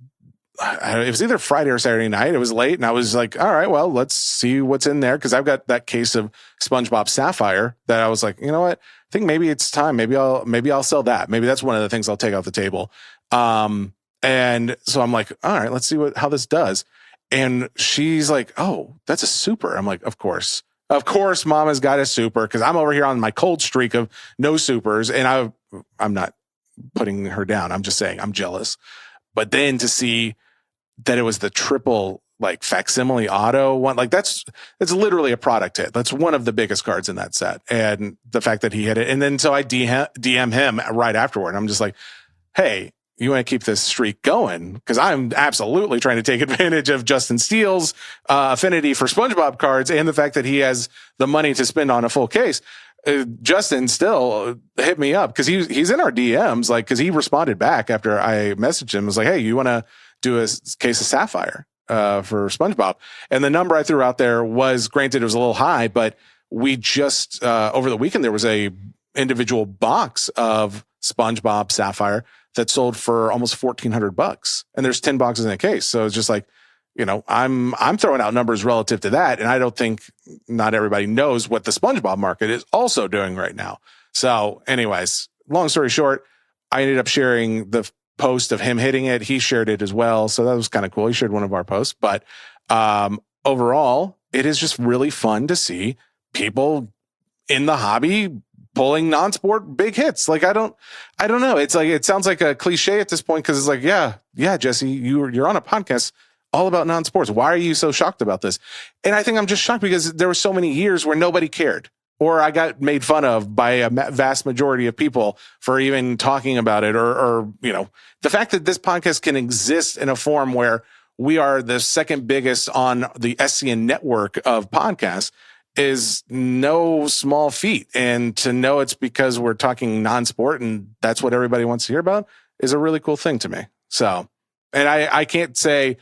either Friday or Saturday night. It was late, and I was like, all right, well, let's see what's in there. Cause I've got that case of SpongeBob Sapphire that I was like, you know what? I think maybe it's time. Maybe I'll sell that. Maybe that's one of the things I'll take off the table. And so I'm like, all right, let's see how this does. And she's like, oh, that's a super. I'm like, of course, Mama's got a super, because I'm over here on my cold streak of no supers, and I'm not putting her down. I'm just saying I'm jealous. But then to see that it was the triple like facsimile auto one, like it's literally a product hit. That's one of the biggest cards in that set, and the fact that he hit it, and then so I DM him right afterward. I'm just like, hey, you want to keep this streak going? Because I'm absolutely trying to take advantage of Justin Steele's affinity for SpongeBob cards and the fact that he has the money to spend on a full case. Justin still hit me up because he's in our DMs, like, because he responded back after I messaged him. I was like, hey, you want to do a case of Sapphire for SpongeBob? And the number I threw out there was, granted, it was a little high, but we just over the weekend there was a individual box of SpongeBob Sapphire that sold for almost $1,400, and there's 10 boxes in a case. So it's just like, I'm throwing out numbers relative to that, and I don't think not everybody knows what the SpongeBob market is also doing right now. So, anyways, long story short, I ended up sharing the post of him hitting it. He shared it as well, so that was kind of cool. He shared one of our posts, but overall, it is just really fun to see people in the hobby pulling non-sport big hits. Like, I don't know. It's like, it sounds like a cliche at this point, because it's like, yeah, Jesse, you're on a podcast all about non-sports. Why are you so shocked about this? And I think I'm just shocked because there were so many years where nobody cared, or I got made fun of by a vast majority of people for even talking about it, or the fact that this podcast can exist in a form where we are the second biggest on the SCN network of podcasts is no small feat. And to know it's because we're talking non-sport and that's what everybody wants to hear about is a really cool thing to me. So, and I can't say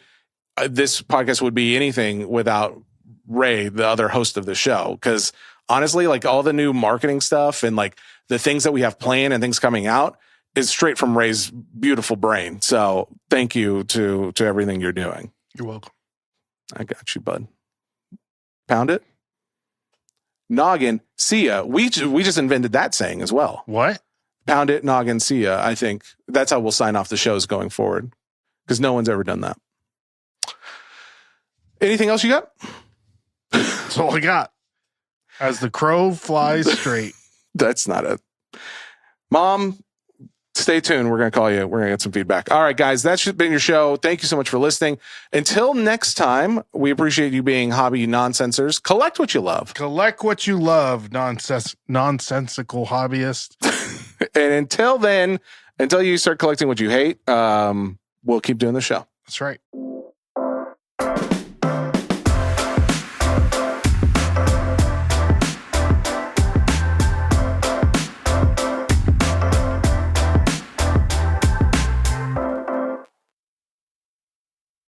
this podcast would be anything without Ray, the other host of the show. Because honestly, like, all the new marketing stuff and like the things that we have planned and things coming out is straight from Ray's beautiful brain. So thank you to everything you're doing. You're welcome. I got you, bud. Pound it. Noggin, see ya. We just invented that saying as well. What? Pound it, noggin, see ya. I think that's how we'll sign off the shows going forward, because no one's ever done that. Anything else you got? That's all I got. As the crow flies straight. That's not a mom. Stay tuned. We're going to call you. We're going to get some feedback. All right, guys, that's just been your show. Thank you so much for listening. Until next time, we appreciate you being hobby nonsensers. Collect what you love. Collect what you love, nonsensical hobbyist. And until then, until you start collecting what you hate, we'll keep doing the show. That's right.